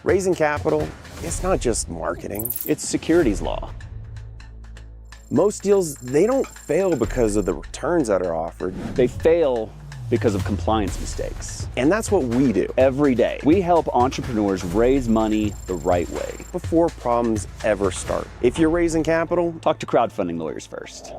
Raising capital, it's not just marketing. It's securities law. Most deals, they don't fail because of the returns that are offered. They fail because of compliance mistakes. And that's what we do. Every day, we help entrepreneurs raise money the right way. Before problems ever start. If you're raising capital, talk to crowdfunding lawyers first.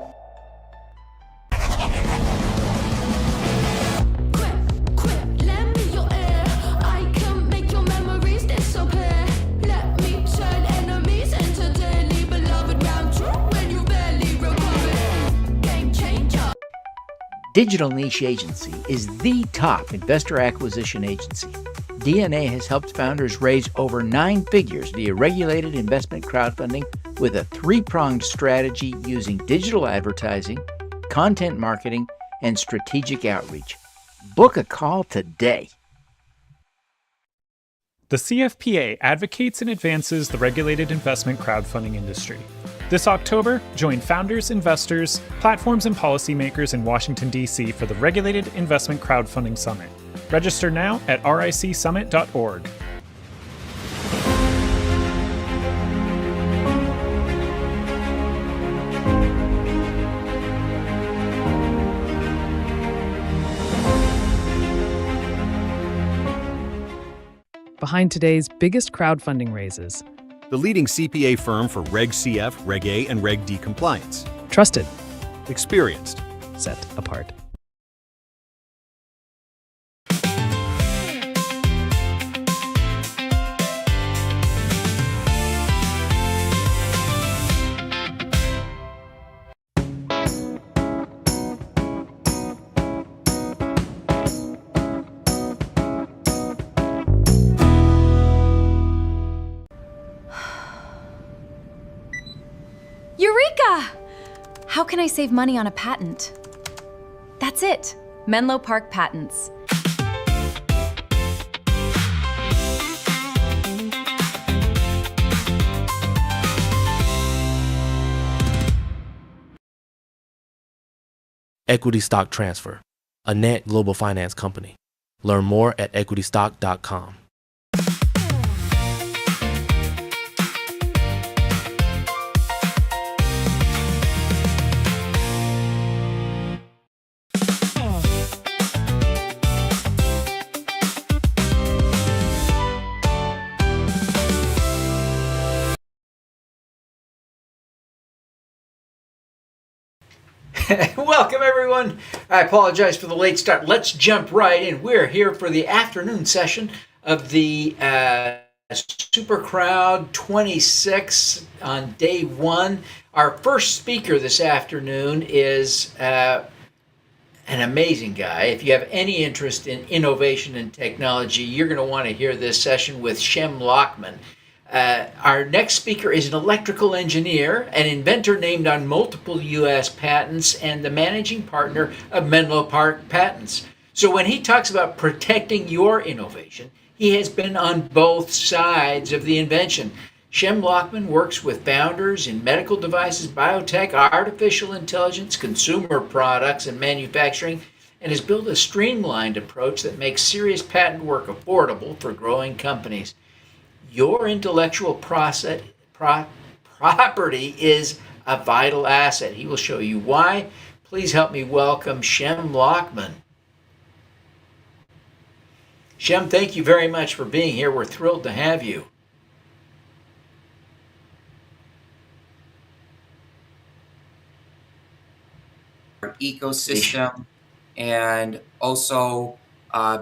Digital Niche Agency is the top investor acquisition agency. DNA has helped founders raise over 9 figures via regulated investment crowdfunding with a 3-pronged strategy using digital advertising, content marketing, and strategic outreach. Book a call today. The CFPA advocates and advances the regulated investment crowdfunding industry. This October, join founders, investors, platforms, and policymakers in Washington, D.C. for the Regulated Investment Crowdfunding Summit. Register now at ricsummit.org. Behind today's biggest crowdfunding raises. The leading CPA firm for Reg CF, Reg A, and Reg D compliance. Trusted. Experienced. Set apart. Eureka! How can I save money on a patent? That's it. Menlo Park Patents. Equity Stock Transfer, a net global finance company. Learn more at equitystock.com. Welcome, everyone. I apologize for the late start. Let's jump right in. We're here for the afternoon session of the SuperCrowd 26 on day one. Our first speaker this afternoon is an amazing guy. If you have any interest in innovation and technology, you're going to want to hear this session with Shem Lachhman. Our next speaker is an electrical engineer, an inventor named on multiple U.S. patents, and the managing partner of Menlo Park Patents. So when he talks about protecting your innovation, he has been on both sides of the invention. Shem Lachhman works with founders in medical devices, biotech, artificial intelligence, consumer products, and manufacturing, and has built a streamlined approach that makes serious patent work affordable for growing companies. Your intellectual property is a vital asset. He will show you why. Please help me welcome Shem Lachhman. Shem, thank you very much for being here. We're thrilled to have you. Ecosystem and also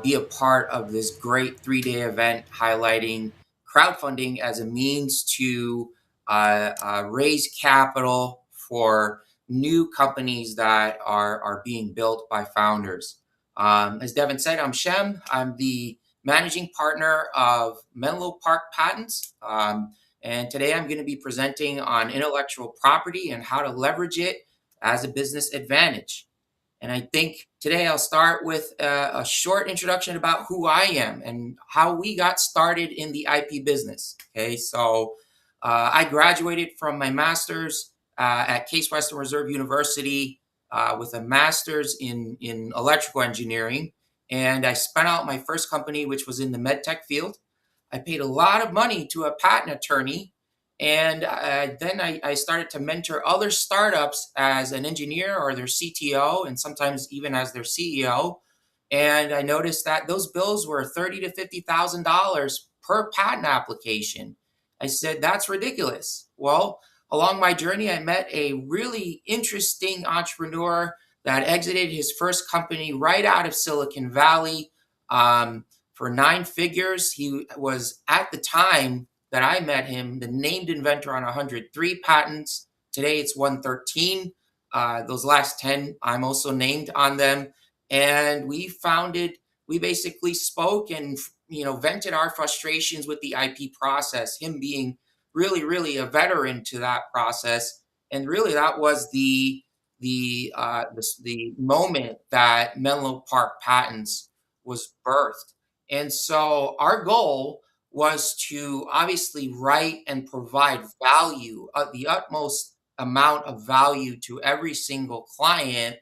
be a part of this great 3-day event highlighting crowdfunding as a means to raise capital for new companies that are being built by founders. As Devin said, I'm Shem. I'm the managing partner of Menlo Park Patents. And today I'm going to be presenting on intellectual property and how to leverage it as a business advantage. And I think today I'll start with a short introduction about who I am and how we got started in the IP business. Okay, so I graduated from my master's at Case Western Reserve University with a master's in electrical engineering. And I spun out my first company, which was in the medtech field. I paid a lot of money to a patent attorney. And then I started to mentor other startups as an engineer or their CTO, and sometimes even as their CEO. And I noticed that those bills were $30,000 to $50,000 per patent application. I said, that's ridiculous. Well, along my journey, I met a really interesting entrepreneur that exited his first company right out of Silicon Valley for 9 figures. He was, at the time that I met him, the named inventor on 103 patents. Today it's 113. Those last 10, I'm also named on them. And we basically spoke and vented our frustrations with the IP process, him being really, really a veteran to that process. And really that was the moment that Menlo Park Patents was birthed. And so our goal was to obviously write and provide value, the utmost amount of value to every single client,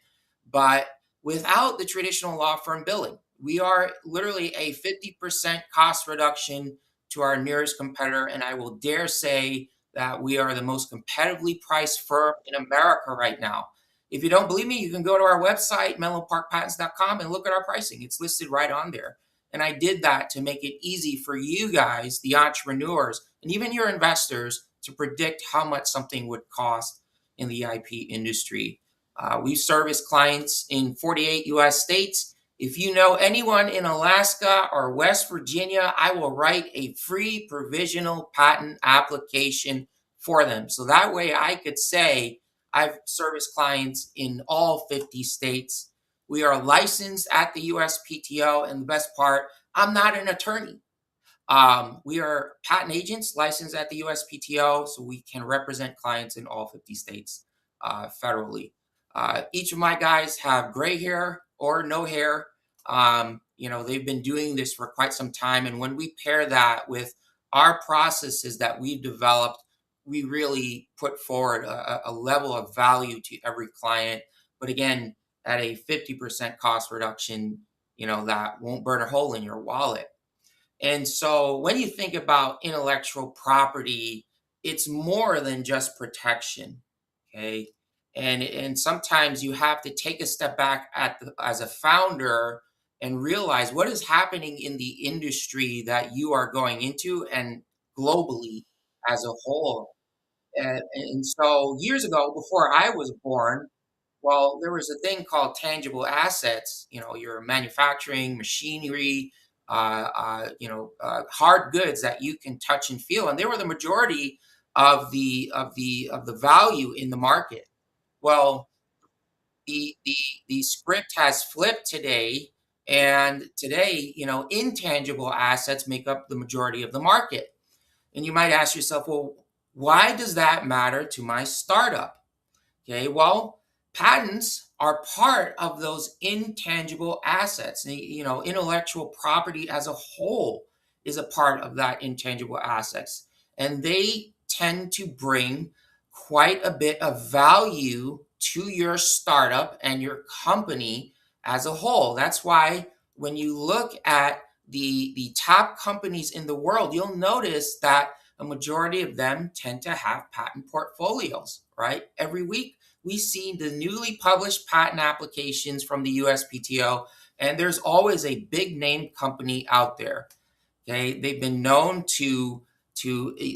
but without the traditional law firm billing. We are literally a 50% cost reduction to our nearest competitor, and I will dare say that we are the most competitively priced firm in America right now. If you don't believe me, you can go to our website, menloparkpatents.com, and look at our pricing. It's listed right on there. And I did that to make it easy for you guys, the entrepreneurs, and even your investors to predict how much something would cost in the IP industry. We service clients in 48 US states. If you know anyone in Alaska or West Virginia, I will write a free provisional patent application for them. So that way I could say I've serviced clients in all 50 states. We are licensed at the USPTO, and the best part, I'm not an attorney. We are patent agents licensed at the USPTO, so we can represent clients in all 50 states federally. Each of my guys have gray hair or no hair. They've been doing this for quite some time, and when we pair that with our processes that we've developed, we really put forward a level of value to every client. But again, at a 50% cost reduction, that won't burn a hole in your wallet. And so when you think about intellectual property, it's more than just protection, okay? And sometimes you have to take a step back as a founder and realize what is happening in the industry that you are going into and globally as a whole. And so years ago, before I was born, well, there was a thing called tangible assets, your manufacturing, machinery, hard goods that you can touch and feel. And they were the majority of the value in the market. Well, the script has flipped today. And today, intangible assets make up the majority of the market. And you might ask yourself, well, why does that matter to my startup? Okay, well, patents are part of those intangible assets. Intellectual property as a whole is a part of that intangible assets. And they tend to bring quite a bit of value to your startup and your company as a whole. That's why when you look at the top companies in the world, you'll notice that a majority of them tend to have patent portfolios, right? Every week, we see the newly published patent applications from the USPTO, and there's always a big name company out there. Okay, they've been known to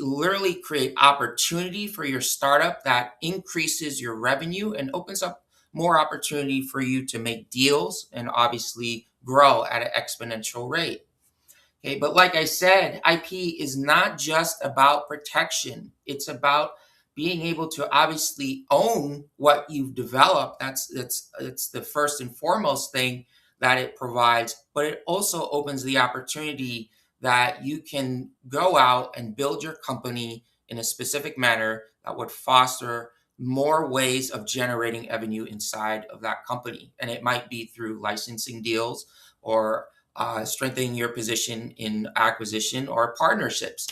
literally create opportunity for your startup that increases your revenue and opens up more opportunity for you to make deals and obviously grow at an exponential rate. Okay, but like I said, IP is not just about protection. It's about being able to obviously own what you've developed. It's the first and foremost thing that it provides, but it also opens the opportunity that you can go out and build your company in a specific manner that would foster more ways of generating revenue inside of that company. And it might be through licensing deals or strengthening your position in acquisition or partnerships.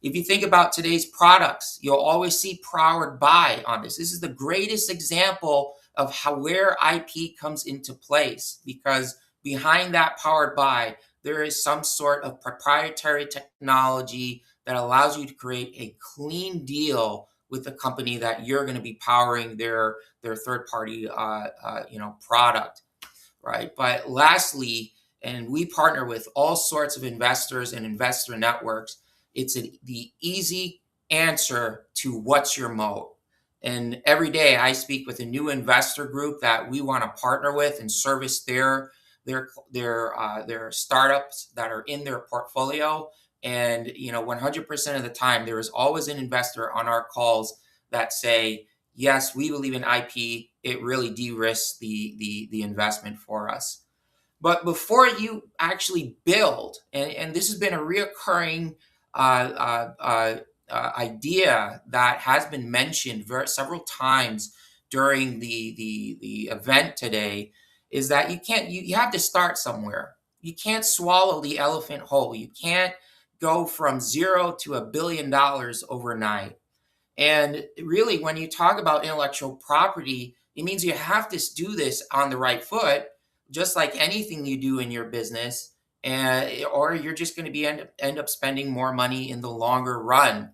If you think about today's products, you'll always see powered by on this. This is the greatest example of where IP comes into place, because behind that powered by, there is some sort of proprietary technology that allows you to create a clean deal with the company that you're going to be powering their third party product, right? But lastly, and we partner with all sorts of investors and investor networks, it's the easy answer to what's your moat. And every day I speak with a new investor group that we want to partner with and service their startups that are in their portfolio. And 100% of the time, there is always an investor on our calls that say, yes, we believe in IP. It really de-risks the investment for us. But before you actually build, and this has been a reoccurring idea that has been mentioned several times during the event today, is that you have to start somewhere. You can't swallow the elephant whole. You can't go from $0 to $1 billion overnight. And really, when you talk about intellectual property, it means you have to do this on the right foot, just like anything you do in your business, or you're just going to be end up spending more money in the longer run.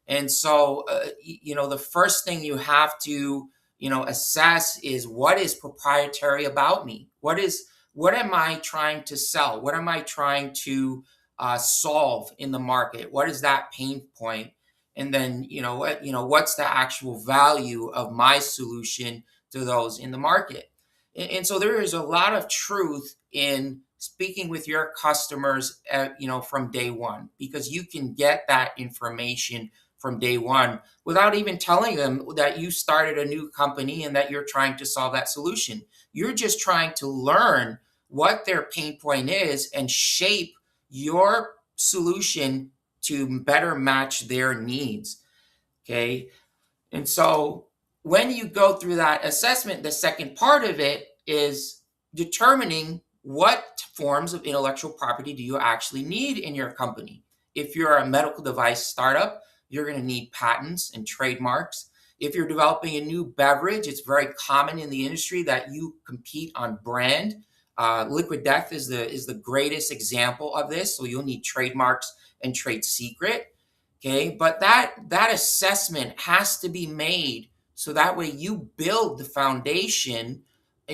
And so, the first thing you have to, assess is, what is proprietary about me? What am I trying to sell? What am I trying to solve in the market? What is that pain point? And then, what's the actual value of my solution to those in the market? And so there is a lot of truth in speaking with your customers, from day one, because you can get that information from day one without even telling them that you started a new company and that you're trying to solve that solution. You're just trying to learn what their pain point is and shape your solution to better match their needs. Okay. And so when you go through that assessment, the second part of it is determining what forms of intellectual property do you actually need in your company. If you're a medical device startup, you're going to need patents and trademarks. If you're developing a new beverage, it's very common in the industry that you compete on brand. Liquid Death is the greatest example of this. So you'll need trademarks and trade secret. Okay, but that assessment has to be made so that way you build the foundation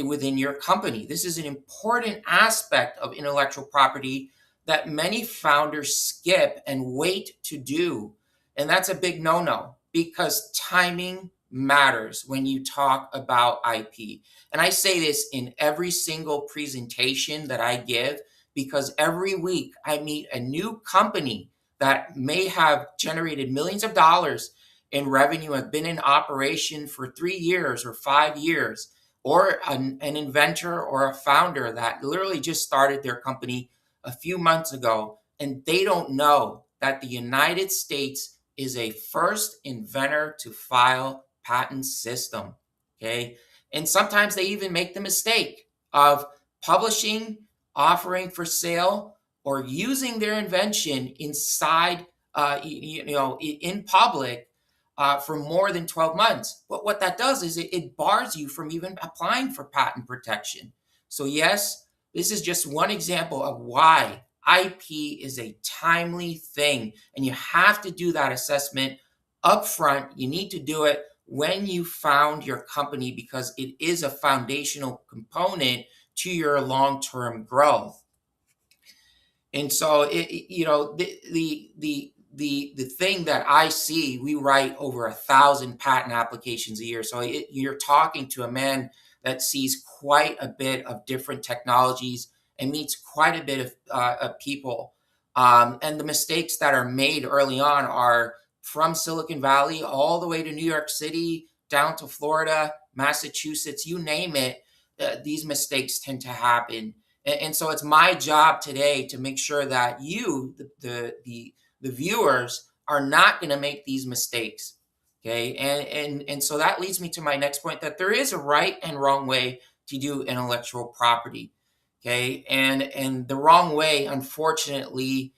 within your company. This is an important aspect of intellectual property that many founders skip and wait to do. And that's a big no-no, because timing matters when you talk about IP. And I say this in every single presentation that I give, because every week I meet a new company that may have generated millions of dollars in revenue, have been in operation for 3 years or 5 years, or an inventor or a founder that literally just started their company a few months ago, and they don't know that the United States is a first inventor to file patent system. Okay. And sometimes they even make the mistake of publishing, offering for sale, or using their invention inside, in public for more than 12 months. But what that does is it bars you from even applying for patent protection. So yes, this is just one example of why IP is a timely thing, and you have to do that assessment up front. You need to do it when you found your company, because it is a foundational component to your long-term growth. And so, the thing that I see, we write over 1,000 patent applications a year. So you're talking to a man that sees quite a bit of different technologies and meets quite a bit of people. And the mistakes that are made early on are from Silicon Valley all the way to New York City, down to Florida, Massachusetts, you name it. These mistakes tend to happen. And so it's my job today to make sure that you, the viewers, are not going to make these mistakes. Okay. And so that leads me to my next point, that there is a right and wrong way to do intellectual property. Okay. And the wrong way, unfortunately,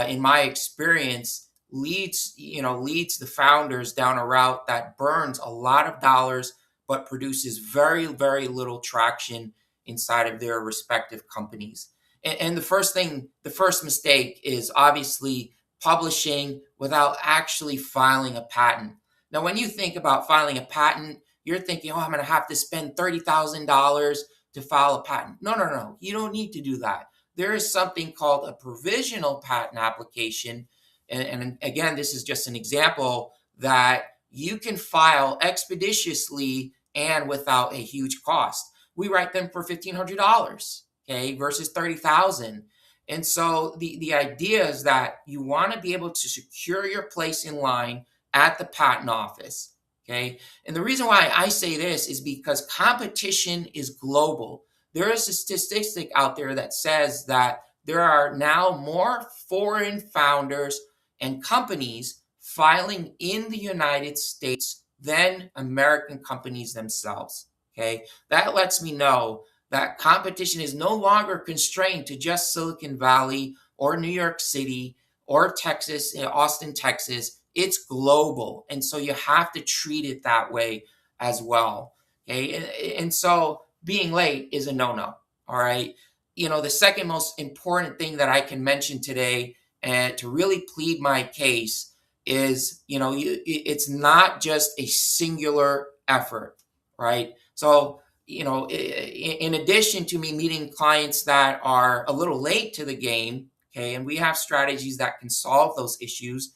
in my experience, leads the founders down a route that burns a lot of dollars, but produces very, very little traction inside of their respective companies. And the first mistake is obviously publishing without actually filing a patent. Now, when you think about filing a patent, you're thinking, oh, I'm going to have to spend $30,000 to file a patent. No. You don't need to do that. There is something called a provisional patent application. And again, this is just an example that you can file expeditiously and without a huge cost. We write them for $1,500, okay, versus $30,000. And so the idea is that you want to be able to secure your place in line at the patent office, okay? And the reason why I say this is because competition is global. There is a statistic out there that says that there are now more foreign founders and companies filing in the United States than American companies themselves, okay? That lets me know that competition is no longer constrained to just Silicon Valley or New York City or Texas, Austin, Texas. It's global. And so you have to treat it that way as well, okay? And so being late is a no-no, all right? The second most important thing that I can mention today and to really plead my case is, it's not just a singular effort, right? So, in addition to me meeting clients that are a little late to the game, okay, and we have strategies that can solve those issues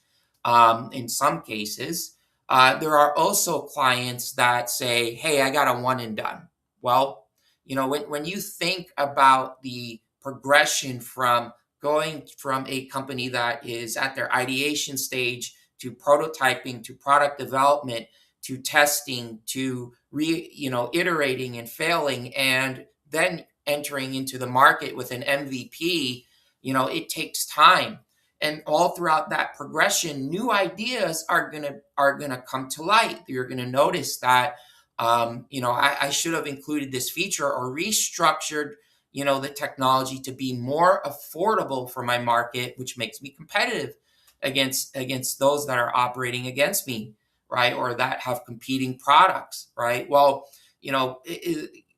in some cases, there are also clients that say, hey, I got a one and done. Well, when you think about the progression from going from a company that is at their ideation stage to prototyping to product development to testing to iterating and failing and then entering into the market with an MVP, it takes time. And all throughout that progression, new ideas are gonna come to light. You're gonna notice that I should have included this feature or restructured the technology to be more affordable for my market, which makes me competitive against those that are operating against me, right? Or that have competing products, right? Well,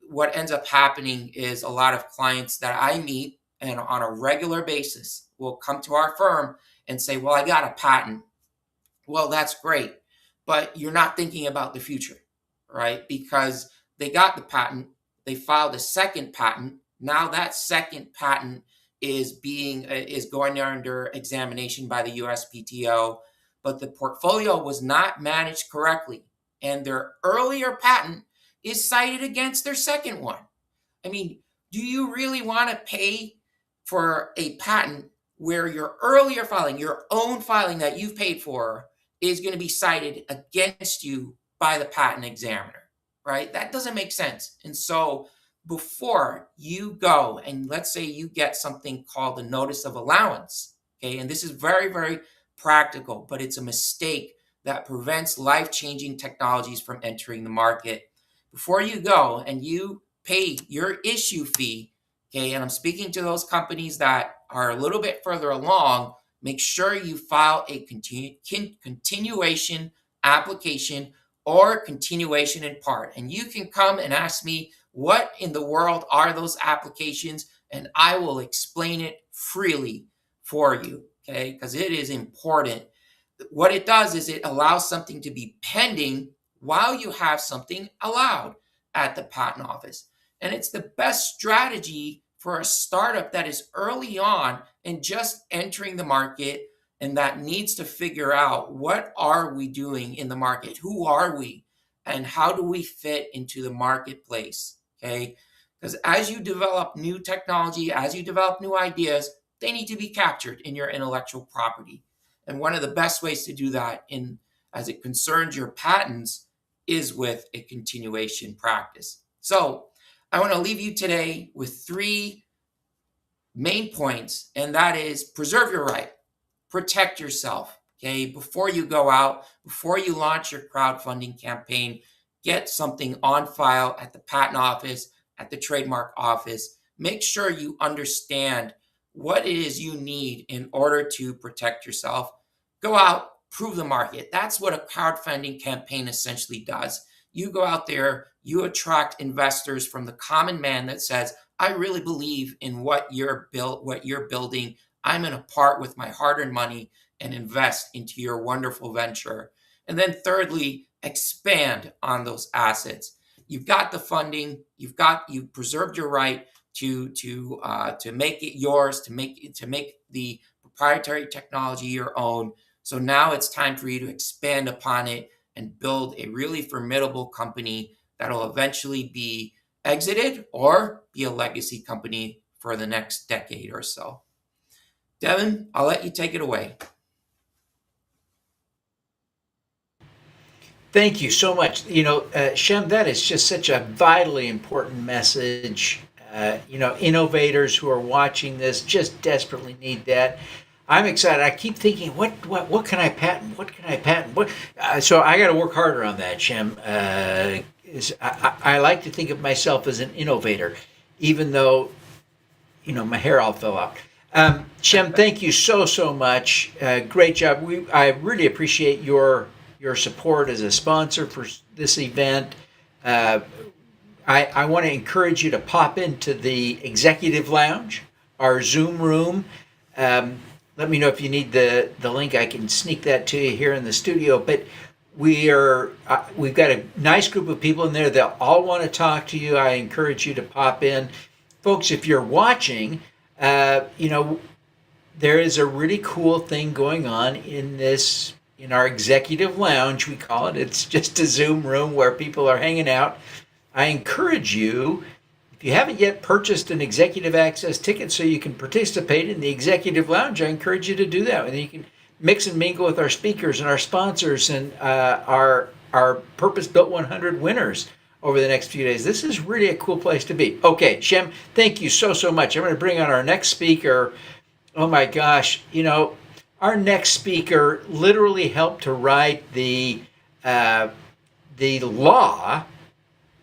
what ends up happening is a lot of clients that I meet and on a regular basis will come to our firm and say, well, I got a patent. Well, that's great, but you're not thinking about the future, right? Because they got the patent, they filed a second patent. Now that second patent is going under examination by the USPTO, but the portfolio was not managed correctly, and their earlier patent is cited against their second one. I mean, do you really want to pay for a patent where your earlier filing, your own filing that you've paid for, is going to be cited against you by the patent examiner, right? That doesn't make sense. And so before you go and let's say you get something called a notice of allowance, okay, and this is very, very practical, but it's a mistake that prevents life-changing technologies from entering the market. Before you go and you pay your issue fee, okay, and I'm speaking to those companies that are a little bit further along, make sure you file a continuation application or continuation in part. And you can come and ask me, what in the world are those applications? And I will explain it freely for you, okay? Because it is important. What it does is it allows something to be pending while you have something allowed at the patent office. And it's the best strategy for a startup that is early on and just entering the market and that needs to figure out, what are we doing in the market? Who are we? And how do we fit into the marketplace? Okay, because as you develop new technology, as you develop new ideas, they need to be captured in your intellectual property. And one of the best ways to do that as it concerns your patents is with a continuation practice. So I want to leave you today with 3 main points, and that is preserve your right, protect yourself, okay? Before you go out, before you launch your crowdfunding campaign, get something on file at the patent office, at the trademark office. Make sure you understand what it is you need in order to protect yourself. Go out, prove the market. That's what a crowdfunding campaign essentially does. You go out there, you attract investors from the common man that says, I really believe in what you're building. I'm going to part with my hard-earned money and invest into your wonderful venture. And then thirdly, expand on those assets. You've got the funding. You've preserved your right to make it yours, to make the proprietary technology your own. So now it's time for you to expand upon it and build a really formidable company that'll eventually be exited or be a legacy company for the next decade or so. Devin, I'll let you take it away. Thank you so much. Shem, that is just such a vitally important message. Innovators who are watching this just desperately need that. I'm excited. I keep thinking, what can I patent? What can I patent? So I got to work harder on that, Shem. I like to think of myself as an innovator, even though, my hair all fell out. Shem, thank you so much. Great job. I really appreciate your support as a sponsor for this event. I want to encourage you to pop into the Executive Lounge, our Zoom room. Let me know if you need the link. I can sneak that to you here in the studio. But we've got a nice group of people in there that all want to talk to you. I encourage you to pop in. Folks, if you're watching, there is a really cool thing going on in our Executive Lounge, we call it. It's just a Zoom room where people are hanging out. I encourage you, if you haven't yet purchased an Executive Access ticket so you can participate in the Executive Lounge, I encourage you to do that. And you can mix and mingle with our speakers and our sponsors and our Purpose-Built 100 winners over the next few days. This is really a cool place to be. Okay, Shem, thank you so much. I'm going to bring on our next speaker. Oh my gosh, our next speaker literally helped to write the law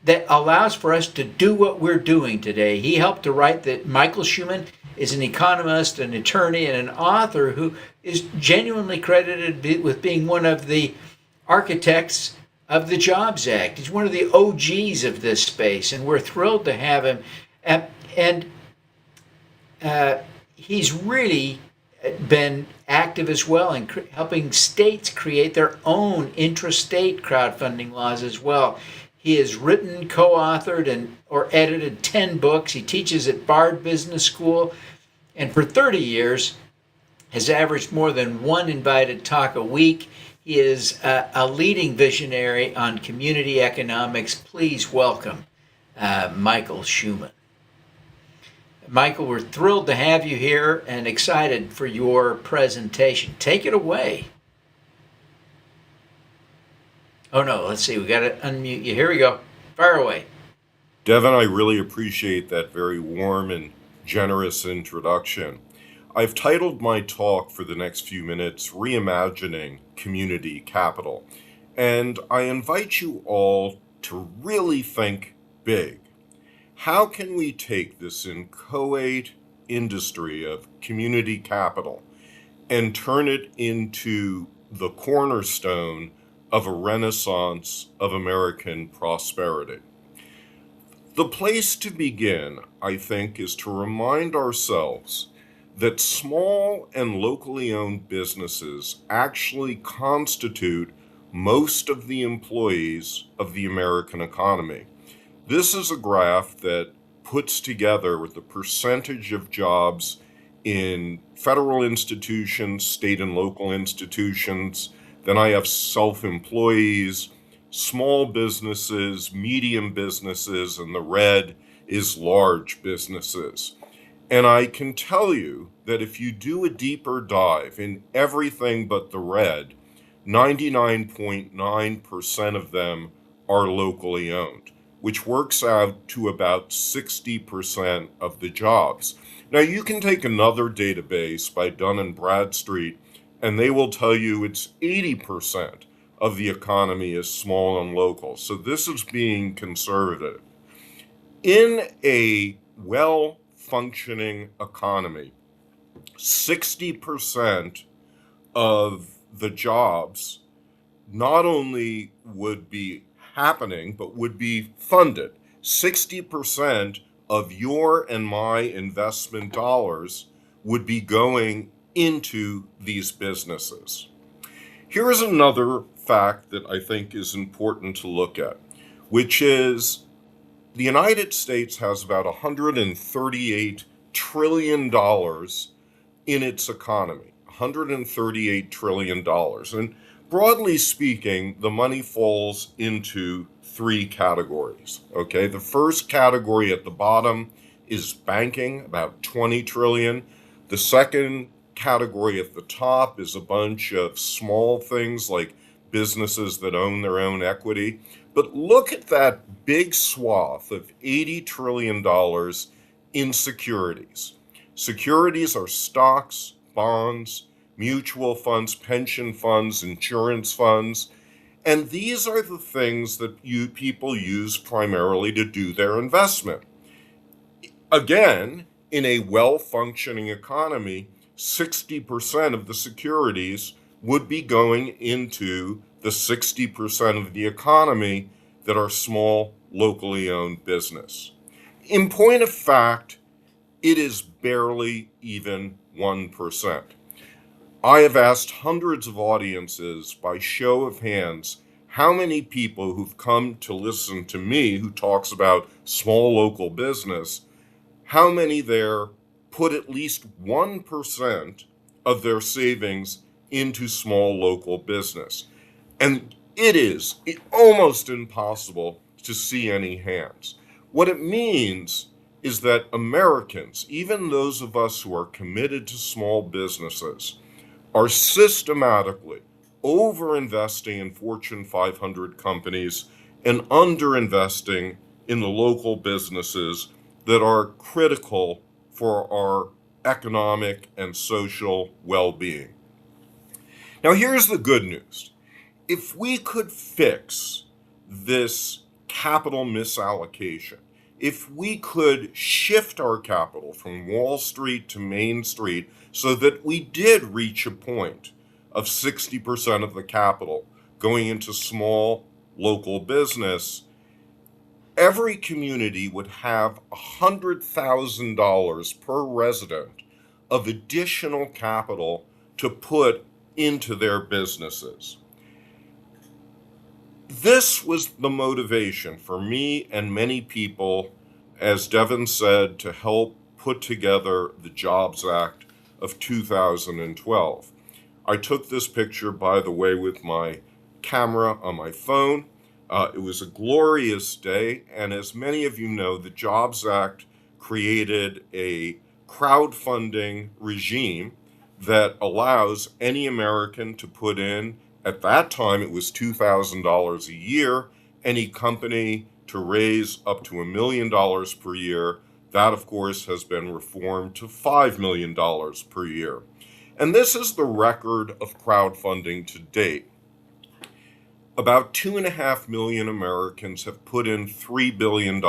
that allows for us to do what we're doing today. He helped to write that. Michael Shuman is an economist, an attorney, and an author who is genuinely credited with being one of the architects of the Jobs Act. He's one of the OGs of this space, and we're thrilled to have him. And he's really been active as well in helping states create their own intrastate crowdfunding laws as well. He has written, co-authored, or edited 10 books. He teaches at Bard Business School, and for 30 years has averaged more than one invited talk a week. He is a leading visionary on community economics. Please welcome Michael Shuman. Michael, we're thrilled to have you here and excited for your presentation. Take it away. Oh no, let's see, we got to unmute you. Here we go. Fire away. Devin, I really appreciate that very warm and generous introduction. I've titled my talk for the next few minutes, Reimagining Community Capital, and I invite you all to really think big. How can we take this inchoate industry of community capital and turn it into the cornerstone of a renaissance of American prosperity? The place to begin, I think, is to remind ourselves that small and locally owned businesses actually constitute most of the employees of the American economy. This is a graph that puts together the percentage of jobs in federal institutions, state and local institutions. Then I have self-employees, small businesses, medium businesses, and the red is large businesses. And I can tell you that if you do a deeper dive in everything but the red, 99.9% of them are locally owned, which works out to about 60% of the jobs. Now you can take another database by Dun & Bradstreet, and they will tell you it's 80% of the economy is small and local. So this is being conservative. In a well-functioning economy, 60% of the jobs not only would be happening, but would be funded. 60% of your and my investment dollars would be going into these businesses. Here is another fact that I think is important to look at, which is the United States has about $138 trillion in its economy, $138 trillion. And broadly speaking, the money falls into three categories, okay? The first category at the bottom is banking, about 20 trillion. The second category at the top is a bunch of small things like businesses that own their own equity. But look at that big swath of $80 trillion in securities. Securities are stocks, bonds, mutual funds, pension funds, insurance funds, and these are the things that people use primarily to do their investment. Again, in a well-functioning economy, 60% of the securities would be going into the 60% of the economy that are small, locally owned business. In point of fact, it is barely even 1%. I have asked hundreds of audiences by show of hands how many people who've come to listen to me who talks about small local business, how many there put at least 1% of their savings into small local business. And it is almost impossible to see any hands. What it means is that Americans, even those of us who are committed to small businesses, are systematically over-investing in Fortune 500 companies and under-investing in the local businesses that are critical for our economic and social well-being. Now, here's the good news. If we could fix this capital misallocation, if we could shift our capital from Wall Street to Main Street so that we did reach a point of 60% of the capital going into small local business, every community would have $100,000 per resident of additional capital to put into their businesses. This was the motivation for me and many people, as Devin said, to help put together the Jobs Act of 2012. I took this picture, by the way, with my camera on my phone. It was a glorious day, and as many of you know, the Jobs Act created a crowdfunding regime that allows any American to put in, at that time it was $2,000 a year, any company to raise up to $1 million per year. That, of course, has been reformed to $5 million per year. And this is the record of crowdfunding to date. About 2.5 million Americans have put in $3 billion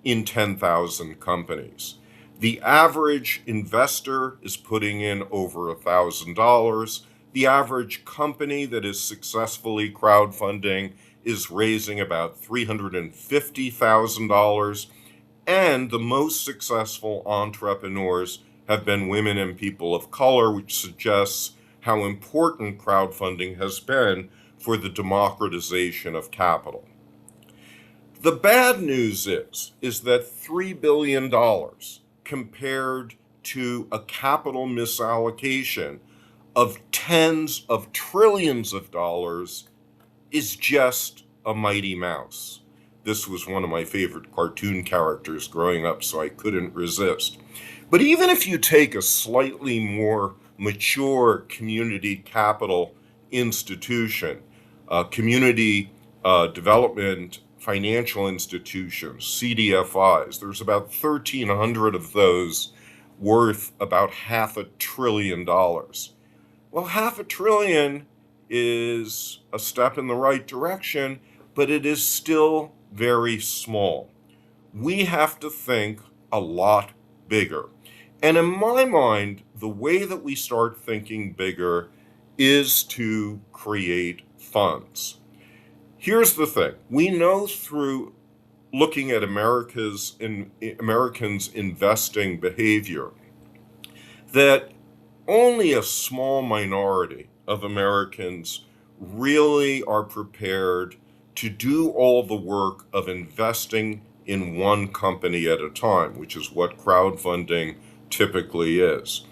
in 10,000 companies. The average investor is putting in over $1,000. The average company that is successfully crowdfunding is raising about $350,000. And the most successful entrepreneurs have been women and people of color, which suggests how important crowdfunding has been for the democratization of capital. The bad news is that $3 billion compared to a capital misallocation of tens of trillions of dollars is just a mighty mouse. This was one of my favorite cartoon characters growing up, so I couldn't resist. But even if you take a slightly more mature community capital institution, community development financial institutions, CDFIs, there's about 1,300 of those worth about $500 billion. Well, $500 billion is a step in the right direction, but it is still very small. We have to think a lot bigger. And in my mind, the way that we start thinking bigger is to create funds. Here's the thing. We know through looking at Americans' investing behavior, that only a small minority of Americans really are prepared to do all the work of investing in one company at a time, which is what crowdfunding typically is.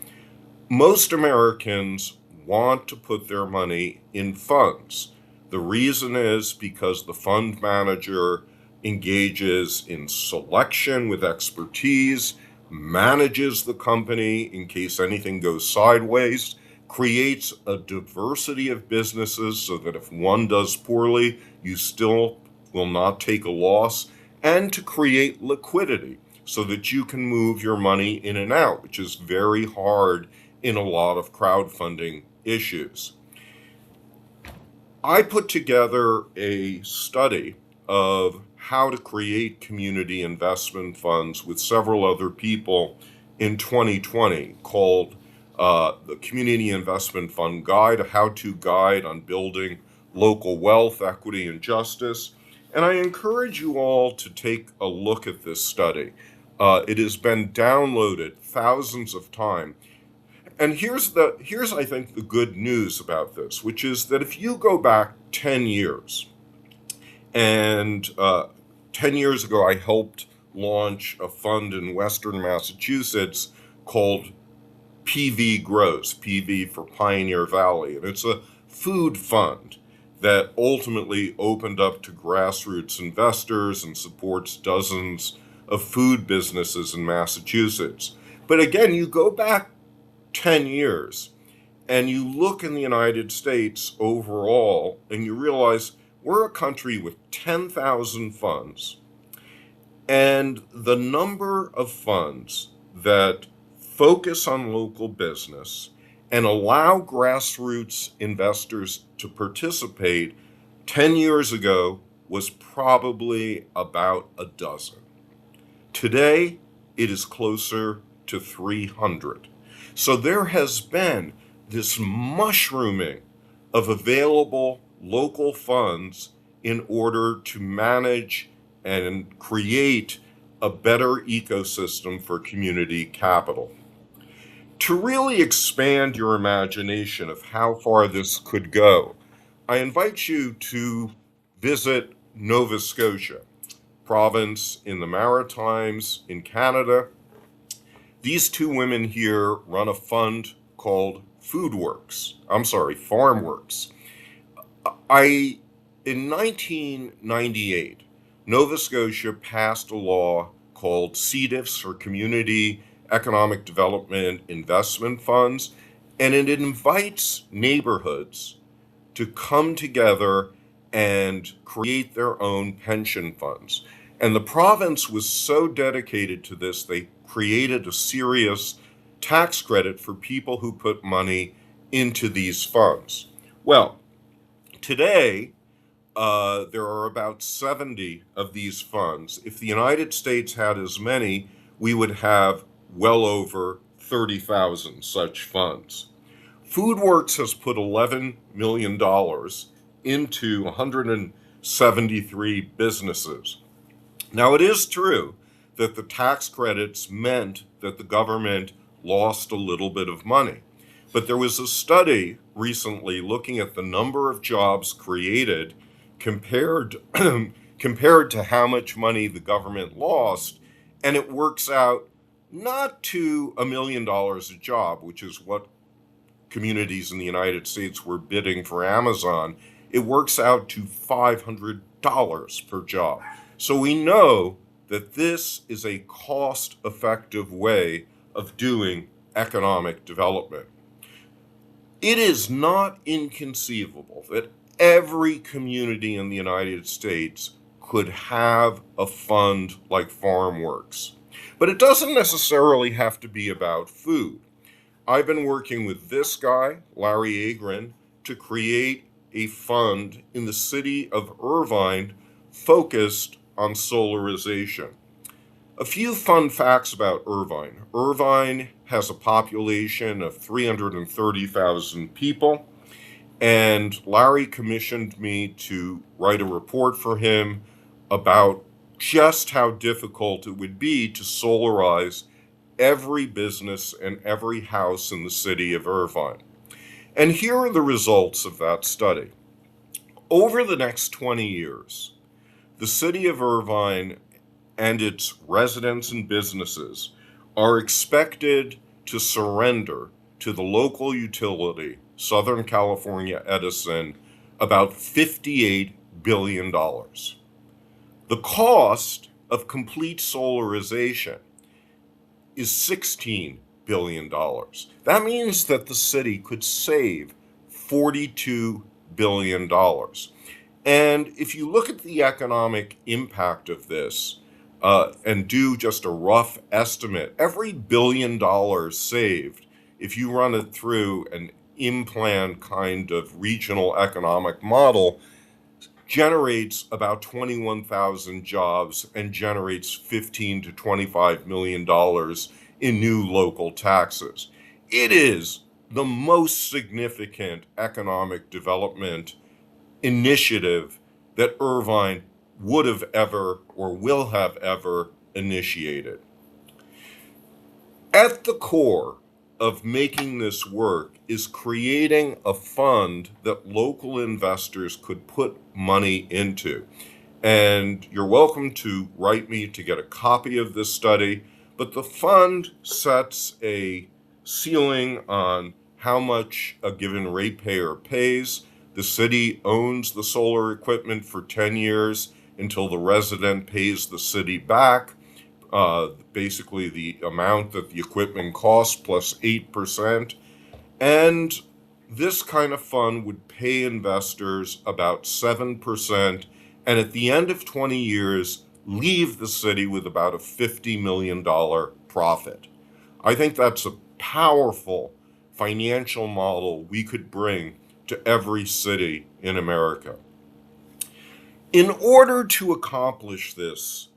Most Americans want to put their money in funds. The reason is because the fund manager engages in selection with expertise, manages the company in case anything goes sideways, creates a diversity of businesses so that if one does poorly, you still will not take a loss, and to create liquidity so that you can move your money in and out, which is very hard in a lot of crowdfunding issues. I put together a study of how to create community investment funds with several other people in 2020 called the Community Investment Fund Guide, a how-to guide on building local wealth, equity, and justice. And I encourage you all to take a look at this study. It has been downloaded thousands of times. And here's I think the good news about this, which is that if you go back 10 years, and 10 years ago I helped launch a fund in Western Massachusetts called PV Grows, PV for Pioneer Valley, and it's a food fund that ultimately opened up to grassroots investors and supports dozens of food businesses in Massachusetts. But again, you go back 10 years and you look in the United States overall and you realize we're a country with 10,000 funds, and the number of funds that focus on local business and allow grassroots investors to participate 10 years ago was probably about a dozen. Today, it is closer to 300. So there has been this mushrooming of available local funds in order to manage and create a better ecosystem for community capital. To really expand your imagination of how far this could go, I invite you to visit Nova Scotia, province in the Maritimes in Canada. These two women here run a fund called FarmWorks. In 1998, Nova Scotia passed a law called CDIFs, or Community Economic Development Investment Funds, and it invites neighborhoods to come together and create their own pension funds. And the province was so dedicated to this, they created a serious tax credit for people who put money into these funds. Well, today, there are about 70 of these funds. If the United States had as many, we would have well over 30,000 such funds. FoodWorks has put $11 million into 173 businesses. Now, it is true that the tax credits meant that the government lost a little bit of money. But there was a study recently looking at the number of jobs created compared to how much money the government lost, and it works out not to $1 million a job, which is what communities in the United States were bidding for Amazon. It works out to $500 per job. So we know that this is a cost-effective way of doing economic development. It is not inconceivable that every community in the United States could have a fund like FarmWorks. But it doesn't necessarily have to be about food. I've been working with this guy, Larry Agrin, to create a fund in the city of Irvine focused on solarization. A few fun facts about Irvine. Irvine has a population of 330,000 people, and Larry commissioned me to write a report for him about just how difficult it would be to solarize every business and every house in the city of Irvine. And here are the results of that study. Over the next 20 years, the city of Irvine and its residents and businesses are expected to surrender to the local utility, Southern California Edison, about $58 billion. The cost of complete solarization is $16 billion. That means that the city could save $42 billion. And if you look at the economic impact of this and do just a rough estimate, every $1 billion saved, if you run it through an in-plan kind of regional economic model, generates about 21,000 jobs and generates $15 to $25 million in new local taxes. It is the most significant economic development initiative that Irvine would have ever or will have ever initiated. At the core of making this work is creating a fund that local investors could put money into. And you're welcome to write me to get a copy of this study, but the fund sets a ceiling on how much a given ratepayer pays. The city owns the solar equipment for 10 years until the resident pays the city back. Basically the amount that the equipment costs plus 8%. And this kind of fund would pay investors about 7%, and at the end of 20 years, leave the city with about a $50 million profit. I think that's a powerful financial model we could bring to every city in America. In order to accomplish this,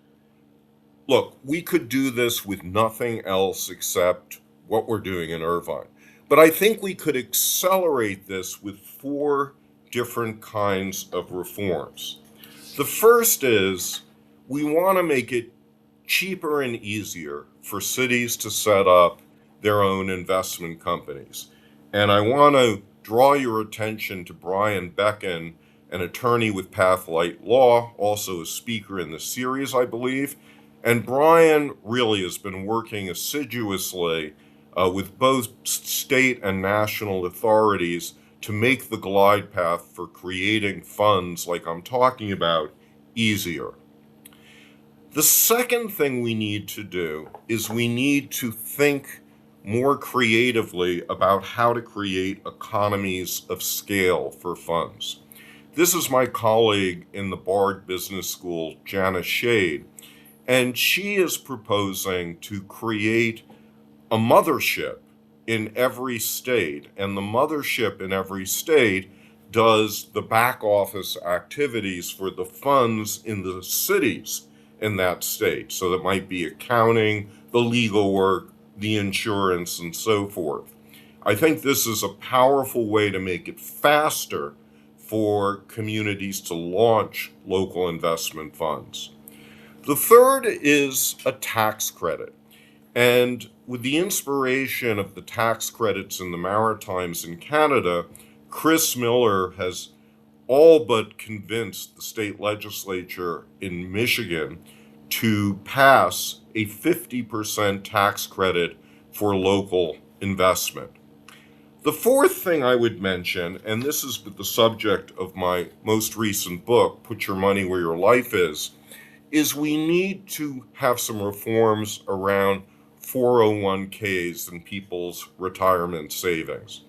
look, we could do this with nothing else except what we're doing in Irvine. But I think we could accelerate this with 4 different kinds of reforms. The first is we want to make it cheaper and easier for cities to set up their own investment companies. And I want to draw your attention to Brian Becken, an attorney with Pathlight Law, also a speaker in the series, I believe. And Brian really has been working assiduously with both state and national authorities to make the glide path for creating funds like I'm talking about easier. The second thing we need to do is we need to think more creatively about how to create economies of scale for funds. This is my colleague in the Bard Business School, Janice Shade, and she is proposing to create a mothership in every state, and the mothership in every state does the back office activities for the funds in the cities in that state. So that might be accounting, the legal work, the insurance, and so forth. I think this is a powerful way to make it faster for communities to launch local investment funds. The third is a tax credit. And with the inspiration of the tax credits in the Maritimes in Canada, Chris Miller has all but convinced the state legislature in Michigan to pass a 50% tax credit for local investment. The fourth thing I would mention, and this is the subject of my most recent book, Put Your Money Where Your Life Is we need to have some reforms around 401ks and people's retirement savings.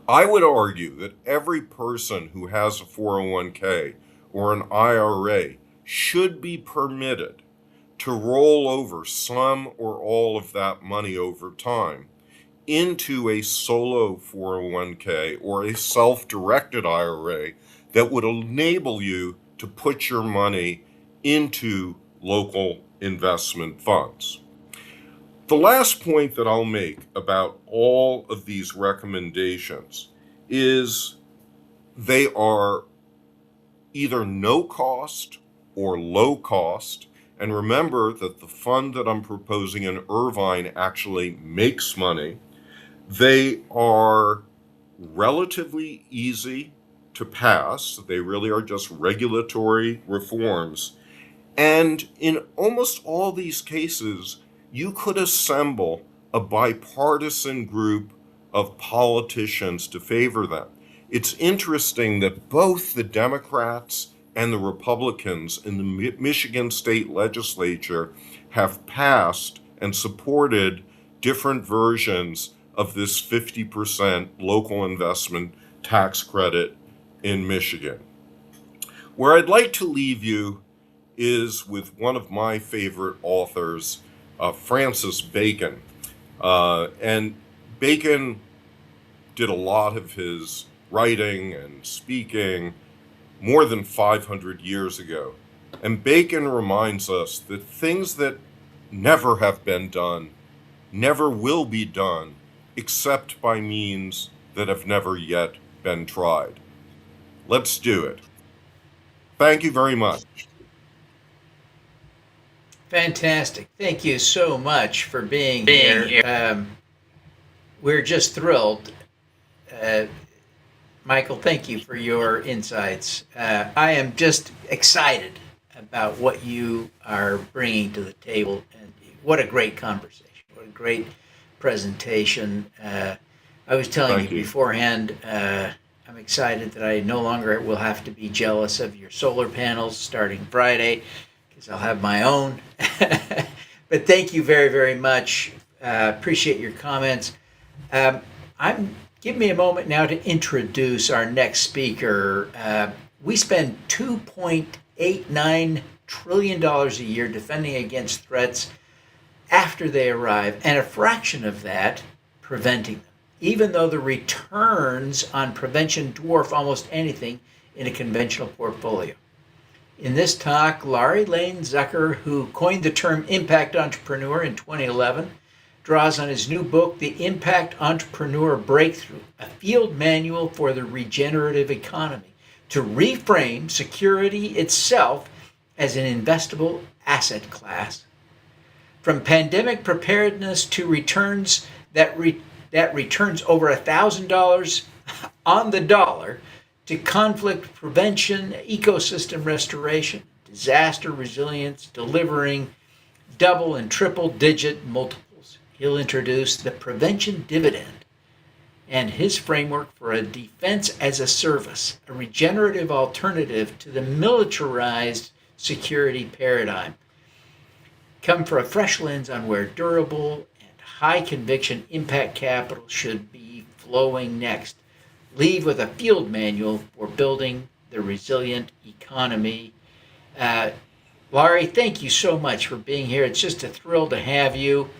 I would argue that every person who has a 401k or an IRA should be permitted to roll over some or all of that money over time into a solo 401k or a self-directed IRA that would enable you to put your money into local investment funds. The last point that I'll make about all of these recommendations is they are either no cost or low cost. And remember that the fund that I'm proposing in Irvine actually makes money. They are relatively easy to pass. They really are just regulatory reforms. And in almost all these cases, you could assemble a bipartisan group of politicians to favor them. It's interesting that both the Democrats and the Republicans in the Michigan state legislature have passed and supported different versions of this 50% local investment tax credit in Michigan. Where I'd like to leave you is with one of my favorite authors, Francis Bacon. And Bacon did a lot of his writing and speaking more than 500 years ago. And Bacon reminds us that things that never have been done never will be done except by means that have never yet been tried. Let's do it. Thank you very much. Fantastic. Thank you so much for being here. We're just thrilled. Michael, thank you for your insights. I am just excited about what you are bringing to the table. And what a great conversation. What a great presentation. I was telling you beforehand, I'm excited that I no longer will have to be jealous of your solar panels starting Friday, because I'll have my own. But thank you very, very much. Appreciate your comments. Give me a moment now to introduce our next speaker. We spend $2.89 trillion a year defending against threats after they arrive, and a fraction of that preventing them, even though the returns on prevention dwarf almost anything in a conventional portfolio. In this talk, Laurie Lane-Zucker, who coined the term impact entrepreneur in 2011, draws on his new book, The Impact Entrepreneur Breakthrough, a field manual for the regenerative economy, to reframe security itself as an investable asset class. From pandemic preparedness to returns that returns over $1,000 on the dollar, to conflict prevention, ecosystem restoration, disaster resilience, delivering double and triple digit multiples. He'll introduce the prevention dividend and his framework for a defense as a service, a regenerative alternative to the militarized security paradigm. Come for a fresh lens on where durable and high conviction impact capital should be flowing next. Leave with a field manual for building the resilient economy. Laurie, thank you so much for being here. It's just a thrill to have you.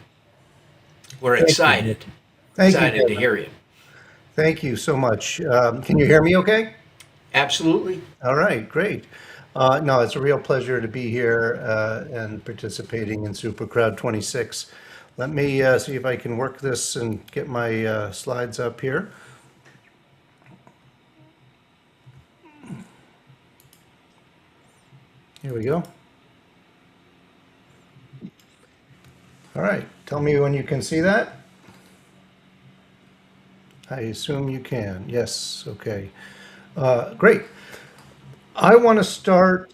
We're excited. Excited to hear you. Thank you so much. Can you hear me okay? Absolutely. All right, great. No, it's a real pleasure to be here and participating in SuperCrowd26. Let me see if I can work this and get my slides up here. Here we go. All right, tell me when you can see that. I assume you can. Yes, okay. Great. I want to start.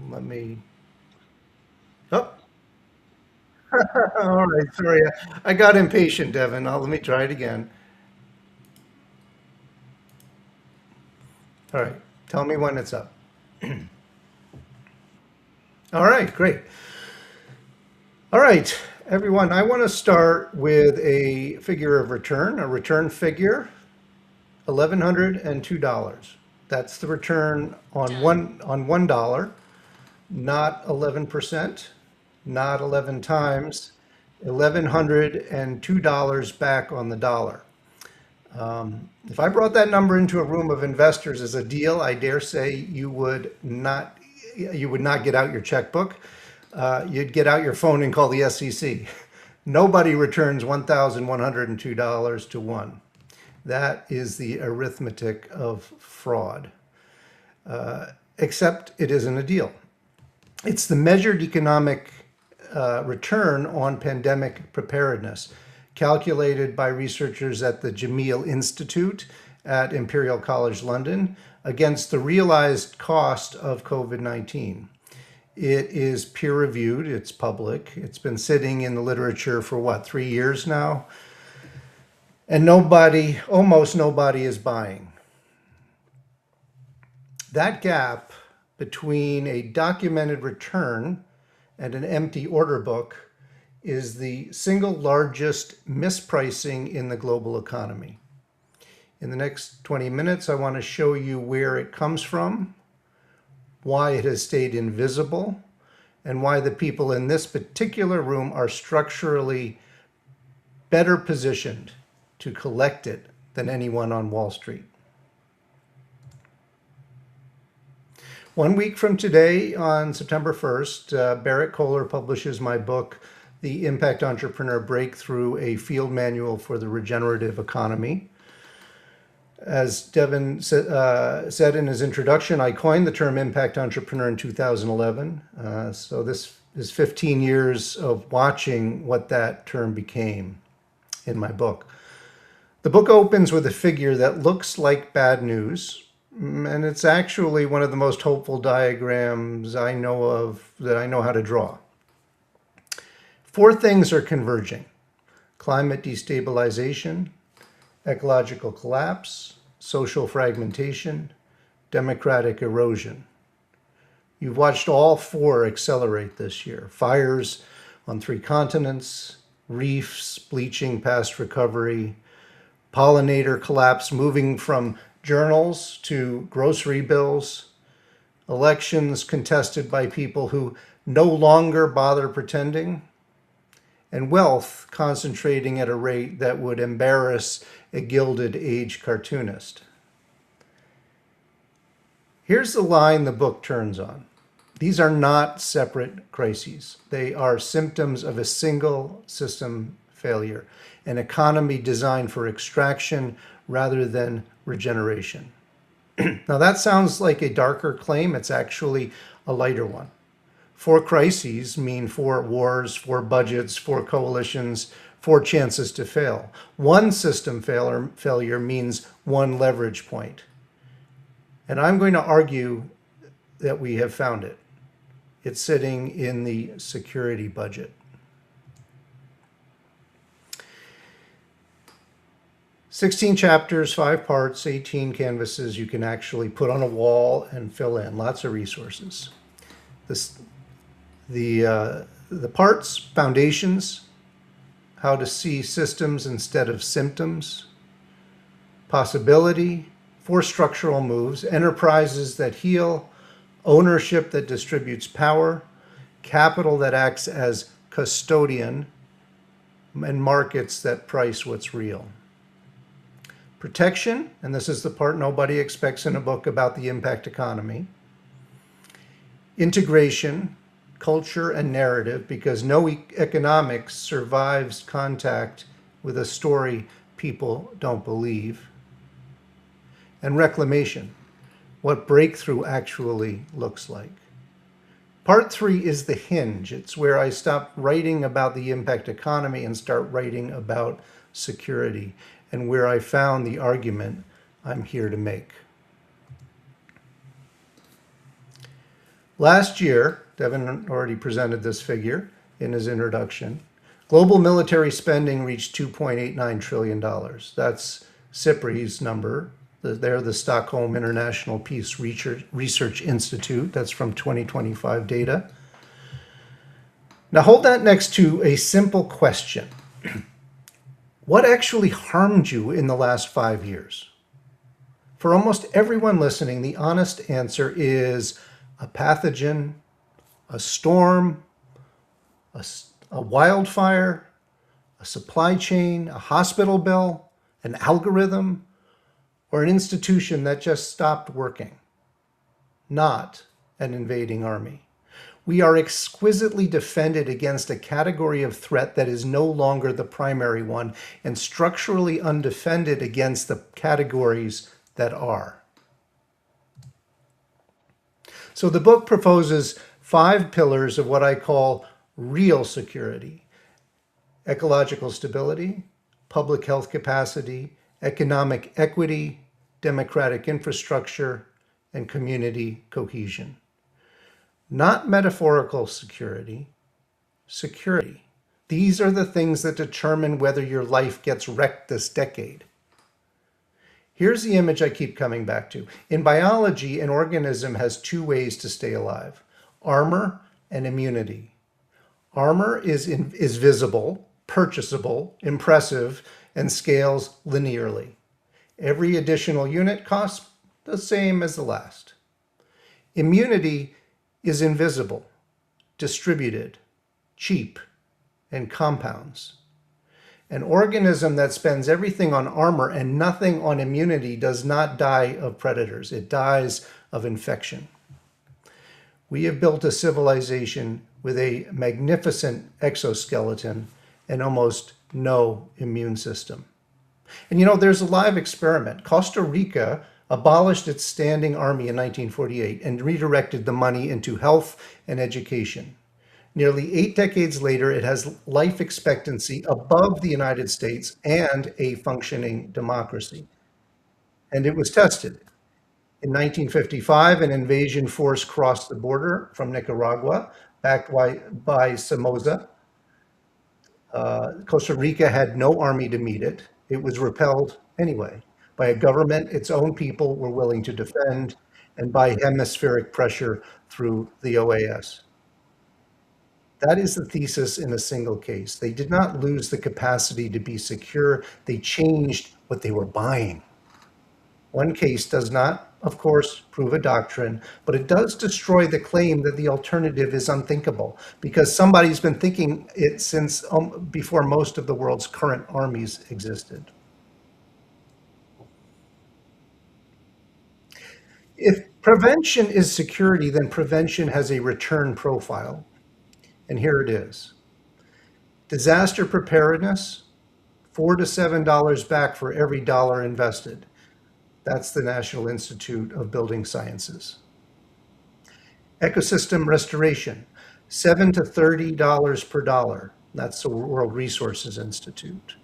Let me. Oh. All right, sorry. I got impatient, Devin. Let me try it again. All right, tell me when it's up. All right, great. All right, everyone, I want to start with a figure of return, a return figure, $1,102. That's the return on $1, not 11%, not 11 times, $1,102 back on the dollar. If I brought that number into a room of investors as a deal, I dare say you would not get out your checkbook. you'd get out your phone and call the SEC. Nobody returns $1,102 to one. That is the arithmetic of fraud. Except it isn't a deal. It's the measured economic return on pandemic preparedness, calculated by researchers at the Jameel Institute at Imperial College London against the realized cost of COVID-19. It is peer-reviewed, it's public, it's been sitting in the literature for 3 years now? And almost nobody is buying. That gap between a documented return and an empty order book is the single largest mispricing in the global economy. In the next 20 minutes, I want to show you where it comes from, why it has stayed invisible, and why the people in this particular room are structurally better positioned to collect it than anyone on Wall Street. 1 week from today, on September 1st, Barrett Kohler publishes my book, The Impact Entrepreneur Breakthrough, a Field Manual for the Regenerative Economy. As Devin said in his introduction, I coined the term impact entrepreneur in 2011. So this is 15 years of watching what that term became in my book. The book opens with a figure that looks like bad news, and it's actually one of the most hopeful diagrams I know of that I know how to draw. 4 things are converging: climate destabilization, ecological collapse, social fragmentation, democratic erosion. You've watched all 4 accelerate this year. Fires on 3 continents, reefs bleaching past recovery, pollinator collapse moving from journals to grocery bills, elections contested by people who no longer bother pretending, and wealth concentrating at a rate that would embarrass a Gilded Age cartoonist. Here's the line the book turns on. These are not separate crises. They are symptoms of a single system failure, an economy designed for extraction rather than regeneration. Now that sounds like a darker claim. It's actually a lighter one. 4 crises mean 4 wars, 4 budgets, 4 coalitions, 4 chances to fail. 1 system failure means 1 leverage point. And I'm going to argue that we have found it. It's sitting in the security budget. 16 chapters, 5 parts, 18 canvases you can actually put on a wall and fill in. Lots of resources. The parts: foundations, how to see systems instead of symptoms, possibility, 4 structural moves, enterprises that heal, ownership that distributes power, capital that acts as custodian, and markets that price what's real. Protection, and this is the part nobody expects in a book about the impact economy. Integration, culture, and narrative, because no economics survives contact with a story people don't believe. And reclamation, what breakthrough actually looks like. Part 3 is the hinge. It's where I stop writing about the impact economy and start writing about security, and where I found the argument I'm here to make. Last year, Devin already presented this figure in his introduction. Global military spending reached $2.89 trillion. That's SIPRI's number. They're the Stockholm International Peace Research Institute. That's from 2025 data. Now hold that next to a simple question. What actually harmed you in the last 5 years? For almost everyone listening, the honest answer is a pathogen, a storm, a wildfire, a supply chain, a hospital bill, an algorithm, or an institution that just stopped working, not an invading army. We are exquisitely defended against a category of threat that is no longer the primary one, and structurally undefended against the categories that are. So the book proposes 5 pillars of what I call real security: ecological stability, public health capacity, economic equity, democratic infrastructure, and community cohesion. Not metaphorical security, security. These are the things that determine whether your life gets wrecked this decade. Here's the image I keep coming back to. In biology, an organism has 2 ways to stay alive: armor and immunity. Armor is visible, purchasable, impressive, and scales linearly. Every additional unit costs the same as the last. Immunity is invisible, distributed, cheap, and compounds. An organism that spends everything on armor and nothing on immunity does not die of predators. It dies of infection. We have built a civilization with a magnificent exoskeleton and almost no immune system. And you know, there's a live experiment. Costa Rica abolished its standing army in 1948 and redirected the money into health and education. Nearly 8 decades later, it has life expectancy above the United States and a functioning democracy. And it was tested. In 1955, an invasion force crossed the border from Nicaragua, backed by Somoza. Costa Rica had no army to meet it. It was repelled anyway by a government its own people were willing to defend, and by hemispheric pressure through the OAS. That is the thesis in a single case. They did not lose the capacity to be secure. They changed what they were buying. One case does not, of course, prove a doctrine, but it does destroy the claim that the alternative is unthinkable, because somebody's been thinking it since before most of the world's current armies existed. If prevention is security, then prevention has a return profile. And here it is. Disaster preparedness, $4 to $7 back for every dollar invested. That's the National Institute of Building Sciences. Ecosystem restoration, $7 to $30 per dollar. That's the World Resources Institute.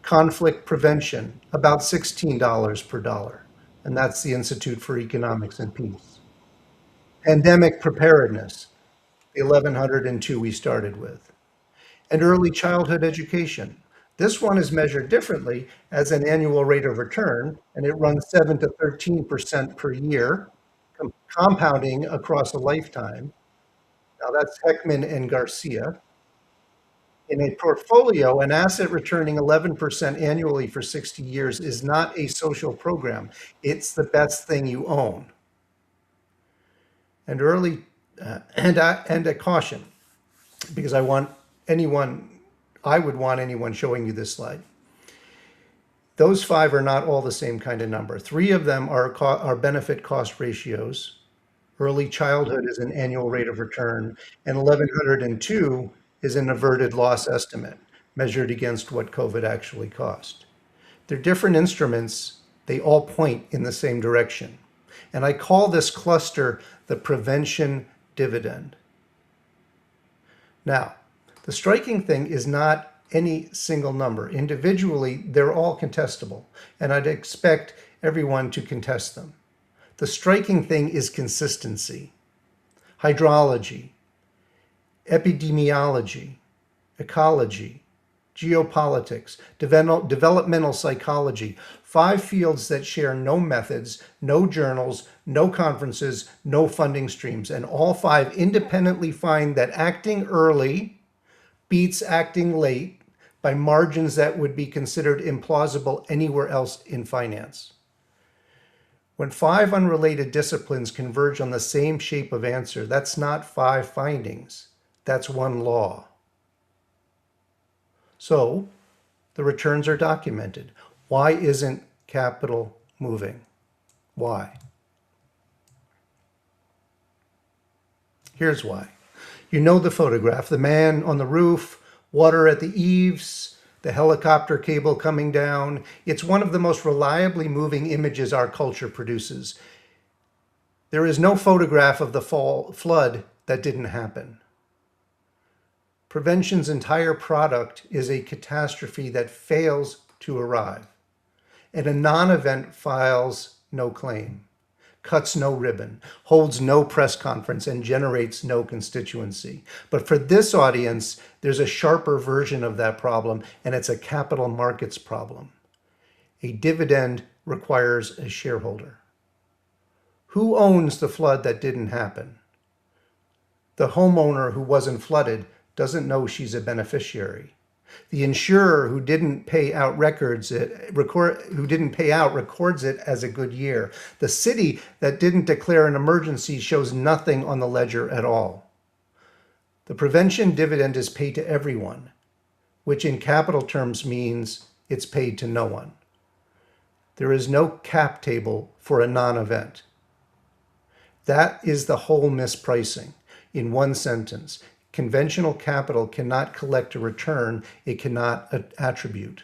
Conflict prevention, about $16 per dollar. And that's the Institute for Economics and Peace. Pandemic preparedness, the 1102 we started with. And early childhood education. This one is measured differently as an annual rate of return, and it runs 7 to 13% per year, compounding across a lifetime. Now that's Heckman and Garcia. In a portfolio, an asset returning 11% annually for 60 years is not a social program. It's the best thing you own. And and a caution, because I would want anyone showing you this slide. Those 5 are not all the same kind of number. 3 of them are benefit cost ratios. Early childhood is an annual rate of return, and 1102 is an averted loss estimate measured against what COVID actually cost. They're different instruments. They all point in the same direction. And I call this cluster the prevention dividend. Now, the striking thing is not any single number. Individually, they're all contestable, and I'd expect everyone to contest them. The striking thing is consistency. Hydrology, epidemiology, ecology, geopolitics, developmental psychology, 5 fields that share no methods, no journals, no conferences, no funding streams, and all 5 independently find that acting early beats acting late by margins that would be considered implausible anywhere else in finance. When 5 unrelated disciplines converge on the same shape of answer, that's not 5 findings, that's 1 law. So the returns are documented. Why isn't capital moving? Why? Here's why. You know the photograph, the man on the roof, water at the eaves, the helicopter cable coming down. It's one of the most reliably moving images our culture produces. There is no photograph of the flood that didn't happen. Prevention's entire product is a catastrophe that fails to arrive. And a non-event files no claim, cuts no ribbon, holds no press conference, and generates no constituency. But for this audience, there's a sharper version of that problem, and it's a capital markets problem. A dividend requires a shareholder. Who owns the flood that didn't happen? The homeowner who wasn't flooded doesn't know she's a beneficiary. The insurer who didn't pay out records it as a good year. The city that didn't declare an emergency shows nothing on the ledger at all. The prevention dividend is paid to everyone, which in capital terms means it's paid to no one. There is no cap table for a non-event. That is the whole mispricing. In one sentence, conventional capital cannot collect a return it cannot attribute.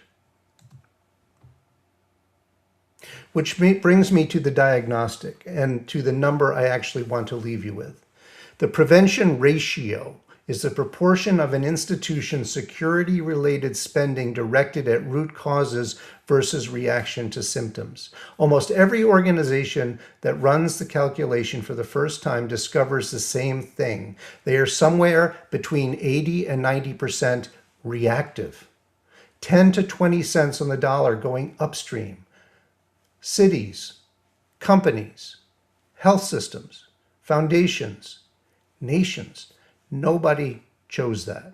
Which brings me to the diagnostic and to the number I actually want to leave you with. The prevention ratio is the proportion of an institution's security-related spending directed at root causes versus reaction to symptoms. Almost every organization that runs the calculation for the first time discovers the same thing. They are somewhere between 80 and 90% reactive. 10 to 20 cents on the dollar going upstream. Cities, companies, health systems, foundations, nations. Nobody chose that.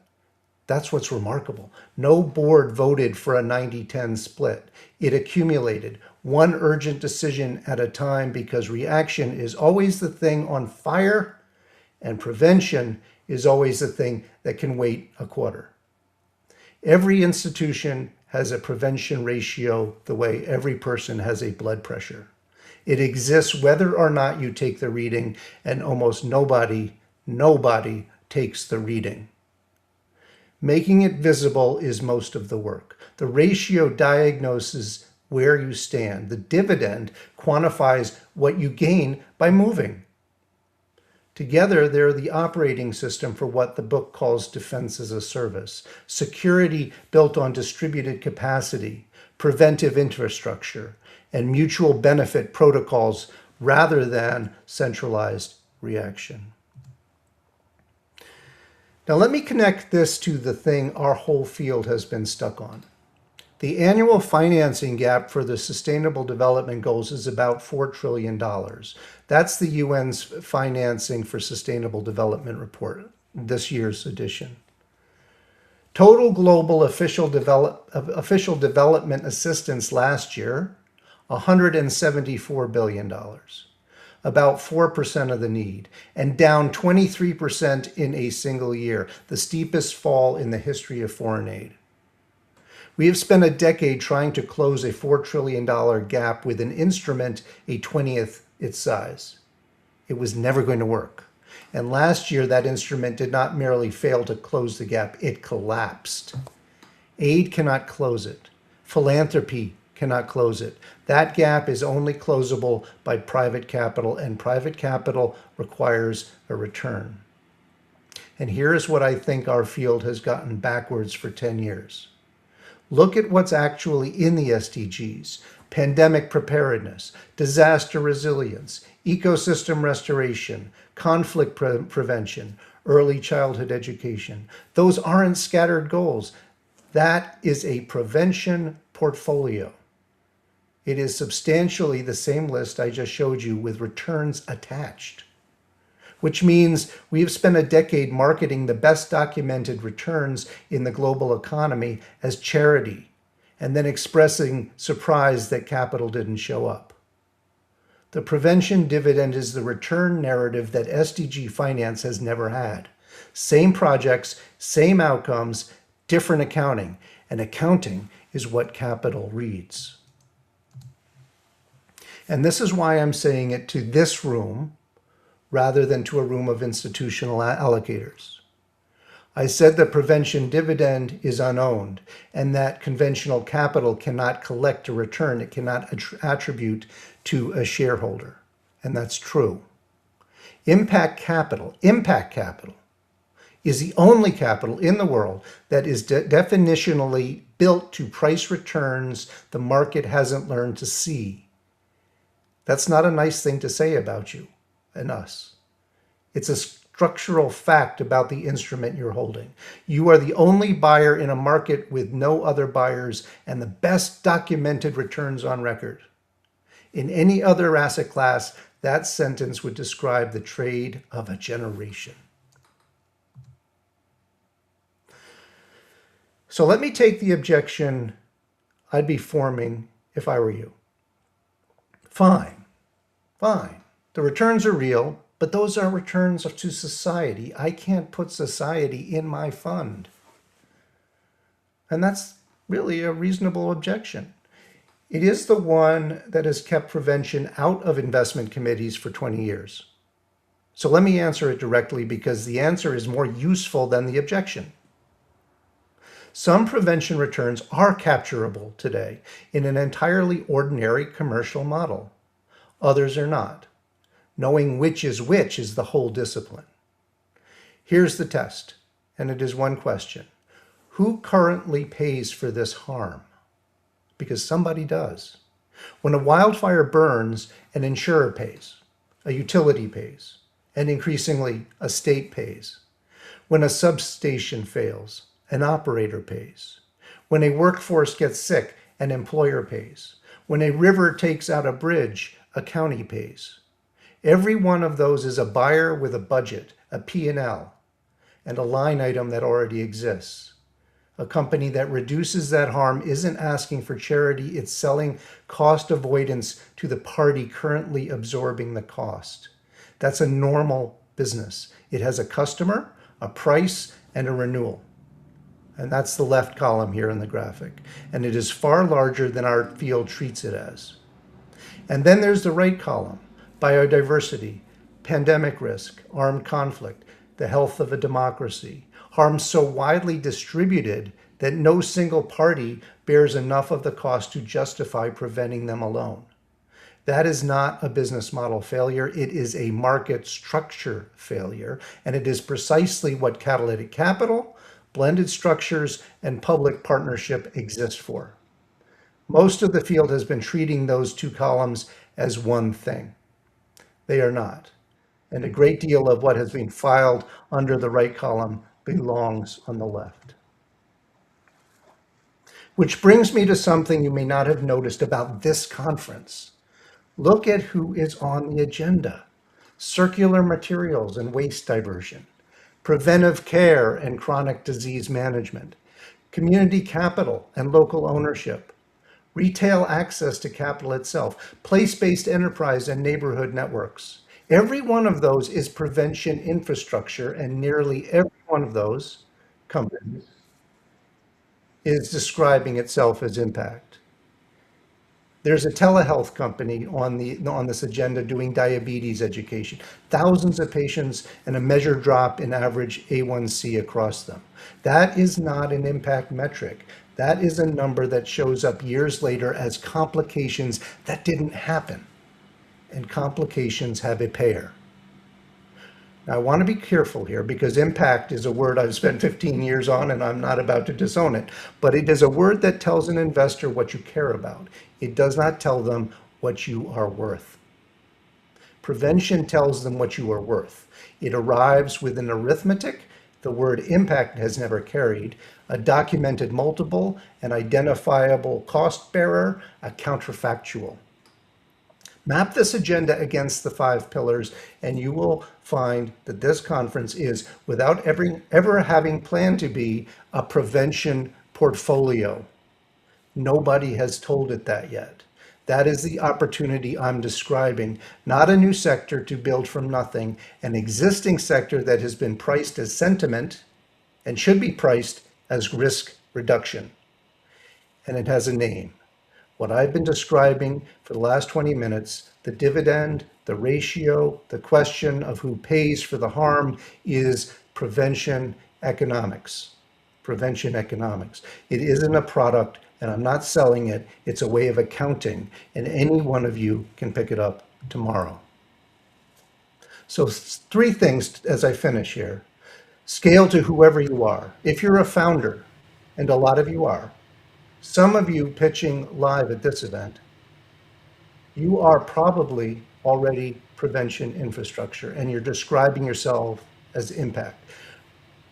That's what's remarkable. No board voted for a 90-10 split. It accumulated one urgent decision at a time because reaction is always the thing on fire and prevention is always the thing that can wait a quarter. Every institution has a prevention ratio the way every person has a blood pressure. It exists whether or not you take the reading, and almost nobody takes the reading. Making it visible is most of the work. The ratio diagnoses where you stand. The dividend quantifies what you gain by moving. Together, they're the operating system for what the book calls defense as a service, security built on distributed capacity, preventive infrastructure, and mutual benefit protocols rather than centralized reaction. Now let me connect this to the thing our whole field has been stuck on. The annual financing gap for the Sustainable Development Goals is about $4 trillion. That's the UN's Financing for Sustainable Development report, this year's edition. Total global official development assistance last year, $174 billion. About 4% of the need, and down 23% in a single year, the steepest fall in the history of foreign aid. We have spent a decade trying to close a $4 trillion gap with an instrument a 20th its size. It was never going to work. And last year, that instrument did not merely fail to close the gap, it collapsed. Aid cannot close it. Philanthropy cannot close it. That gap is only closable by private capital, and private capital requires a return. And here is what I think our field has gotten backwards for 10 years. Look at what's actually in the SDGs: pandemic preparedness, disaster resilience, ecosystem restoration, conflict prevention, early childhood education. Those aren't scattered goals. That is a prevention portfolio. It is substantially the same list I just showed you with returns attached, which means we have spent a decade marketing the best documented returns in the global economy as charity, and then expressing surprise that capital didn't show up. The prevention dividend is the return narrative that SDG finance has never had. Same projects, same outcomes, different accounting, and accounting is what capital reads. And this is why I'm saying it to this room rather than to a room of institutional allocators. I said the prevention dividend is unowned and that conventional capital cannot collect a return. It cannot attribute to a shareholder. And that's true. Impact capital is the only capital in the world that is definitionally built to price returns the market hasn't learned to see. That's not a nice thing to say about you and us. It's a structural fact about the instrument you're holding. You are the only buyer in a market with no other buyers and the best documented returns on record. In any other asset class, that sentence would describe the trade of a generation. So let me take the objection I'd be forming if I were you. Fine. The returns are real, but those are returns to society. I can't put society in my fund. And that's really a reasonable objection. It is the one that has kept prevention out of investment committees for 20 years. So let me answer it directly because the answer is more useful than the objection. Some prevention returns are capturable today in an entirely ordinary commercial model. Others are not. Knowing which is the whole discipline. Here's the test, and it is one question. Who currently pays for this harm? Because somebody does. When a wildfire burns, an insurer pays, a utility pays, and increasingly a state pays. When a substation fails, an operator pays. When a workforce gets sick, an employer pays. When a river takes out a bridge, a county pays. Every one of those is a buyer with a budget, a P&L, and a line item that already exists. A company that reduces that harm isn't asking for charity, it's selling cost avoidance to the party currently absorbing the cost. That's a normal business. It has a customer, a price, and a renewal. And that's the left column here in the graphic. And it is far larger than our field treats it as. And then there's the right column, biodiversity, pandemic risk, armed conflict, the health of a democracy, harm so widely distributed that no single party bears enough of the cost to justify preventing them alone. That is not a business model failure. It is a market structure failure. And it is precisely what catalytic capital, blended structures, and public partnership exist for. Most of the field has been treating those two columns as one thing. They are not. And a great deal of what has been filed under the right column belongs on the left. Which brings me to something you may not have noticed about this conference. Look at who is on the agenda. Circular materials and waste diversion, preventive care and chronic disease management, community capital and local ownership, retail access to capital itself, place-based enterprise and neighborhood networks. Every one of those is prevention infrastructure, and nearly every one of those companies is describing itself as impact. There's a telehealth company on this agenda doing diabetes education, thousands of patients and a measured drop in average A1C across them. That is not an impact metric. That is a number that shows up years later as complications that didn't happen. And complications have a payer. Now, I want to be careful here because impact is a word I've spent 15 years on and I'm not about to disown it, but it is a word that tells an investor what you care about. It does not tell them what you are worth. Prevention tells them what you are worth. It arrives with an arithmetic the word impact has never carried, a documented multiple, an identifiable cost bearer, a counterfactual. Map this agenda against the 5 pillars, and you will find that this conference is, without ever having planned to be, a prevention portfolio. Nobody has told it that yet. That is the opportunity I'm describing, not a new sector to build from nothing, an existing sector that has been priced as sentiment and should be priced as risk reduction. And it has a name. What I've been describing for the last 20 minutes, the dividend, the ratio, the question of who pays for the harm is prevention economics, prevention economics. It isn't a product, and I'm not selling it. It's a way of accounting, and any one of you can pick it up tomorrow. So 3 things as I finish here. Scale to whoever you are. If you're a founder, and a lot of you are, some of you pitching live at this event, you are probably already prevention infrastructure, and you're describing yourself as impact.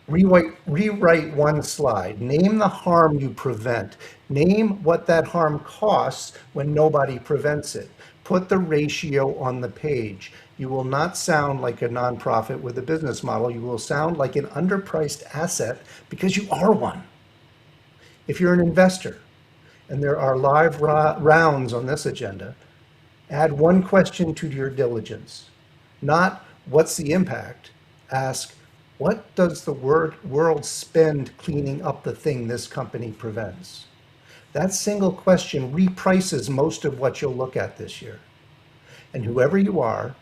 Rewrite one slide. Name the harm you prevent. Name what that harm costs when nobody prevents it. Put the ratio on the page. You will not sound like a nonprofit with a business model. You will sound like an underpriced asset because you are one. If you're an investor, and there are live rounds on this agenda, add one question to your diligence. Not what's the impact? Ask, what does the world spend cleaning up the thing this company prevents? That single question reprices most of what you'll look at this year. And whoever you are,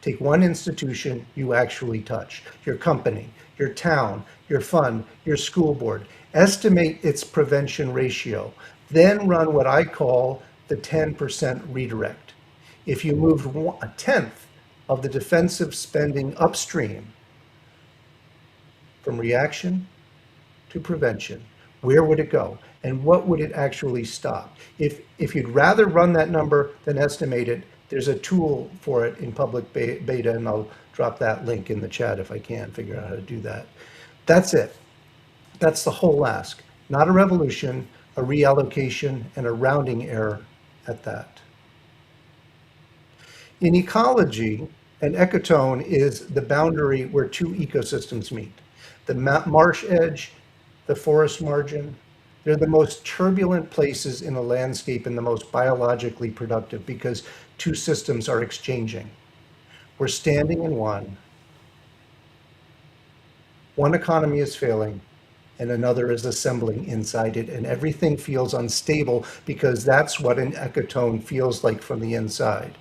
take one institution you actually touch, your company, your town, your fund, your school board, estimate its prevention ratio, then run what I call the 10% redirect. If you moved 1/10 of the defensive spending upstream from reaction to prevention, where would it go? And what would it actually stop? If you'd rather run that number than estimate it, there's a tool for it in public beta, and I'll drop that link in the chat if I can figure out how to do that. That's it. That's the whole ask. Not a revolution, a reallocation, and a rounding error at that. In ecology, an ecotone is the boundary where 2 ecosystems meet. The marsh edge, the forest margin, they're the most turbulent places in a landscape and the most biologically productive because 2 systems are exchanging. We're standing in one. One economy is failing and another is assembling inside it, and everything feels unstable because that's what an ecotone feels like from the inside.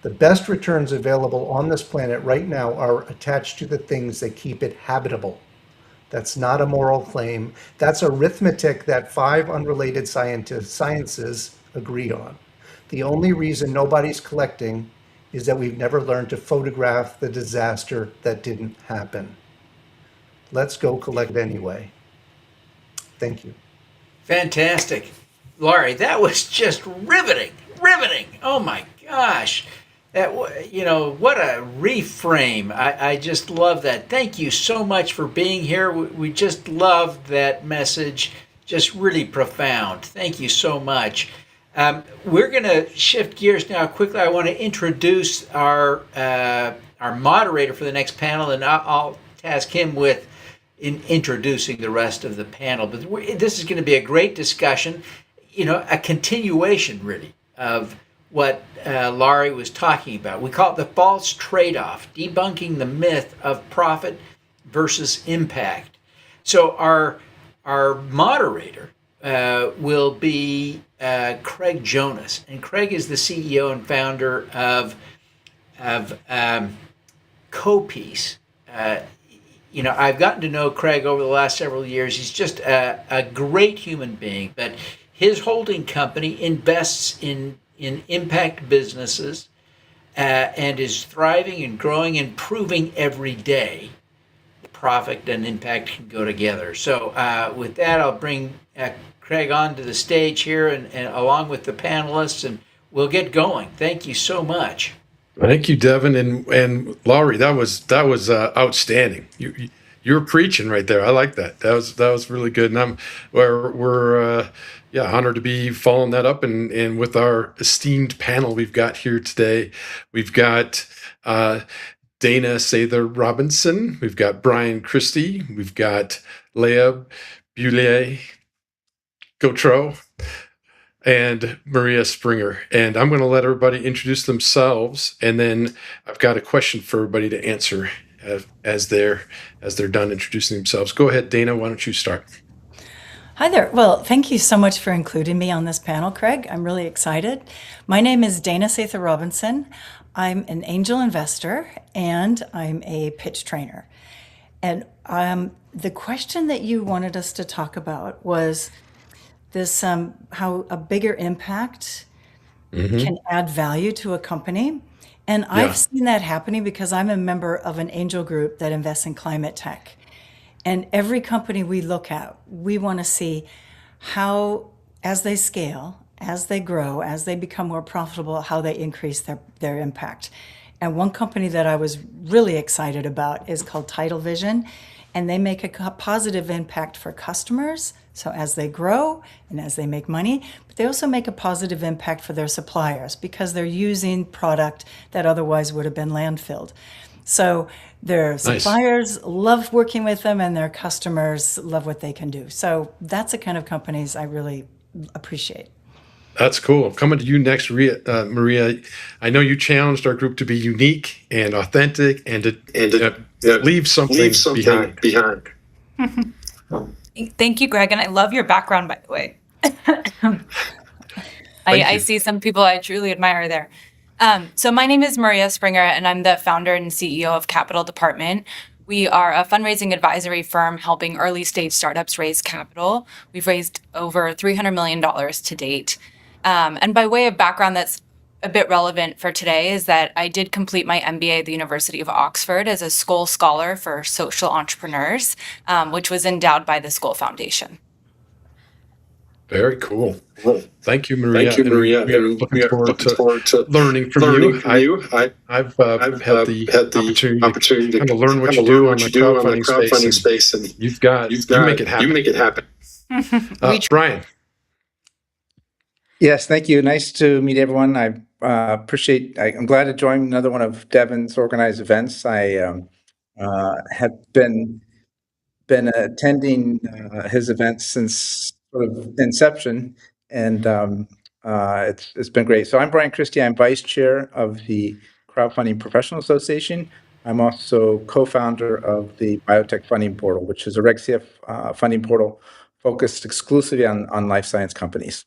The best returns available on this planet right now are attached to the things that keep it habitable. That's not a moral claim. That's arithmetic that 5 unrelated sciences agree on. The only reason nobody's collecting is that we've never learned to photograph the disaster that didn't happen. Let's go collect anyway. Thank you. Fantastic. Laurie, that was just riveting. Oh my gosh. That, what a reframe. I just love that. Thank you so much for being here. We just love that message. Just really profound. Thank you so much. We're going to shift gears now quickly. I want to introduce our moderator for the next panel, and I'll task him with introducing the rest of the panel. But this is going to be a great discussion, a continuation really of what Laurie was talking about. We call it the false trade-off, debunking the myth of profit versus impact. So our moderator will be Craig Jonas, and Craig is the CEO and founder of CoPeace. I've gotten to know Craig over the last several years. He's just a great human being, but his holding company invests in impact businesses and is thriving and growing and proving every day profit and impact can go together. So with that, I'll bring Craig onto the stage here and along with the panelists, and we'll get going. Thank you so much. Thank you, Devin and Laurie. That was outstanding. You're preaching right there. I like that. That was really good. And we're honored to be following that up. And with our esteemed panel we've got here today, we've got Dana Sather Robinson, we've got Brian Christie, we've got Leah Bouhelier-Gautreau, and Maria Springer. And I'm going to let everybody introduce themselves, and then I've got a question for everybody to answer as they're done introducing themselves. Go ahead, Dana, why don't you start? Hi there. Well, thank you so much for including me on this panel, Craig. I'm really excited. My name is Dana Sather Robinson. I'm an angel investor and I'm a pitch trainer. And the question that you wanted us to talk about was this, how a bigger impact can add value to a company. And I've seen that happening because I'm a member of an angel group that invests in climate tech. And every company we look at, we want to see how, as they scale, as they grow, as they become more profitable, how they increase their impact. And one company that I was really excited about is called Tidal Vision, and they make a positive impact for customers. So as they grow and as they make money, but they also make a positive impact for their suppliers because they're using product that otherwise would have been landfilled. So their suppliers love working with them and their customers love what they can do. So that's the kind of companies I really appreciate. That's cool. Coming to you next, Maria. I know you challenged our group to be unique and authentic and to leave something behind. Thank you, Greg, and I love your background, by the way. I see some people I truly admire there. So my name is Maria Springer, and I'm the founder and CEO of Capital Department. We are a fundraising advisory firm helping early stage startups raise capital. We've raised over $300 million to date. And by way of background that's a bit relevant for today is that I did complete my MBA at the University of Oxford as a Skoll Scholar for Social Entrepreneurs, which was endowed by the Skoll Foundation. Very cool. Thank you, Maria. We are looking forward to learning from you. I've had the opportunity to kind of learn what you do on the crowdfunding space, and you make it happen. Brian. Yes, thank you. Nice to meet everyone. I'm glad to join another one of Devin's organized events. I have been attending his events since sort of inception, and it's been great. So I'm Brian Christie. I'm vice chair of the Crowdfunding Professional Association. I'm also co-founder of the Biotech Funding Portal, which is a Reg CF funding portal focused exclusively on life science companies.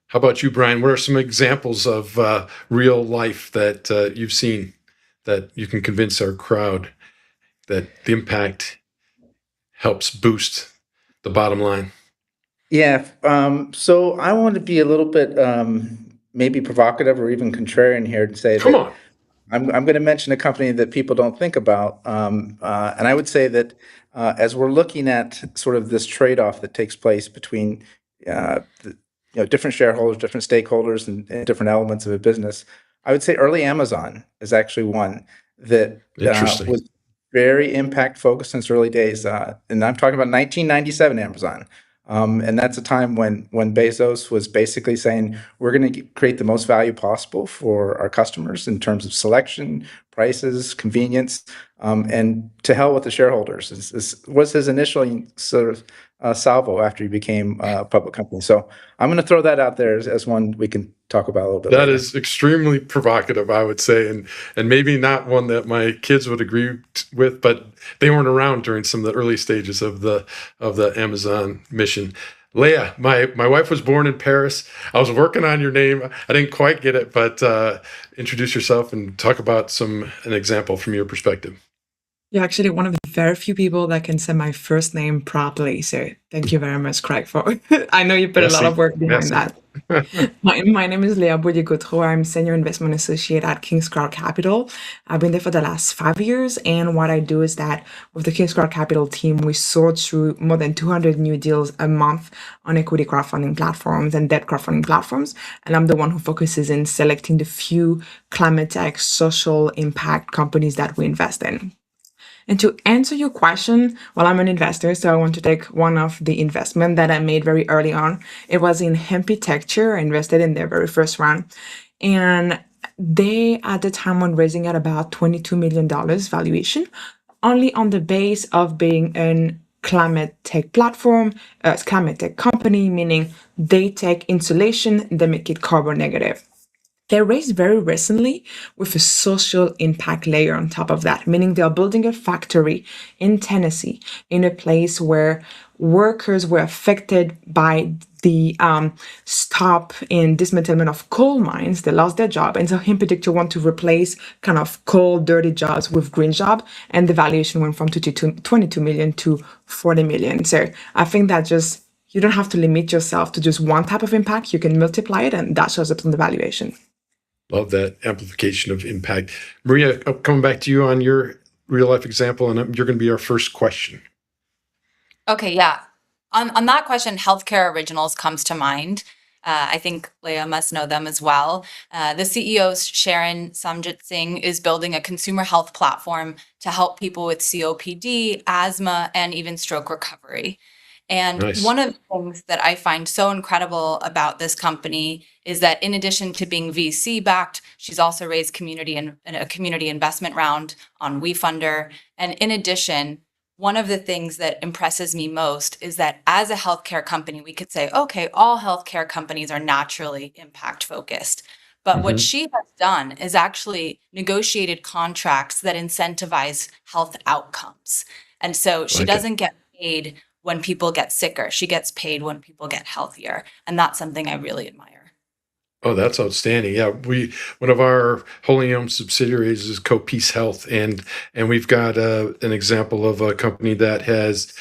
How about you, Brian? What are some examples of real life that you've seen that you can convince our crowd that the impact helps boost the bottom line? Yeah. So I want to be a little bit maybe provocative or even contrarian here and say Come on. I'm going to mention a company that people don't think about. And I would say that as we're looking at sort of this trade-off that takes place between different shareholders, different stakeholders, and different elements of a business, I would say early Amazon is actually one that was very impact focused since early days. And I'm talking about 1997 Amazon. And that's a time when Bezos was basically saying, we're going to create the most value possible for our customers in terms of selection, prices, convenience, and to hell with the shareholders. Was his initial sort of salvo after he became a public company. So I'm going to throw that out there as one we can talk about a little bit That later. is extremely provocative, I would say, and maybe not one that my kids would agree with, but they weren't around during some of the early stages of the Amazon mission. Leah, my wife was born in Paris. I was working on your name. I didn't quite get it, but introduce yourself and talk about an example from your perspective. You're actually one of the very few people that can say my first name properly. So thank you very much, Craig, for I know you put a lot of work behind that. My name is Bouhelier-Gautreau. I'm Senior Investment Associate at Kingscrowd Capital. I've been there for the last 5 years. And what I do is that with the Kingscrowd Capital team, we sort through more than 200 new deals a month on equity crowdfunding platforms and debt crowdfunding platforms. And I'm the one who focuses in selecting the few climate tech, social impact companies that we invest in. And to answer your question, well, I'm an investor, so I want to take one of the investment that I made very early on. It was in Hempitecture. I invested in their very first round. And they, at the time, were raising at about $22 million valuation, only on the base of being a climate tech platform, a climate tech company, meaning they take insulation, they make it carbon negative. They raised very recently with a social impact layer on top of that, meaning they are building a factory in Tennessee, in a place where workers were affected by the stop in dismantlement of coal mines. They lost their job. And so in particular, want to replace kind of coal, dirty jobs with green job. And the valuation went from 22 million to 40 million. So I think that just, you don't have to limit yourself to just one type of impact. You can multiply it, and that shows up in the valuation. Love that amplification of impact. Maria, coming back to you on your real life example, and you're going to be our first question. Okay, yeah. On that question, Healthcare Originals comes to mind. I think Leah must know them as well. The CEO, Sharon Samjit Singh, is building a consumer health platform to help people with COPD, asthma, and even stroke recovery. And Nice. one of the things that I find so incredible about this company is that in addition to being VC backed, she's also raised a community investment round on WeFunder. And in addition, one of the things that impresses me most is that as a healthcare company, we could say, okay, all healthcare companies are naturally impact focused. But what she has done is actually negotiated contracts that incentivize health outcomes. And so she doesn't get paid when people get sicker. She gets paid when people get healthier. And that's something I really admire. Oh, that's outstanding. Yeah, one of our wholly owned subsidiaries is CoPeace Health, and we've got an example of a company that has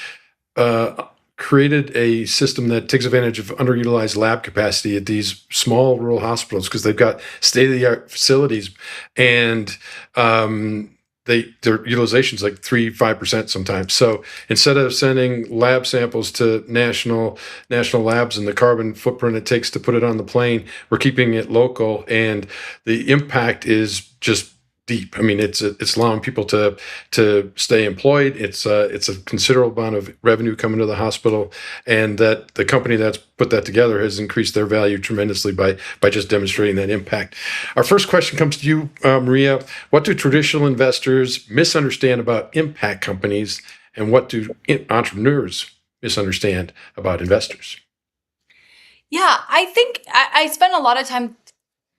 created a system that takes advantage of underutilized lab capacity at these small rural hospitals because they've got state-of-the-art facilities, and their utilization is like 3-5% sometimes. So instead of sending lab samples to national labs and the carbon footprint it takes to put it on the plane, we're keeping it local, and the impact is just deep. I mean, it's allowing people to stay employed. It's a considerable amount of revenue coming to the hospital, and that the company that's put that together has increased their value tremendously by just demonstrating that impact. Our first question comes to you, Maria. What do traditional investors misunderstand about impact companies, and what do entrepreneurs misunderstand about investors? Yeah, I think I spent a lot of time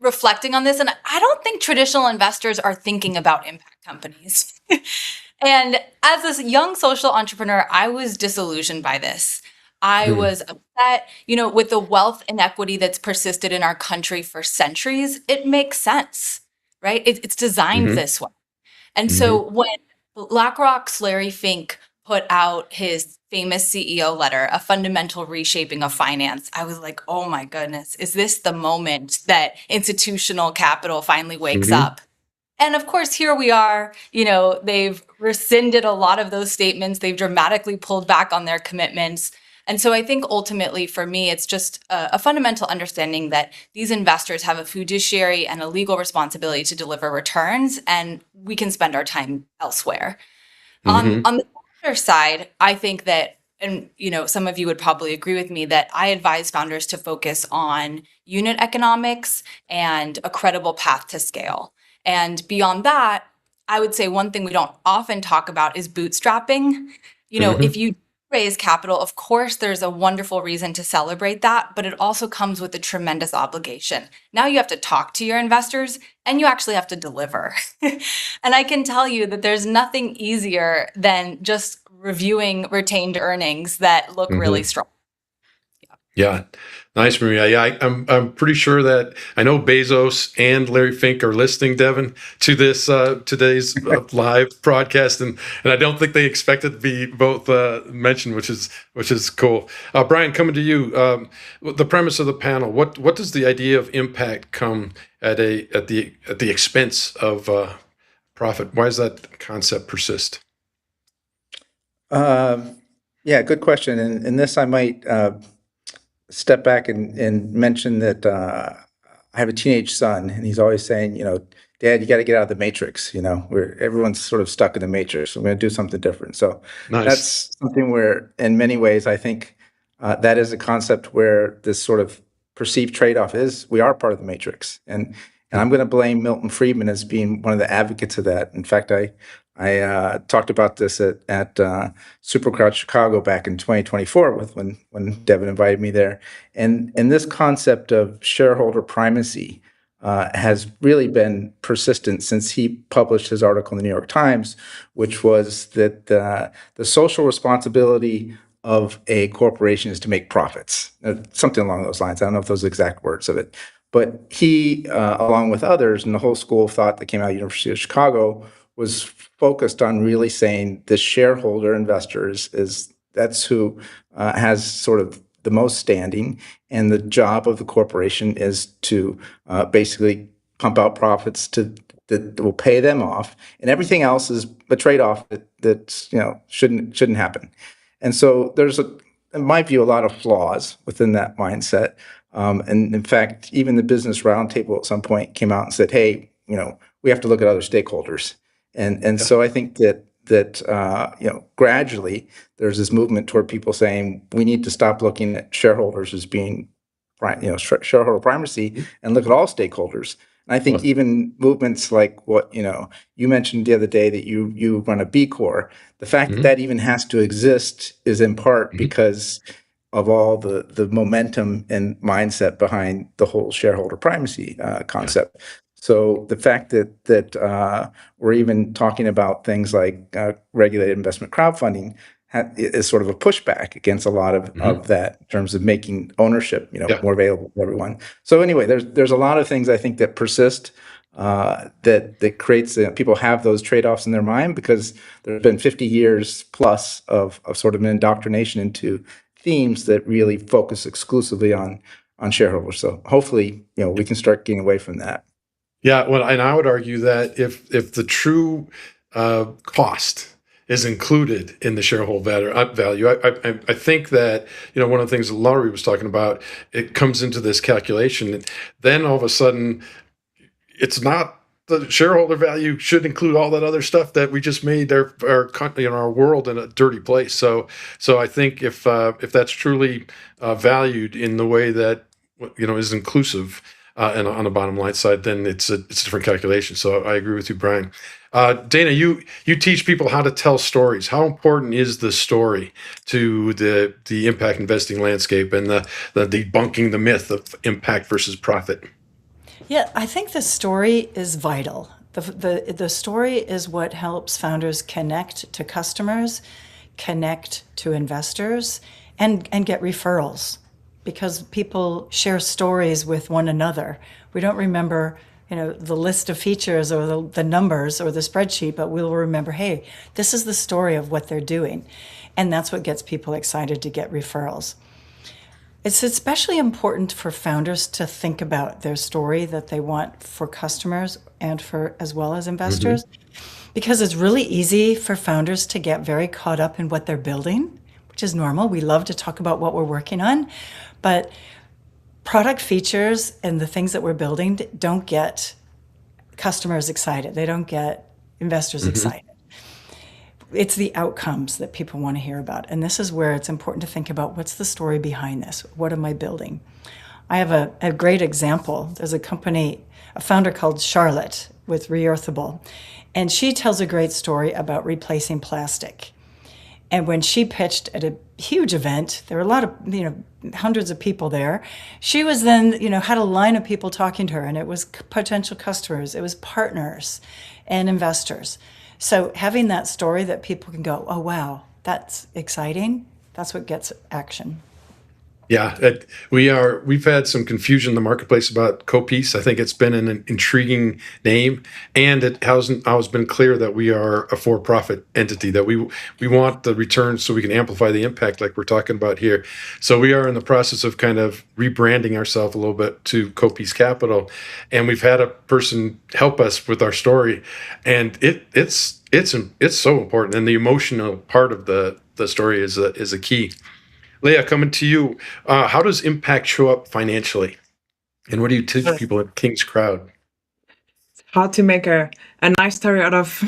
reflecting on this, and I don't think traditional investors are thinking about impact companies. And as this young social entrepreneur, I was disillusioned by this. I was upset, with the wealth inequity that's persisted in our country for centuries. It makes sense, right? It's designed this way. And so when BlackRock's Larry Fink put out his famous CEO letter, A Fundamental Reshaping of Finance, I was like, oh my goodness, is this the moment that institutional capital finally wakes up? And of course, here we are, they've rescinded a lot of those statements. They've dramatically pulled back on their commitments. And so I think ultimately for me, it's just a fundamental understanding that these investors have a fiduciary and a legal responsibility to deliver returns, and we can spend our time elsewhere. On the other side, I think that, and some of you would probably agree with me, that I advise founders to focus on unit economics and a credible path to scale. And beyond that, I would say one thing we don't often talk about is bootstrapping. If you raise capital, of course, there's a wonderful reason to celebrate that, but it also comes with a tremendous obligation. Now you have to talk to your investors, and you actually have to deliver. And I can tell you that there's nothing easier than just reviewing retained earnings that look really strong. Yeah. Nice, Maria. Yeah, I'm pretty sure that I know Bezos and Larry Fink are listening, Devin, to this today's live broadcast, and I don't think they expected to be both mentioned, which is cool. Brian, coming to you, the premise of the panel. What does the idea of impact come at the expense of profit? Why does that concept persist? Yeah, good question. And in this, I might step back and mention that I have a teenage son, and he's always saying, Dad, you got to get out of the matrix. Where everyone's sort of stuck in the matrix. I'm going to do something different. So that's something where, in many ways, I think that is a concept where this sort of perceived trade-off is we are part of the matrix. And I'm going to blame Milton Friedman as being one of the advocates of that. In fact, I talked about this at SuperCrowd Chicago back in 2024 when Devin invited me there. And this concept of shareholder primacy has really been persistent since he published his article in the New York Times, which was that the social responsibility of a corporation is to make profits, something along those lines. I don't know if those are the exact words of it. But he, along with others, and the whole school of thought that came out of the University of Chicago, was focused on really saying the shareholder investors that's who has sort of the most standing, and the job of the corporation is to basically pump out profits that will pay them off, and everything else is a trade-off that shouldn't happen. And so there's in my view, a lot of flaws within that mindset. And in fact, even the Business Roundtable at some point came out and said, "Hey, we have to look at other stakeholders." And so I think that gradually there's this movement toward people saying we need to stop looking at shareholders as being shareholder primacy and look at all stakeholders. And I think even movements like what you mentioned the other day, that you run a B Corp, the fact that even has to exist is in part because of all the momentum and mindset behind the whole shareholder primacy concept. So the fact that we're even talking about things like regulated investment crowdfunding is sort of a pushback against a lot of that in terms of making ownership more available to everyone. So anyway, there's a lot of things I think that persist that creates people have those trade-offs in their mind, because there's been 50 years plus of sort of an indoctrination into themes that really focus exclusively on shareholders. So hopefully we can start getting away from that. Yeah, well, and I would argue that if the true cost is included in the shareholder value, I think that one of the things that Laurie was talking about, it comes into this calculation, and then all of a sudden, it's not the shareholder value should include all that other stuff that we just made our world in a dirty place. So I think if that's truly valued in the way that is inclusive. And on the bottom line side, then it's a different calculation. So I agree with you, Brian. Dana, you teach people how to tell stories. How important is the story to the impact investing landscape and the debunking the myth of impact versus profit? Yeah, I think the story is vital. The story is what helps founders connect to customers, connect to investors, and get referrals. Because people share stories with one another. We don't remember, the list of features or the numbers or the spreadsheet, but we'll remember, hey, this is the story of what they're doing. And that's what gets people excited to get referrals. It's especially important for founders to think about their story that they want for customers and for as well as investors, because it's really easy for founders to get very caught up in what they're building, which is normal. We love to talk about what we're working on. But product features and the things that we're building don't get customers excited. They don't get investors excited. It's the outcomes that people want to hear about. And this is where it's important to think about, what's the story behind this? What am I building? I have a great example. There's a founder called Charlotte with Reearthable. And she tells a great story about replacing plastic. And when she pitched at a huge event, there were a lot of, hundreds of people there. She was then, had a line of people talking to her, and it was potential customers, it was partners and investors. So having that story that people can go, oh, wow, that's exciting. That's what gets action. Yeah, we've had some confusion in the marketplace about CoPeace. I think it's been an intriguing name, and it hasn't always been clear that we are a for-profit entity, that we want the returns so we can amplify the impact like we're talking about here. So we are in the process of kind of rebranding ourselves a little bit to CoPeace Capital, and we've had a person help us with our story, and it's so important, and the emotional part of the story is a key. Leah, coming to you, how does impact show up financially? And what do you teach people at Kingscrowd? How to make a nice story out of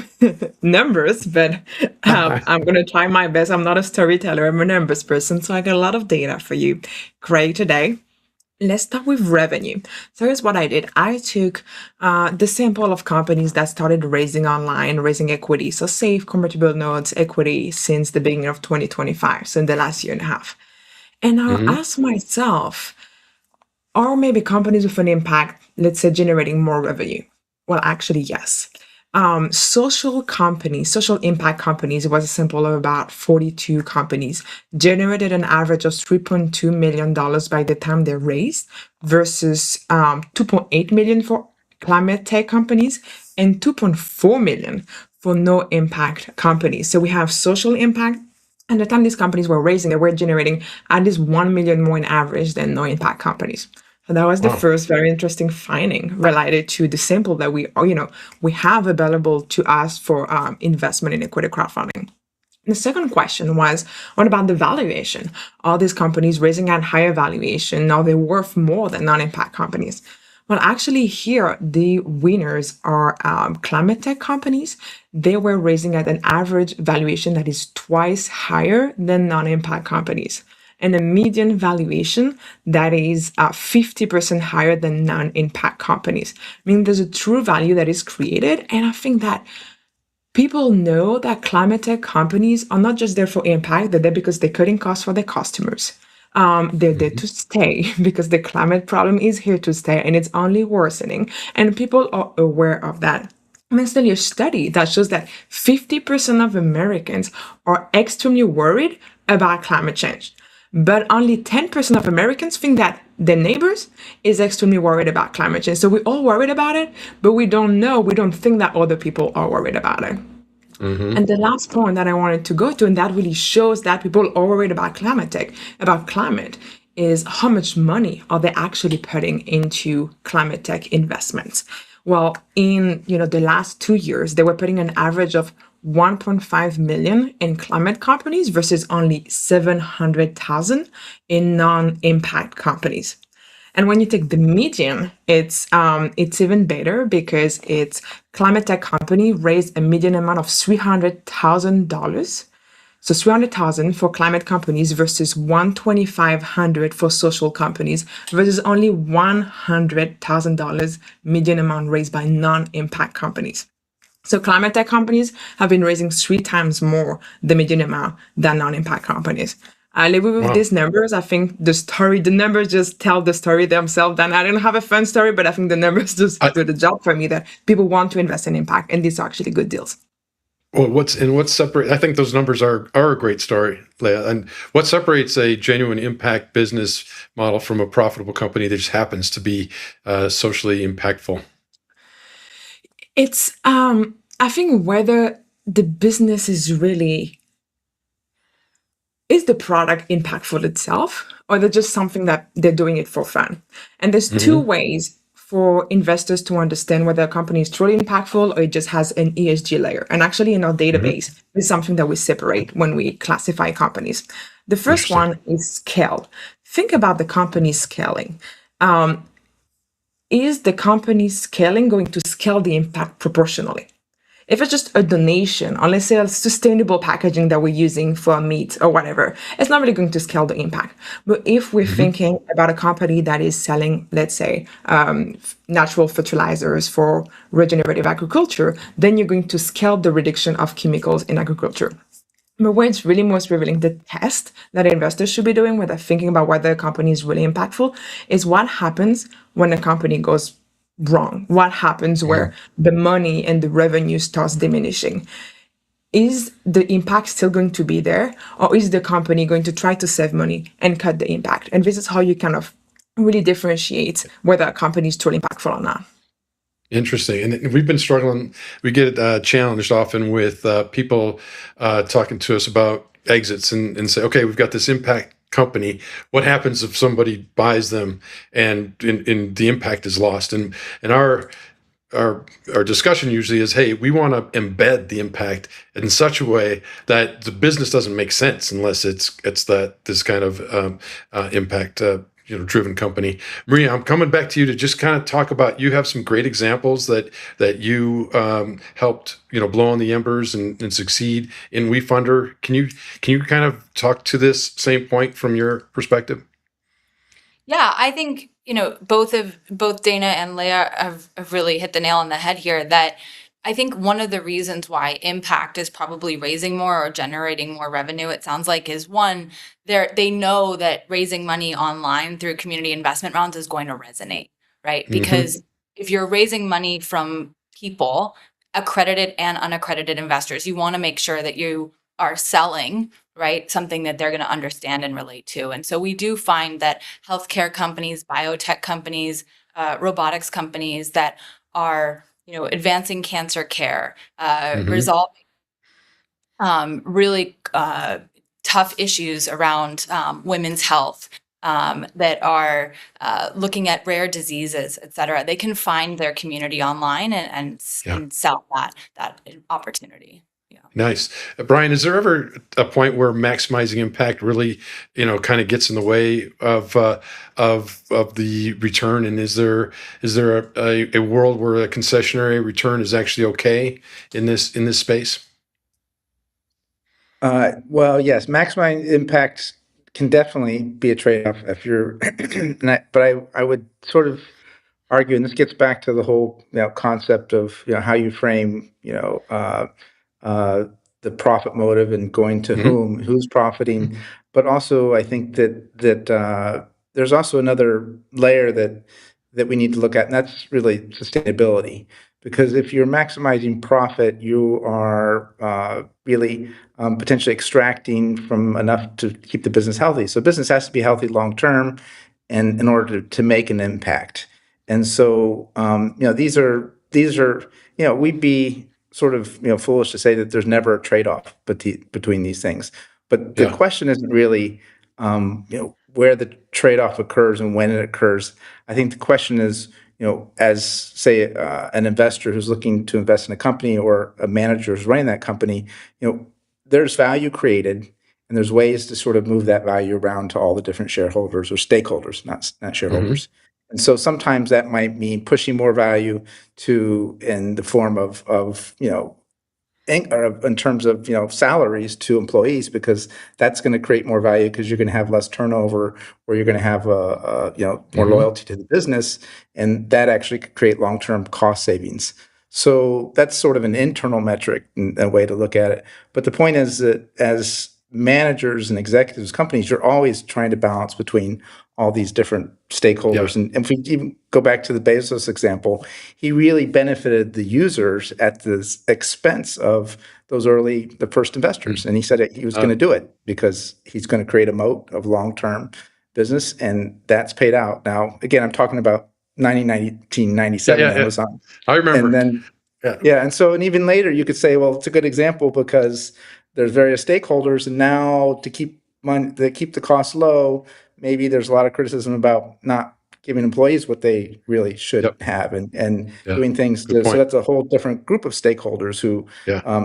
numbers, but I'm going to try my best. I'm not a storyteller, I'm a numbers person, so I got a lot of data for you. Great today. Let's start with revenue. So here's what I did. I took the sample of companies that started raising online, raising equity. So safe convertible notes, equity since the beginning of 2025, so in the last year and a half. And I'll ask myself, are maybe companies with an impact, let's say, generating more revenue? Well, actually, yes. Social companies, social impact companies, it was a sample of about 42 companies, generated an average of $3.2 million by the time they raised versus $2.8 million for climate tech companies and $2.4 million for no impact companies. So we have social impact. And the time these companies were raising, they were generating at least 1 million more in average than no impact companies. So that was the first very interesting finding related to the sample that we have available to us for investment in equity crowdfunding. The second question was, what about the valuation? All these companies raising at higher valuation, now they're worth more than non-impact companies. Well, actually here, the winners are climate tech companies. They were raising at an average valuation that is twice higher than non-impact companies, and a median valuation that is 50% higher than non-impact companies. I mean, there's a true value that is created, and I think that people know that climate tech companies are not just there for impact, they're there because they're cutting costs for their customers. They're there to stay because the climate problem is here to stay and it's only worsening. And people are aware of that. There's actually a study that shows that 50% of Americans are extremely worried about climate change. But only 10% of Americans think that their neighbors is extremely worried about climate change. So we're all worried about it, but we don't think that other people are worried about it. And the last point that I wanted to go to, and that really shows that people are worried about climate, is how much money are they actually putting into climate tech investments? Well, in the last 2 years, they were putting an average of 1.5 million in climate companies versus only 700,000 in non-impact companies. And when you take the median, it's even better because it's climate tech company raised a median amount of $300,000. So $300,000 for climate companies versus $1,250 for social companies versus only $100,000 median amount raised by non-impact companies. So climate tech companies have been raising 3 times more the median amount than non-impact companies. I live with these numbers. I think the numbers just tell the story themselves. And I don't have a fun story, but I think the numbers just do the job for me that people want to invest in impact, and these are actually good deals. Well, what's separate? I think those numbers are a great story, Leah. And what separates a genuine impact business model from a profitable company that just happens to be socially impactful? It's I think whether the business is the product impactful itself, or they're just something that they're doing it for fun. And there's 2 ways for investors to understand whether a company is truly impactful or it just has an ESG layer. And actually in our database, is something that we separate when we classify companies. The first one is scale. Think about the company scaling. Is the company scaling going to scale the impact proportionally? If it's just a donation, or let's say a sustainable packaging that we're using for meat or whatever, it's not really going to scale the impact. But if we're thinking about a company that is selling, let's say, natural fertilizers for regenerative agriculture, then you're going to scale the reduction of chemicals in agriculture. But where it's really most revealing, the test that investors should be doing when they're thinking about whether a company is really impactful is what happens when a company goes wrong. What happens where the money and the revenue starts diminishing? Is the impact still going to be there, or is the company going to try to save money and cut the impact? And this is how you kind of really differentiate whether a company is truly impactful or not. Interesting. And we've been struggling. We get challenged often with people talking to us about exits and say, okay, we've got this impact company. What happens if somebody buys them and the impact is lost? And our discussion usually is, hey, we want to embed the impact in such a way that the business doesn't make sense unless it's this kind of impact driven company. Maria, I'm coming back to you to just kind of talk about, you have some great examples that you helped blow on the embers and succeed in WeFunder. Can you kind of talk to this same point from your perspective? Yeah, I think both Dana and Leah have really hit the nail on the head here. That I think one of the reasons why impact is probably raising more or generating more revenue, it sounds like, is one, they know that raising money online through community investment rounds is going to resonate, right? Because if you're raising money from people, accredited and unaccredited investors. You want to make sure that you are selling, right, something that they're going to understand and relate to. And so we do find that healthcare companies, biotech companies, robotics companies that are, advancing cancer care, resolving really tough issues around women's health, that are looking at rare diseases, et cetera. They can find their community online and sell that opportunity. Nice. Brian, is there ever a point where maximizing impact really, kind of gets in the way of the return? And is there a world where a concessionary return is actually okay in this space? Well, yes, maximizing impact can definitely be a trade-off if you're, but I would sort of argue, and this gets back to the whole concept of how you frame the profit motive and going to who's profiting, but also I think that there's also another layer that we need to look at, and that's really sustainability. Because if you're maximizing profit, you are really potentially extracting from enough to keep the business healthy. So business has to be healthy long term, and in order to make an impact. And so these are we'd be sort of foolish to say that there's never a trade-off between these things. But the question isn't really where the trade-off occurs and when it occurs. I think the question is, as say an investor who's looking to invest in a company or a manager who's running that company, there's value created, and there's ways to sort of move that value around to all the different shareholders or stakeholders, not shareholders. And so sometimes that might mean pushing more value in the form of in terms of salaries to employees, because that's going to create more value because you're going to have less turnover, or you're going to have more loyalty to the business, and that actually could create long-term cost savings. So that's sort of an internal metric and a way to look at it. But the point is that as managers and executives, companies, you're always trying to balance between all these different stakeholders. And if we even go back to the Bezos example, he really benefited the users at the expense of the first investors. And he said he was going to do it because he's going to create a moat of long-term business, and that's paid out. Now, again, I'm talking about 1997 Amazon. I remember. And then, and even later you could say, well, it's a good example because there's various stakeholders, and now to keep the costs low, maybe there's a lot of criticism about not giving employees what they really should have, and doing things. So that's a whole different group of stakeholders who.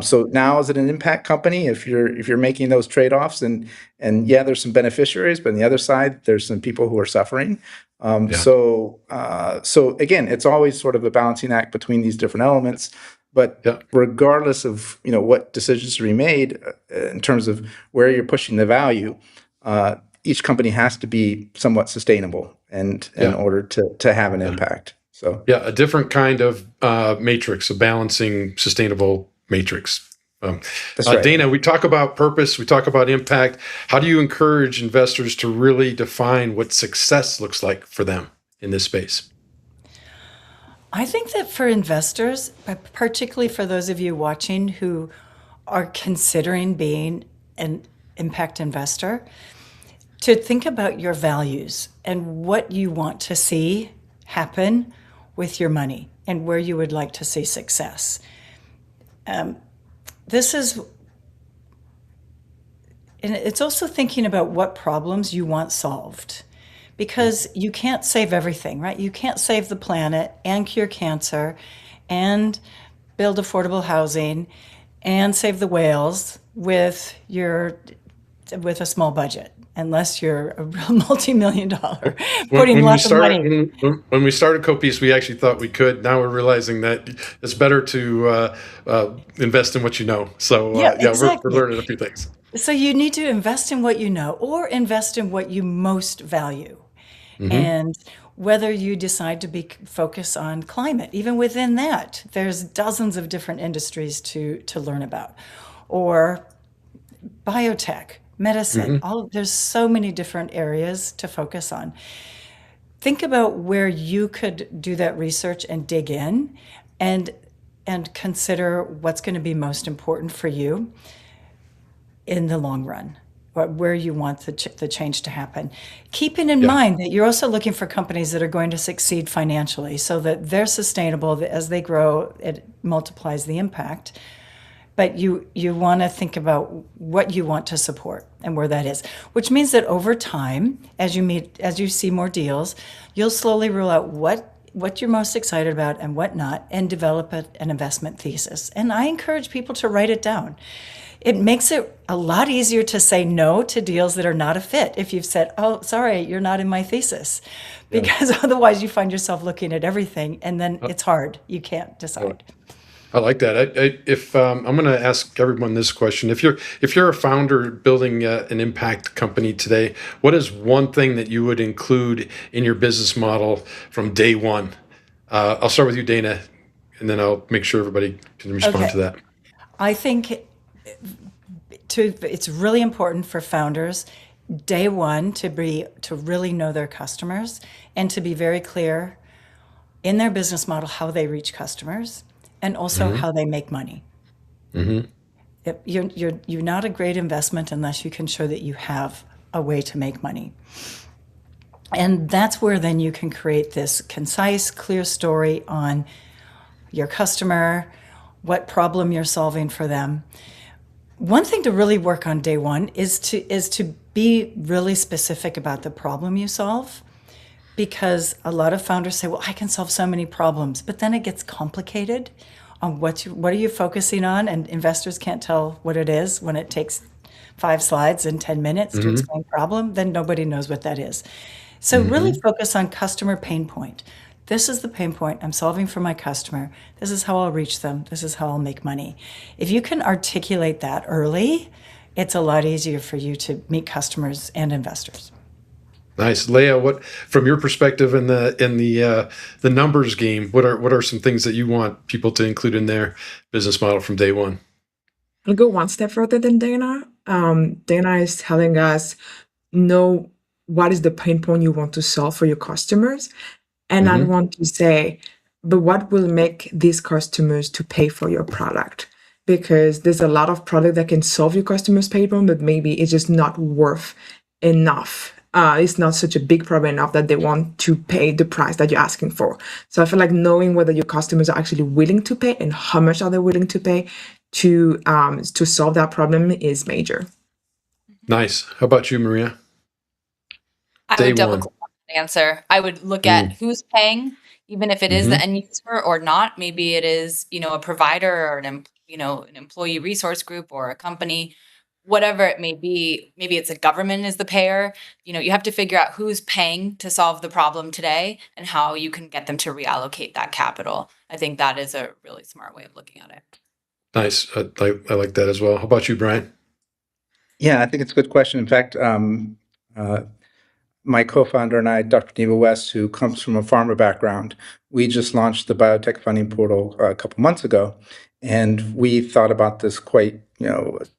So now, is it an impact company if you're making those trade-offs? And there's some beneficiaries, but on the other side, there's some people who are suffering. So again, it's always sort of a balancing act between these different elements. But regardless of what decisions to be made in terms of where you're pushing the value, each company has to be somewhat sustainable in order to have an impact. So a different kind of matrix, a balancing, sustainable matrix. That's right. Dana, we talk about purpose, we talk about impact. How do you encourage investors to really define what success looks like for them in this space? I think that for investors, particularly for those of you watching who are considering being an impact investor, to think about your values and what you want to see happen with your money and where you would like to see success. And it's also thinking about what problems you want solved, because you can't save everything, right? You can't save the planet and cure cancer and build affordable housing and save the whales with a small budget, unless you're a real multi-million-dollar putting lots of money. When we started CoPeace, we actually thought we could. Now we're realizing that it's better to invest in what you know. So exactly. we're learning a few things. So you need to invest in what you know, or invest in what you most value. And whether you decide to focus on climate, even within that, there's dozens of different industries to learn about, or biotech, medicine. There's so many different areas to focus on. Think about where you could do that research and dig in, and and consider what's going to be most important for you in the long run, or where you want the change to happen. Keeping in mind that you're also looking for companies that are going to succeed financially so that they're sustainable, that as they grow, it multiplies the impact. But you want to think about what you want to support and where that is, which means that over time, as you see more deals, you'll slowly rule out what you're most excited about and what not, and develop an investment thesis. And I encourage people to write it down. It makes it a lot easier to say no to deals that are not a fit if you've said, oh, sorry, you're not in my thesis. Because otherwise you find yourself looking at everything and then it's hard. You can't decide. I like that. If I'm going to ask everyone this question, if you're a founder building an impact company today, what is one thing that you would include in your business model from day one? I'll start with you, Dana, and then I'll make sure everybody can respond to that. I think it's really important for founders day one to really know their customers and to be very clear in their business model how they reach customers. And also how they make money. You're not a great investment unless you can show that you have a way to make money. And that's where then you can create this concise, clear story on your customer, what problem you're solving for them. One thing to really work on day one is to be really specific about the problem you solve. Because a lot of founders say, well, I can solve so many problems, but then it gets complicated on what are you focusing on, and investors can't tell what it is when it takes 5 slides and 10 minutes to explain problem, then nobody knows what that is. So really focus on customer pain point. This is the pain point I'm solving for my customer. This is how I'll reach them. This is how I'll make money. If you can articulate that early, it's a lot easier for you to meet customers and investors. Nice, Leah. What, from your perspective in the numbers game, what are some things that you want people to include in their business model from day one? I'll go one step further than Dana. Dana is telling us know what is the pain point you want to solve for your customers, and I want to say, but what will make these customers to pay for your product? Because there's a lot of product that can solve your customers' pain point, but maybe it's just not worth enough. It's not such a big problem enough that they want to pay the price that you're asking for. So I feel like knowing whether your customers are actually willing to pay and how much are they willing to pay to solve that problem is major. Nice. How about you, Maria? I would double click on the answer. I would look at who's paying, even if it is the end user or not. Maybe it is, a provider or an employee resource group or a company. Whatever it may be, maybe it's a government is the payer. You have to figure out who's paying to solve the problem today and how you can get them to reallocate that capital. I think that is a really smart way of looking at it. Nice. I like that as well. How about you, Brian? Yeah, I think it's a good question. In fact, my co-founder and I, Dr. Neva West, who comes from a pharma background, we just launched the biotech funding portal a couple months ago. And we thought about this quite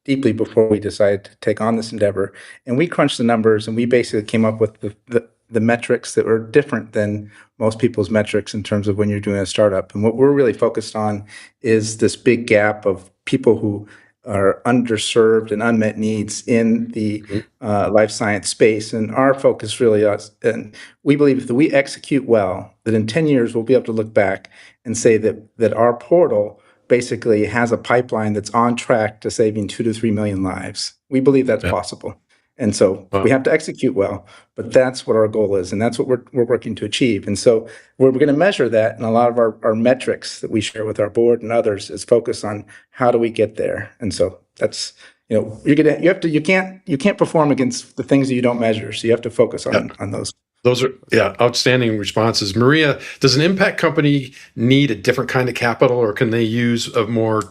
deeply before we decided to take on this endeavor. And we crunched the numbers, and we basically came up with the metrics that were different than most people's metrics in terms of when you're doing a startup. And what we're really focused on is this big gap of people who are underserved and unmet needs in the life science space. And our focus really is, and we believe that we execute well, that in 10 years we'll be able to look back and say that our portal basically has a pipeline that's on track to saving 2 to 3 million lives. We believe that's possible. And so we have to execute well, but that's what our goal is, and that's what we're working to achieve. And so we're going to measure that, and a lot of our metrics that we share with our board and others is focused on how do we get there. And so that's you can't perform against the things that you don't measure. So you have to focus on those. Those are outstanding responses. Maria, does an impact company need a different kind of capital, or can they use of more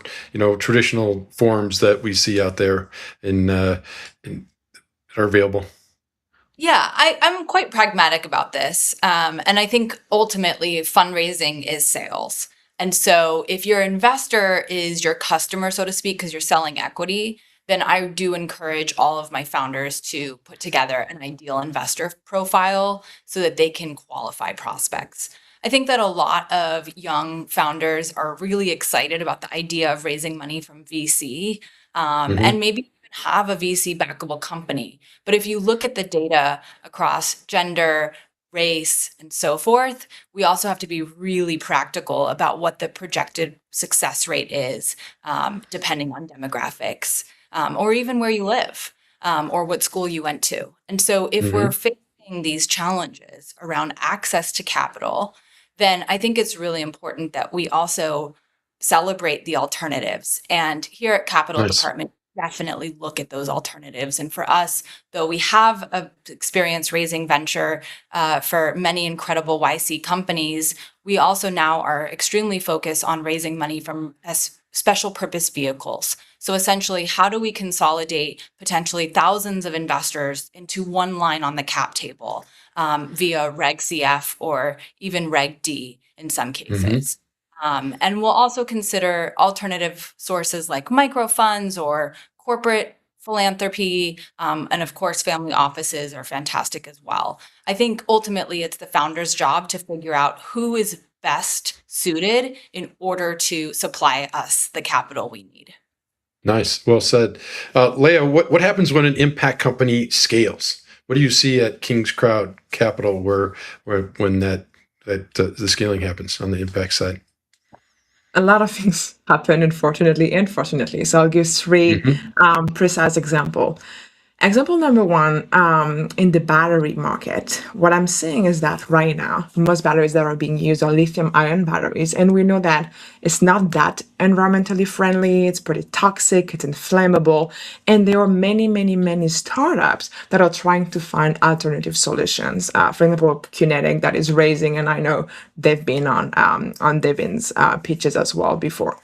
traditional forms that we see out there that are available? Yeah, I'm quite pragmatic about this. And I think ultimately fundraising is sales. And so if your investor is your customer, so to speak, because you're selling equity, then I do encourage all of my founders to put together an ideal investor profile so that they can qualify prospects. I think that a lot of young founders are really excited about the idea of raising money from VC, and maybe even have a VC backable company. But if you look at the data across gender, race, and so forth, we also have to be really practical about what the projected success rate is, depending on demographics, or even where you live, or what school you went to. And so if we're facing these challenges around access to capital, then I think it's really important that we also celebrate the alternatives. And here at Capital Department, definitely look at those alternatives. And for us, though we have experience raising venture for many incredible YC companies, we also now are extremely focused on raising money from special purpose vehicles. So essentially, how do we consolidate potentially thousands of investors into one line on the cap table via Reg CF or even Reg D in some cases? And we'll also consider alternative sources like micro funds or corporate philanthropy. And of course, family offices are fantastic as well. I think ultimately it's the founder's job to figure out who is best suited in order to supply us the capital we need. Nice. Well said. Leah, what happens when an impact company scales? What do you see at Kingscrowd Capital when the scaling happens on the impact side? A lot of things happen, unfortunately and fortunately. So I'll give three precise examples. Example number one, in the battery market, what I'm seeing is that right now, most batteries that are being used are lithium-ion batteries. And we know that it's not that environmentally friendly. It's pretty toxic. It's inflammable. And there are many, many, many startups that are trying to find alternative solutions. For example, Kinetic that is raising, and I know they've been on Devin's pitches as well before.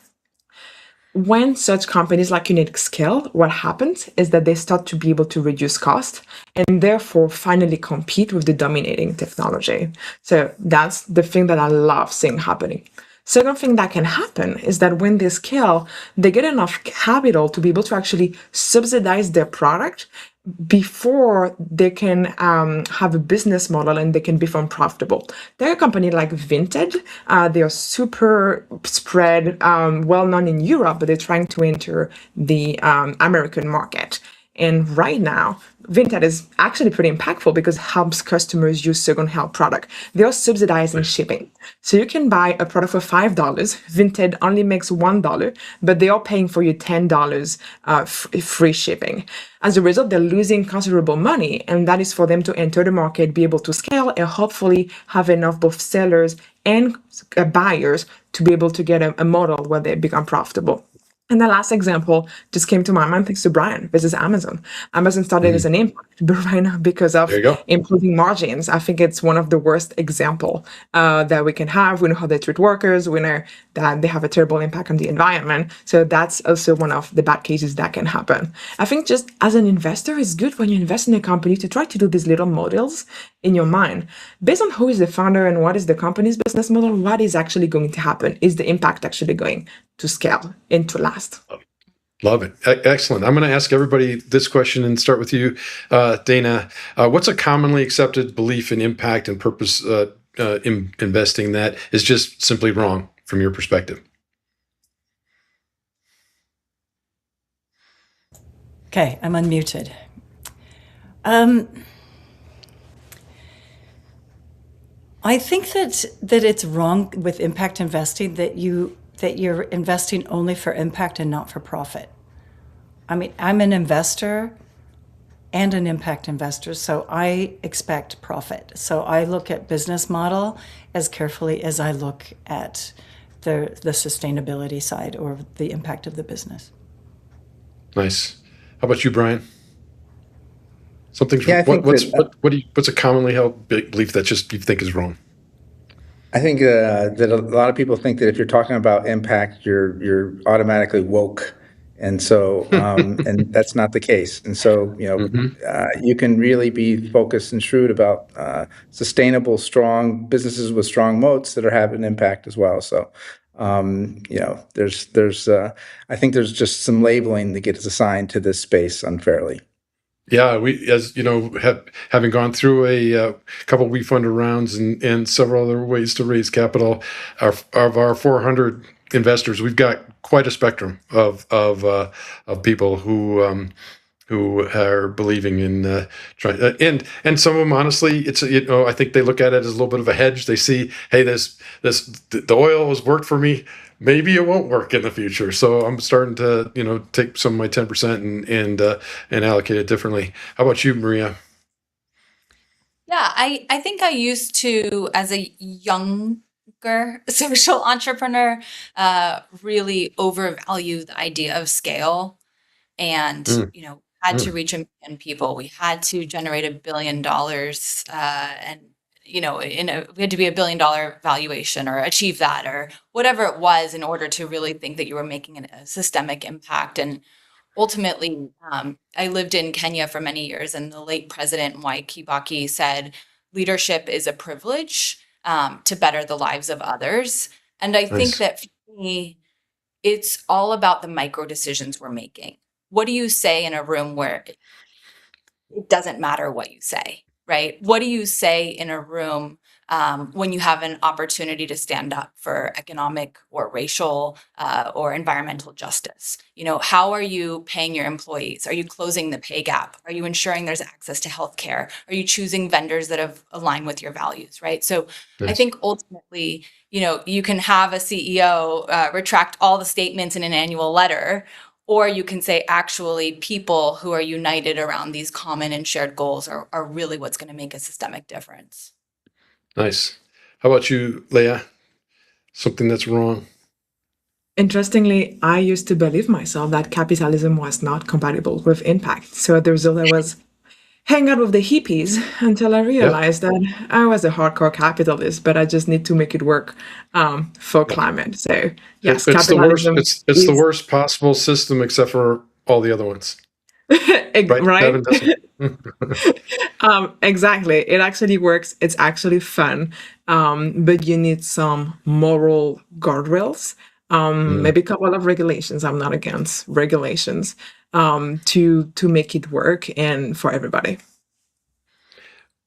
When such companies like Kinetic scale, what happens is that they start to be able to reduce cost and therefore finally compete with the dominating technology. So that's the thing that I love seeing happening. Second thing that can happen is that when they scale, they get enough capital to be able to actually subsidize their product before they can have a business model and they can become profitable. They're a company like Vinted. They are super spread, well-known in Europe, but they're trying to enter the American market. And right now, Vinted is actually pretty impactful because it helps customers use second-hand product. They are subsidizing shipping. So you can buy a product for $5. Vinted only makes $1, but they are paying for you $10 free shipping. As a result, they're losing considerable money, and that is for them to enter the market, be able to scale, and hopefully have enough both sellers and buyers to be able to get a model where they become profitable. And the last example just came to my mind thanks to Brian. This is Amazon. Amazon started as an impact, but right now because of improving margins, I think it's one of the worst example that we can have. We know how they treat workers. We know that they have a terrible impact on the environment. So that's also one of the bad cases that can happen. I think just as an investor, it's good when you invest in a company to try to do these little models in your mind. Based on who is the founder and what is the company's business model, what is actually going to happen? Is the impact actually going to scale and to last? Love it. Excellent. I'm going to ask everybody this question and start with you, Dana. What's a commonly accepted belief in impact and purpose investing that is just simply wrong from your perspective? Okay, I'm unmuted. I think that it's wrong with impact investing that you're investing only for impact and not for profit. I mean, I'm an investor and an impact investor, so I expect profit. So I look at business model as carefully as I look at the sustainability side or the impact of the business. Nice. How about you, Brian? Something's what's a commonly held belief that just you think is wrong? I think that a lot of people think that if you're talking about impact, you're automatically woke, and so and that's not the case. And so you can really be focused and shrewd about sustainable, strong businesses with strong moats that are having impact as well. So I think there's just some labeling that gets assigned to this space unfairly. Yeah, we, as you know, having gone through a couple WeFunder rounds and several other ways to raise capital, of our 400 investors, we've got quite a spectrum of people who are believing in trying, and some of them, honestly, it's, I think they look at it as a little bit of a hedge. They see, hey, the oil has worked for me. Maybe it won't work in the future. So I'm starting to, take some of my 10% and allocate it differently. How about you, Maria? Yeah, I think I used to, as a younger social entrepreneur, really overvalue the idea of scale, and had to reach 1 million people. We had to generate $1 billion, and we had to be $1 billion valuation or achieve that or whatever it was in order to really think that you were making a systemic impact. And ultimately, I lived in Kenya for many years, and the late President Mwai Kibaki said, leadership is a privilege to better the lives of others. And I think that for me, it's all about the micro decisions we're making. What do you say in a room where it doesn't matter what you say, right? What do you say in a room when you have an opportunity to stand up for economic or racial or environmental justice? How are you paying your employees? Are you closing the pay gap? Are you ensuring there's access to healthcare? Are you choosing vendors that have aligned with your values, right? So I think ultimately, you can have a CEO retract all the statements in an annual letter, or you can say, actually, people who are united around these common and shared goals are really what's going to make a systemic difference. Nice. How about you, Leah? Something that's wrong? Interestingly, I used to believe myself that capitalism was not compatible with impact. So the result I was hang out with the hippies until I realized that I was a hardcore capitalist, but I just need to make it work for climate. So yes, it's capitalism the worst. It's the worst possible system, except for all the other ones. Right? Exactly. It actually works. It's actually fun, but you need some moral guardrails. Maybe a couple of regulations. I'm not against regulations to make it work and for everybody.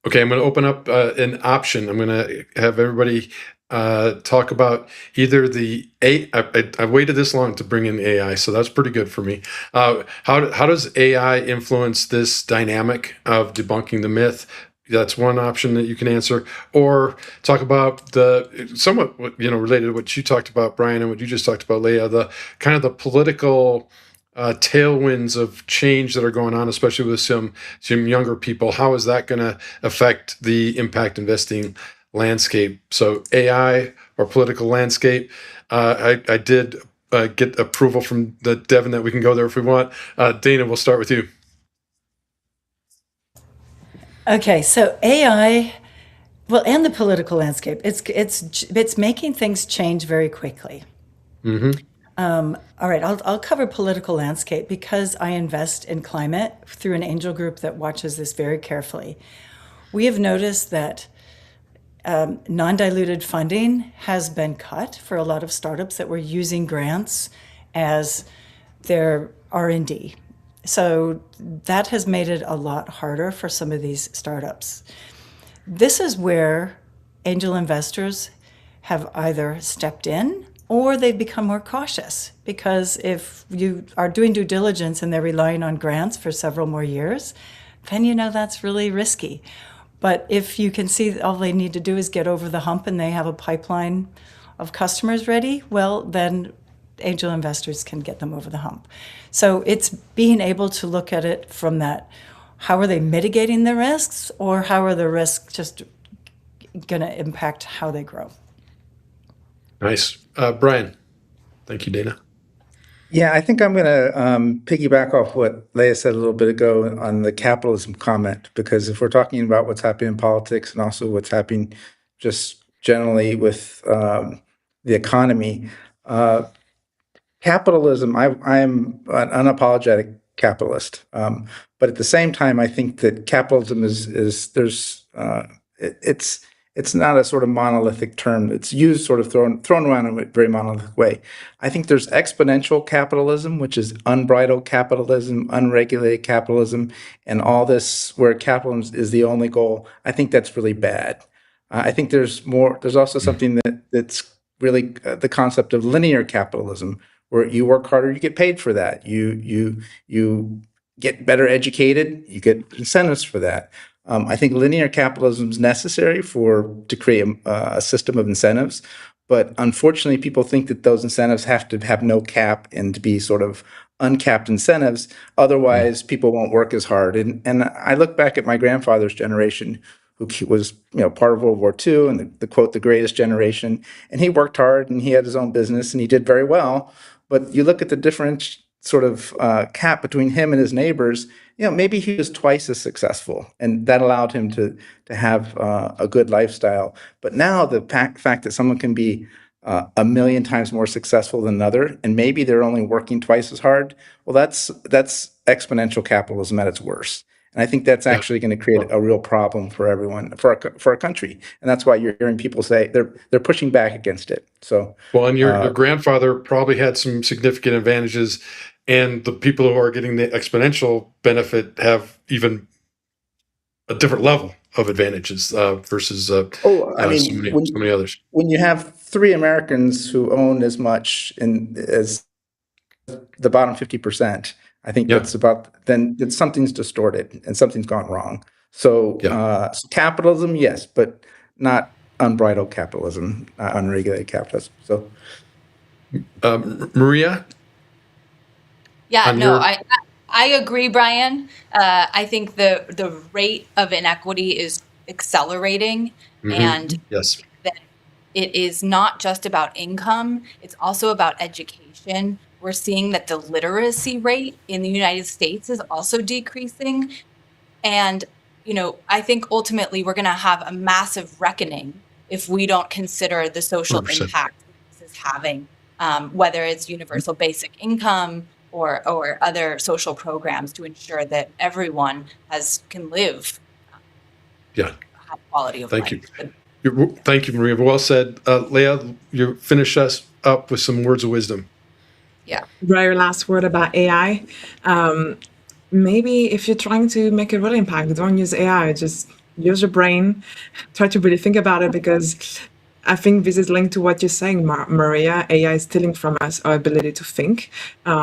Okay, I'm going to open up an option. I'm going to have everybody talk about either the I waited this long to bring in AI, so that's pretty good for me. How does AI influence this dynamic of debunking the myth? That's one option that you can answer, or talk about the somewhat related to what you talked about, Brian, and what you just talked about, Leah, the kind of the political tailwinds of change that are going on, especially with some younger people. How is that going to affect the impact investing landscape? So AI or political landscape. I did get approval from the Devin that we can go there if we want. Dana, we'll start with you. Okay, so AI, well, and the political landscape, it's making things change very quickly. All right, I'll cover political landscape because I invest in climate through an angel group that watches this very carefully. We have noticed that non-diluted funding has been cut for a lot of startups that were using grants as their R&D. So that has made it a lot harder for some of these startups. This is where angel investors have either stepped in or they've become more cautious, because if you are doing due diligence and they're relying on grants for several more years, then that's really risky. But if you can see all they need to do is get over the hump and they have a pipeline of customers ready, well, then angel investors can get them over the hump. So it's being able to look at it from that, how are they mitigating the risks, or how are the risks just going to impact how they grow? Nice. Brian. Thank you, Dana. Yeah, I think I'm going to piggyback off what Leah said a little bit ago on the capitalism comment, because if we're talking about what's happening in politics and also what's happening just generally with the economy, capitalism, I am an unapologetic capitalist. But at the same time, I think that capitalism it's It's not a sort of monolithic term. It's used sort of thrown around in a very monolithic way. I think there's exponential capitalism, which is unbridled capitalism, unregulated capitalism, and all this where capitalism is the only goal. I think that's really bad. I think there's more. There's also something that's really the concept of linear capitalism, where you work harder, you get paid for that. You get better educated, you get incentives for that. I think linear capitalism is necessary to create a system of incentives, but unfortunately, people think that those incentives have to have no cap and to be sort of uncapped incentives. Otherwise, people won't work as hard. And I look back at my grandfather's generation, who was part of World War II, and the quote, the greatest generation. And he worked hard, and he had his own business, and he did very well. But you look at the different sort of cap between him and his neighbors, maybe he was twice as successful, and that allowed him to have a good lifestyle. But now the fact that someone can be a million times more successful than another, and maybe they're only working twice as hard, well, that's exponential capitalism at its worst. And I think that's actually going to create a real problem for everyone, for our country. And that's why you're hearing people say they're pushing back against it. So, well, and your grandfather probably had some significant advantages, and the people who are getting the exponential benefit have even a different level of advantages versus so many others. When you have 3 Americans who own as much as the bottom 50%, I think that's then something's distorted and something's gone wrong. So capitalism, yes, but not unbridled capitalism, unregulated capitalism. So, Maria? Yeah, no, I agree, Brian. I think the rate of inequity is accelerating, and that it is not just about income, it's also about education. We're seeing that the literacy rate in the United States is also decreasing. And, I think ultimately we're going to have a massive reckoning if we don't consider the social 100%. Impact this is having, whether it's universal basic income or other social programs to ensure that everyone can live high quality of life. Thank you. Thank you, Maria. Well said. Leah, you finish us up with some words of wisdom. Yeah. Your last word about AI. Maybe if you're trying to make a real impact, don't use AI. Just use your brain. Try to really think about it, because I think this is linked to what you're saying, Maria. AI is stealing from us our ability to think.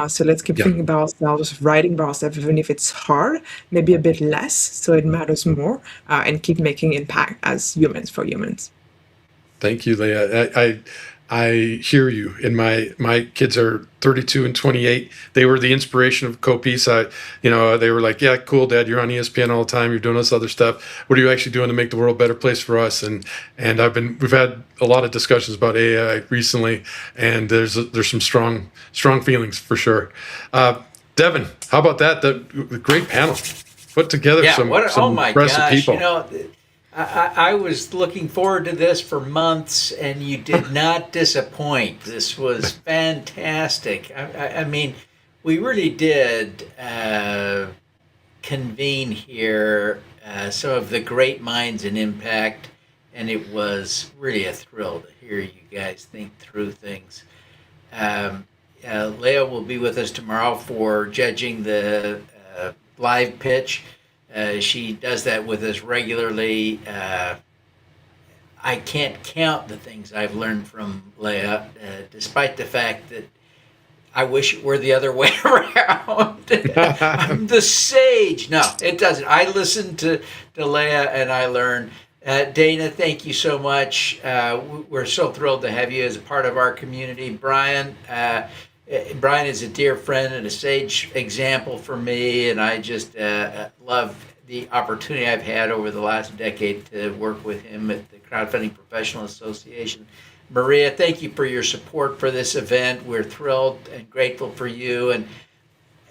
So let's keep thinking about ourselves, writing about ourselves, even if it's hard, maybe a bit less, so it matters more, and keep making impact as humans for humans. Thank you, Leah. I hear you. And my kids are 32 and 28. They were the inspiration of CoPeace. They were like, yeah, cool, Dad, you're on ESPN all the time. You're doing this other stuff. What are you actually doing to make the world a better place for us? And we've had a lot of discussions about AI recently, and there's some strong feelings for sure. Devin, how about that? The great panel. Put together some impressive people. I was looking forward to this for months, and you did not disappoint. This was fantastic. I mean, we really did convene here some of the great minds in impact, and it was really a thrill to hear you guys think through things. Leah will be with us tomorrow for judging the live pitch. She does that with us regularly. I can't count the things I've learned from Leah, despite the fact that I wish it were the other way around. I'm the sage. No, it doesn't. I listen to Leah and I learn. Dana, thank you so much. We're so thrilled to have you as a part of our community. Brian is a dear friend and a sage example for me, and I just love the opportunity I've had over the last decade to work with him at the Crowdfunding Professional Association. Maria, thank you for your support for this event. We're thrilled and grateful for you. And,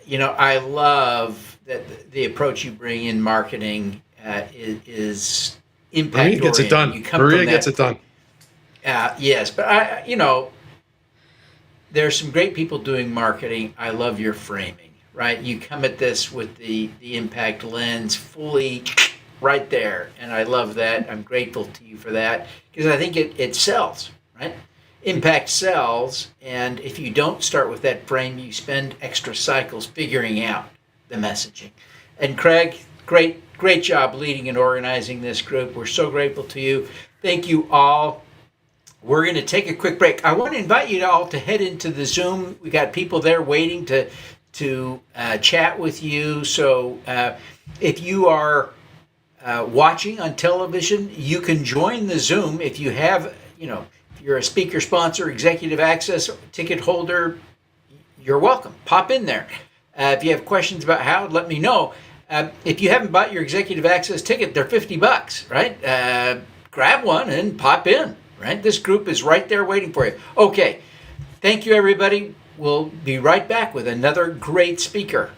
I love that the approach you bring in marketing is impact-oriented. Maria gets it done. Maria gets it done. Yes, but there's some great people doing marketing. I love your framing, right? You come at this with the impact lens fully right there. And I love that. I'm grateful to you for that because I think it sells, right? Impact sells. And if you don't start with that frame, you spend extra cycles figuring out the messaging. And Craig, great job leading and organizing this group. We're so grateful to you. Thank you all. We're going to take a quick break. I want to invite you all to head into the Zoom. We got people there waiting to chat with you. So if you are watching on television, you can join the Zoom. If you have, if you're a speaker, sponsor, executive access ticket holder, you're welcome. Pop in there. If you have questions about how, let me know. If you haven't bought your executive access ticket, they're $50, right? Grab one and pop in, right? This group is right there waiting for you. Okay. Thank you, everybody. We'll be right back with another great speaker.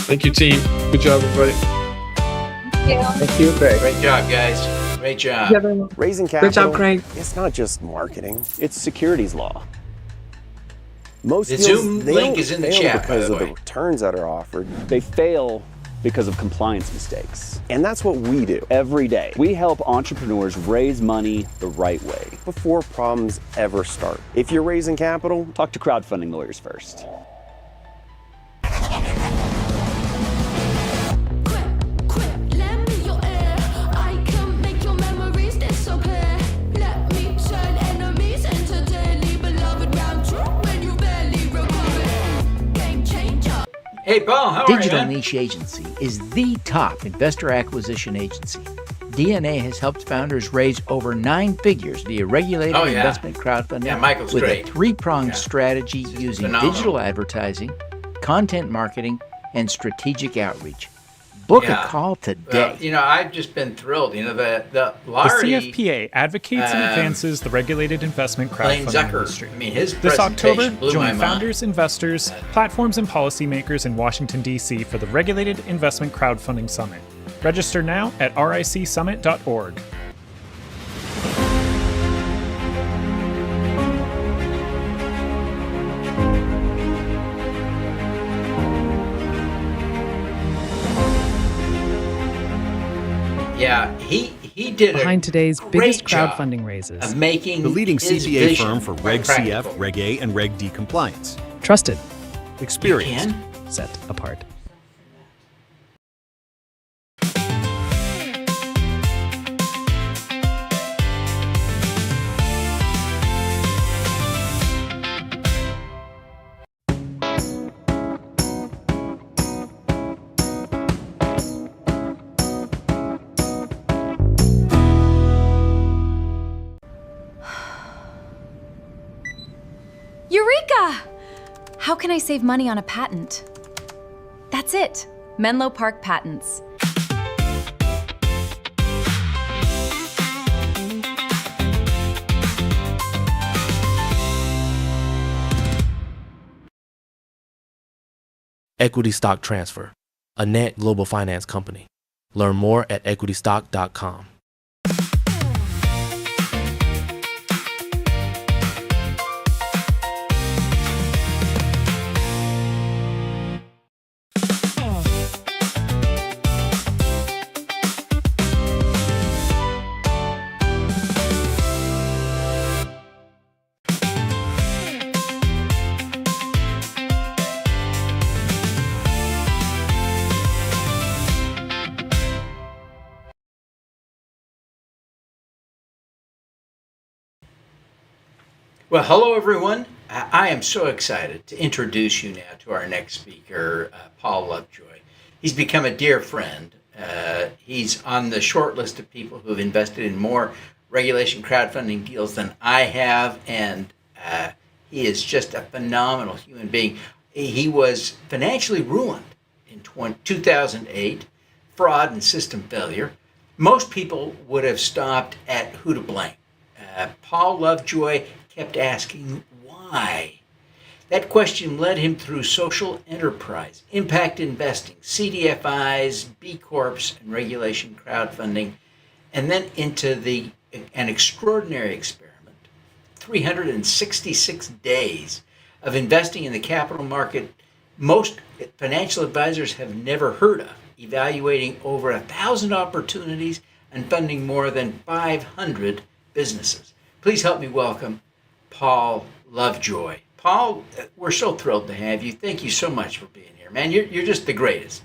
Thank you, team. Good job, everybody. Thank you, Craig. Great job, guys. Great job. Raising capital, Good job, Craig. It's not just marketing. It's securities law. Most The deals, Zoom they link don't is in the fail chat, by because the of the way. returns that are offered. They fail because of compliance mistakes. And that's what we do Every day, we help entrepreneurs raise money the right way. before problems ever start. If you're raising capital, Talk to crowdfunding lawyers first. Hey, Paul, how are you, Digital man? Niche Agency is the top investor acquisition agency. DNA has helped founders raise over 9 figures via regulated Oh, yeah. investment crowdfunding Yeah, Michael's with great. a 3-pronged Yeah. strategy using phenomenal. digital advertising, content marketing, and strategic outreach. Book Yeah. a call today. Well, I've just been thrilled. The The Laurie, CFPA advocates and advances the regulated investment crowdfunding Lane-Zucker. industry. I mean, his This October, presentation blew my join mind. founders, investors, platforms, and policymakers in Washington, D.C. for the Regulated Investment Crowdfunding Summit. Register now at ricsummit.org. Yeah, he did Behind a today's great biggest job crowdfunding raises. of making The leading his CPA vision firm for Reg practical. CF, Reg A, and Reg D compliance. Trusted, Experienced. Ken? set apart. Eureka! How can I save money on a patent? That's it. Menlo Park Patents. Equity Stock Transfer, a net global finance company. Learn more at equitystock.com. Well, hello, everyone. I am so excited to introduce you now to our next speaker, Paul Lovejoy. He's become a dear friend. He's on the short list of people who have invested in more regulation crowdfunding deals than I have, and he is just a phenomenal human being. He was financially ruined in 2008, fraud and system failure. Most people would have stopped at who to blame. Paul Lovejoy kept asking why. That question led him through social enterprise, impact investing, CDFIs, B Corps, and regulation crowdfunding, and then into an extraordinary experiment, 366 days of investing in the capital market most financial advisors have never heard of, evaluating over 1,000 opportunities and funding more than 500 businesses. Please help me welcome Paul Lovejoy. Paul, we're so thrilled to have you. Thank you so much for being here, man. You're just the greatest.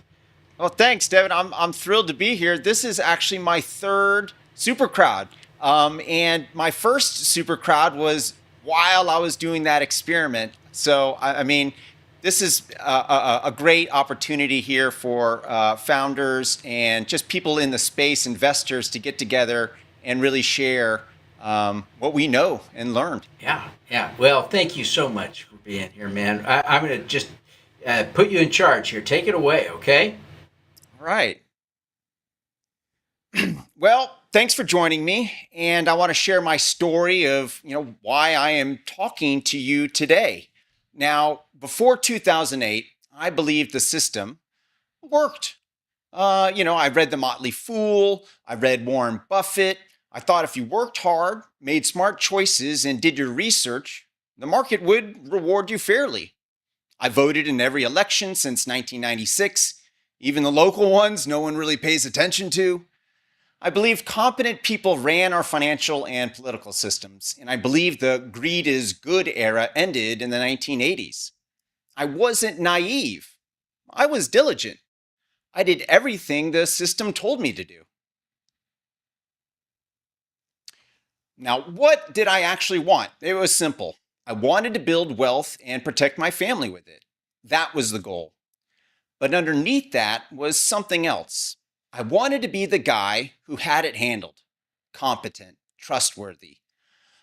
Well, thanks, Devin. I'm thrilled to be here. This is actually my third SuperCrowd. And my first SuperCrowd was while I was doing that experiment. So, I mean, this is a great opportunity here for founders and just people in the space, investors, to get together and really share what we know and learned. Yeah. Well, thank you so much for being here, man. I'm going to just put you in charge here. Take it away, okay? Right. Well, thanks for joining me. And I want to share my story of, why I am talking to you today. Now, before 2008, I believed the system worked. I read The Motley Fool. I read Warren Buffett. I thought if you worked hard, made smart choices, and did your research, the market would reward you fairly. I voted in every election since 1996, even the local ones no one really pays attention to. I believe competent people ran our financial and political systems, and I believe the greed is good era ended in the 1980s. I wasn't naive. I was diligent. I did everything the system told me to do. Now, what did I actually want? It was simple. I wanted to build wealth and protect my family with it. That was the goal. But underneath that was something else. I wanted to be the guy who had it handled, competent, trustworthy,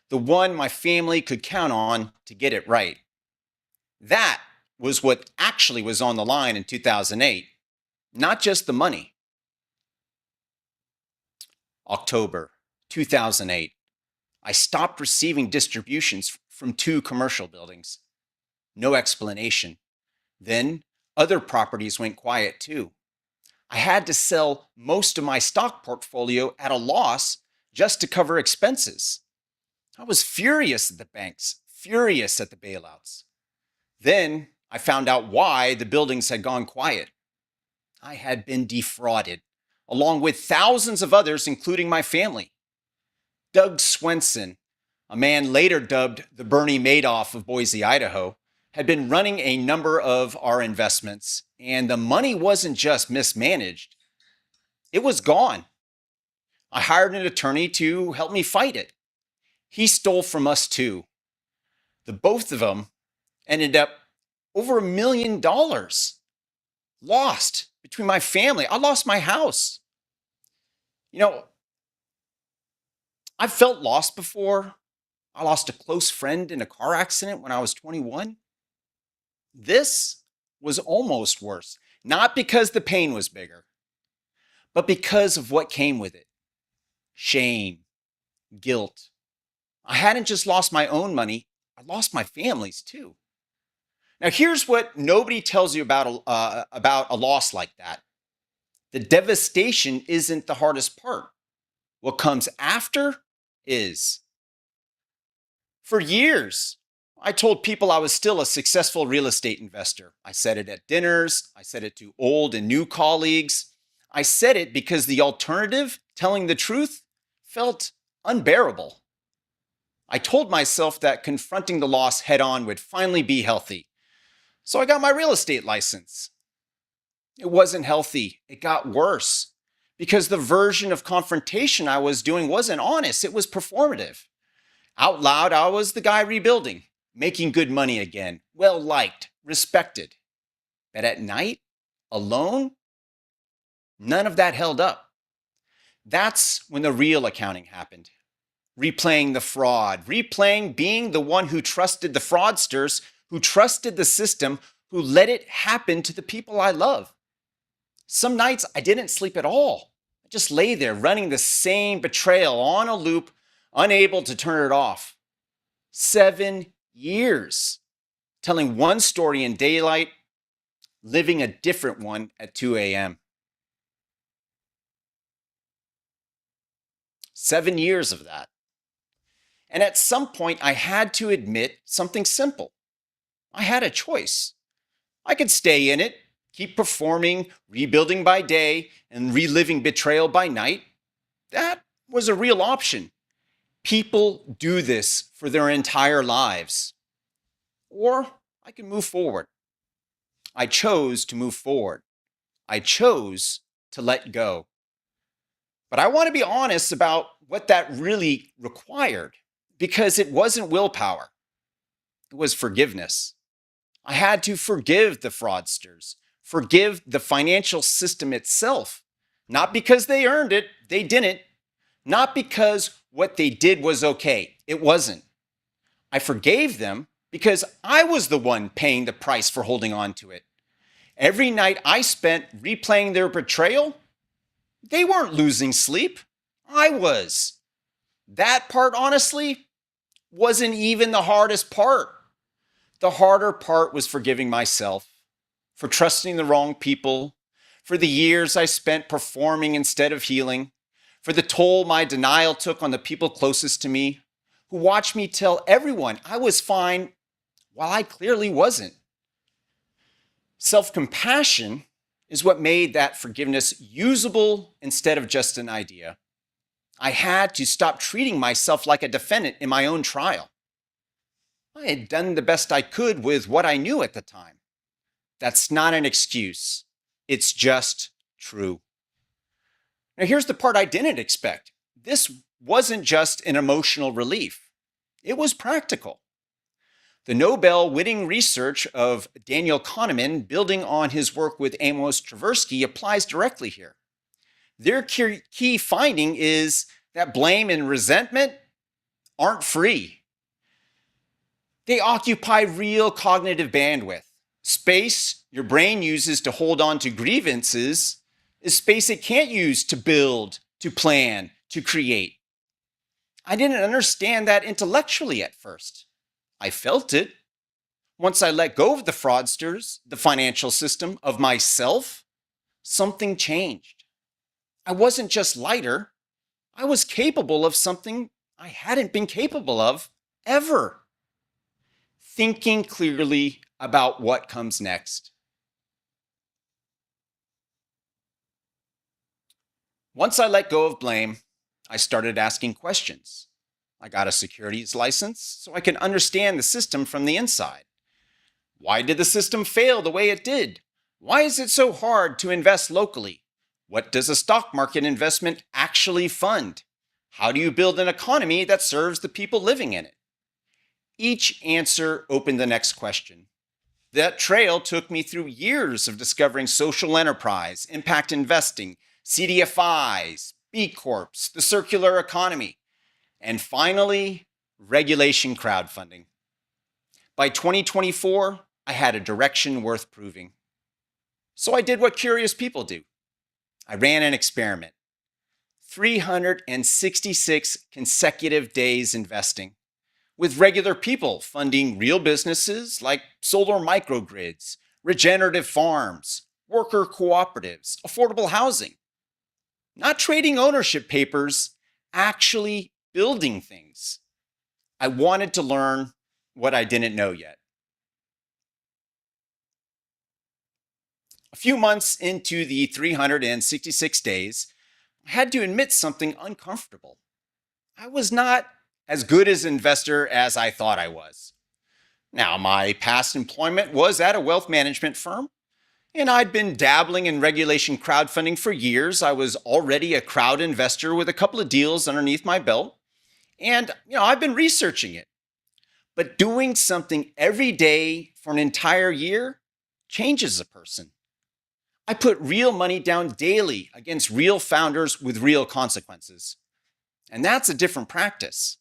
the one my family could count on to get it right. That was what actually was on the line in 2008, not just the money. October 2008. I stopped receiving distributions from 2 commercial buildings. No explanation. Then other properties went quiet too. I had to sell most of my stock portfolio at a loss just to cover expenses. I was furious at the banks, furious at the bailouts. Then I found out why the buildings had gone quiet. I had been defrauded, along with thousands of others, including my family. Doug Swenson, a man later dubbed the Bernie Madoff of Boise, Idaho, had been running a number of our investments, and the money wasn't just mismanaged, it was gone. I hired an attorney to help me fight it. He stole from us too. The both of them ended up over $1 million lost between my family. I lost my house. I've felt lost before. I lost a close friend in a car accident when I was 21. This was almost worse, not because the pain was bigger, but because of what came with it. Shame, guilt. I hadn't just lost my own money, I lost my family's too. Now, here's what nobody tells you about a loss like that. The devastation isn't the hardest part. What comes after is. For years, I told people I was still a successful real estate investor. I said it at dinners. I said it to old and new colleagues. I said it because the alternative, telling the truth, felt unbearable. I told myself that confronting the loss head on would finally be healthy. So I got my real estate license. It wasn't healthy. It got worse because the version of confrontation I was doing wasn't honest. It was performative. Out loud, I was the guy rebuilding, making good money again, well-liked, respected. But at night, alone, none of that held up. That's when the real accounting happened. Replaying the fraud, replaying being the one who trusted the fraudsters, who trusted the system, who let it happen to the people I love. Some nights I didn't sleep at all. I just lay there running the same betrayal on a loop, unable to turn it off. 7 years, telling one story in daylight, living a different one at 2 a.m. 7 years of that. And at some point, I had to admit something simple. I had a choice. I could stay in it, keep performing, rebuilding by day, and reliving betrayal by night. That was a real option. People do this for their entire lives. Or I could move forward. I chose to move forward. I chose to let go. But I want to be honest about what that really required, because it wasn't willpower. It was forgiveness. I had to forgive the fraudsters, forgive the financial system itself, not because they earned it, they didn't, not because what they did was okay, it wasn't. I forgave them because I was the one paying the price for holding on to it. Every night I spent replaying their betrayal, they weren't losing sleep. I was. That part, honestly, wasn't even the hardest part. The harder part was forgiving myself for trusting the wrong people, for the years I spent performing instead of healing, for the toll my denial took on the people closest to me, who watched me tell everyone I was fine while I clearly wasn't. Self-compassion is what made that forgiveness usable instead of just an idea. I had to stop treating myself like a defendant in my own trial. I had done the best I could with what I knew at the time. That's not an excuse. It's just true. Now, here's the part I didn't expect. This wasn't just an emotional relief. It was practical. The Nobel-winning research of Daniel Kahneman, building on his work with Amos Tversky, applies directly here. Their key finding is that blame and resentment aren't free. They occupy real cognitive bandwidth. Space your brain uses to hold on to grievances is space it can't use to build, to plan, to create. I didn't understand that intellectually at first. I felt it. Once I let go of the fraudsters, the financial system, of myself, something changed. I wasn't just lighter. I was capable of something I hadn't been capable of ever. Thinking clearly about what comes next. Once I let go of blame, I started asking questions. I got a securities license so I can understand the system from the inside. Why did the system fail the way it did? Why is it so hard to invest locally? What does a stock market investment actually fund? How do you build an economy that serves the people living in it? Each answer opened the next question. That trail took me through years of discovering social enterprise, impact investing, CDFIs, B Corps, the circular economy, and finally, regulation crowdfunding. By 2024, I had a direction worth proving. So I did what curious people do. I ran an experiment. 366 consecutive days investing, with regular people funding real businesses like solar microgrids, regenerative farms, worker cooperatives, affordable housing. Not trading ownership papers, actually building things. I wanted to learn what I didn't know yet. A few months into the 366 days, I had to admit something uncomfortable. I was not as good as an investor as I thought I was. Now, my past employment was at a wealth management firm, and I'd been dabbling in regulation crowdfunding for years. I was already a crowd investor with a couple of deals underneath my belt, and I've been researching it. But doing something every day for an entire year changes a person. I put real money down daily against real founders with real consequences. And that's a different practice.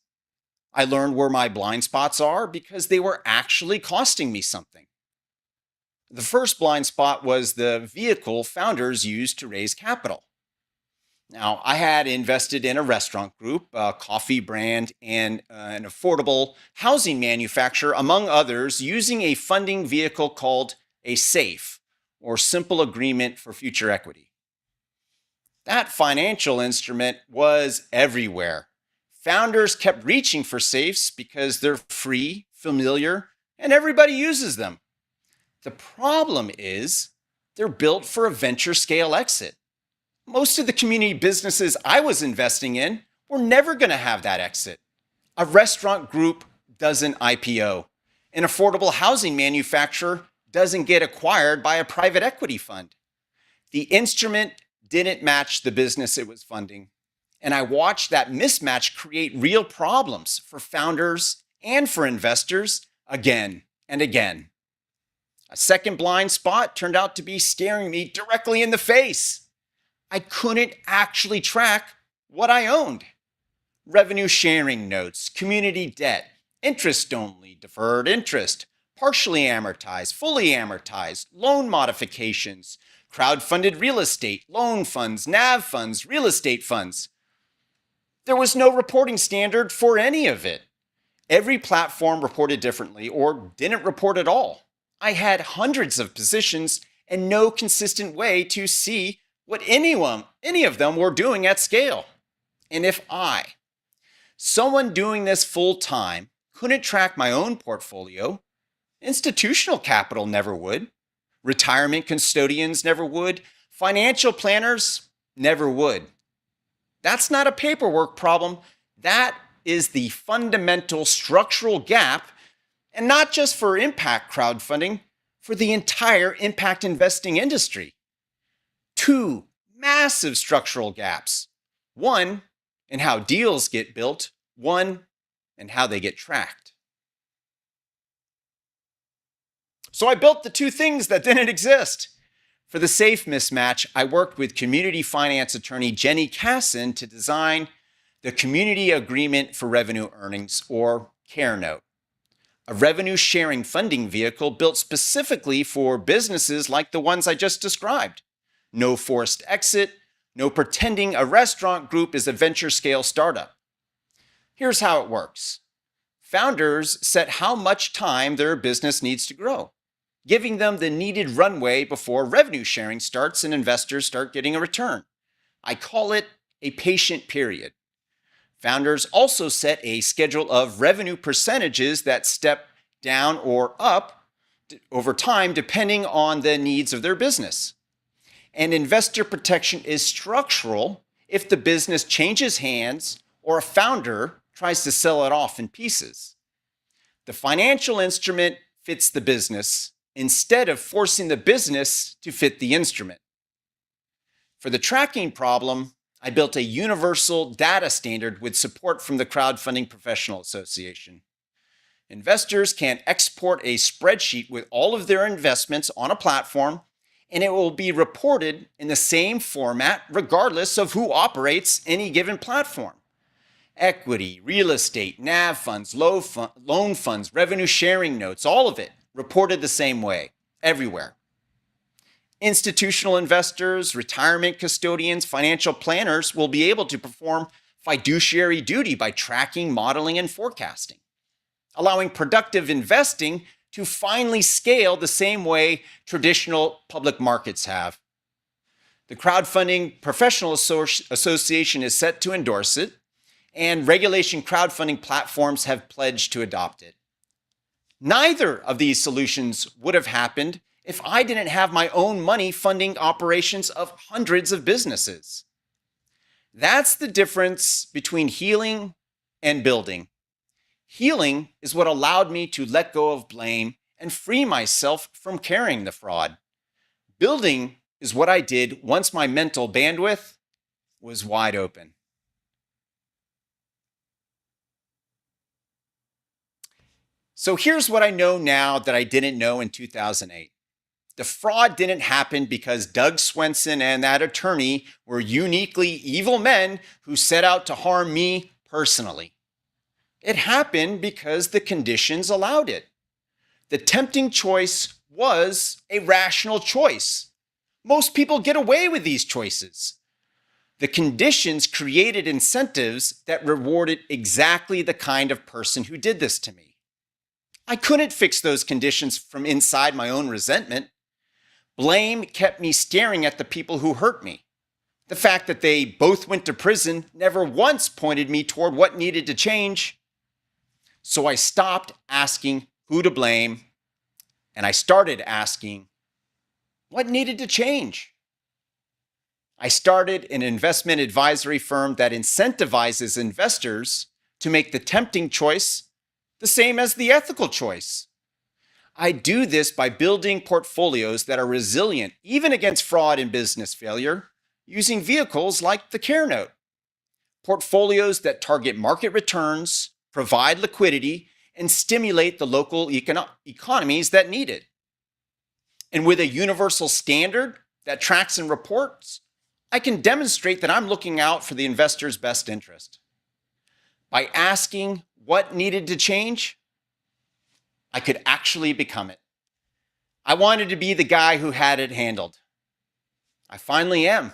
I learned where my blind spots are because they were actually costing me something. The first blind spot was the vehicle founders used to raise capital. Now, I had invested in a restaurant group, a coffee brand, and an affordable housing manufacturer, among others, using a funding vehicle called a SAFE, or Simple Agreement for Future Equity. That financial instrument was everywhere. Founders kept reaching for SAFEs because they're free, familiar, and everybody uses them. The problem is they're built for a venture scale exit. Most of the community businesses I was investing in were never going to have that exit. A restaurant group doesn't IPO. An affordable housing manufacturer doesn't get acquired by a private equity fund. The instrument didn't match the business it was funding. And I watched that mismatch create real problems for founders and for investors again and again. A second blind spot turned out to be staring me directly in the face. I couldn't actually track what I owned. Revenue sharing notes, community debt, interest only, deferred interest, partially amortized, fully amortized, loan modifications, crowd-funded real estate, loan funds, NAV funds, real estate funds. There was no reporting standard for any of it. Every platform reported differently or didn't report at all. I had hundreds of positions and no consistent way to see what any of them were doing at scale. And if someone doing this full time, couldn't track my own portfolio, institutional capital never would. Retirement custodians never would. Financial planners never would. That's not a paperwork problem. That is the fundamental structural gap, and not just for impact crowdfunding, for the entire impact investing industry. Two massive structural gaps. One in how deals get built, one in how they get tracked. So I built the two things that didn't exist. For the safe mismatch, I worked with community finance attorney Jenny Casson to design the Community Agreement for Revenue Earnings, or CARE Note, a revenue sharing funding vehicle built specifically for businesses like the ones I just described. No forced exit, no pretending a restaurant group is a venture scale startup. Here's how it works. Founders set how much time their business needs to grow, giving them the needed runway before revenue sharing starts and investors start getting a return. I call it a patient period. Founders also set a schedule of revenue percentages that step down or up over time depending on the needs of their business. And investor protection is structural if the business changes hands or a founder tries to sell it off in pieces. The financial instrument fits the business instead of forcing the business to fit the instrument. For the tracking problem, I built a universal data standard with support from the Crowdfunding Professional Association. Investors can export a spreadsheet with all of their investments on a platform, and it will be reported in the same format regardless of who operates any given platform. Equity, real estate, NAV funds, loan funds, revenue sharing notes, all of it reported the same way, everywhere. Institutional investors, retirement custodians, financial planners will be able to perform fiduciary duty by tracking, modeling, and forecasting, allowing productive investing to finally scale the same way traditional public markets have. The Crowdfunding Professional Association is set to endorse it, and regulation crowdfunding platforms have pledged to adopt it. Neither of these solutions would have happened if I didn't have my own money funding operations of hundreds of businesses. That's the difference between healing and building. Healing is what allowed me to let go of blame and free myself from carrying the fraud. Building is what I did once my mental bandwidth was wide open. So here's what I know now that I didn't know in 2008. The fraud didn't happen because Doug Swenson and that attorney were uniquely evil men who set out to harm me personally. It happened because the conditions allowed it. The tempting choice was a rational choice. Most people get away with these choices. The conditions created incentives that rewarded exactly the kind of person who did this to me. I couldn't fix those conditions from inside my own resentment. Blame kept me staring at the people who hurt me. The fact that they both went to prison never once pointed me toward what needed to change. So I stopped asking who to blame and I started asking, what needed to change? I started an investment advisory firm that incentivizes investors to make the tempting choice the same as the ethical choice. I do this by building portfolios that are resilient even against fraud and business failure using vehicles like the Care Note. Portfolios that target market returns, provide liquidity, and stimulate the local economies that need it. And with a universal standard that tracks and reports, I can demonstrate that I'm looking out for the investor's best interest. By asking what needed to change, I could actually become it. I wanted to be the guy who had it handled. I finally am.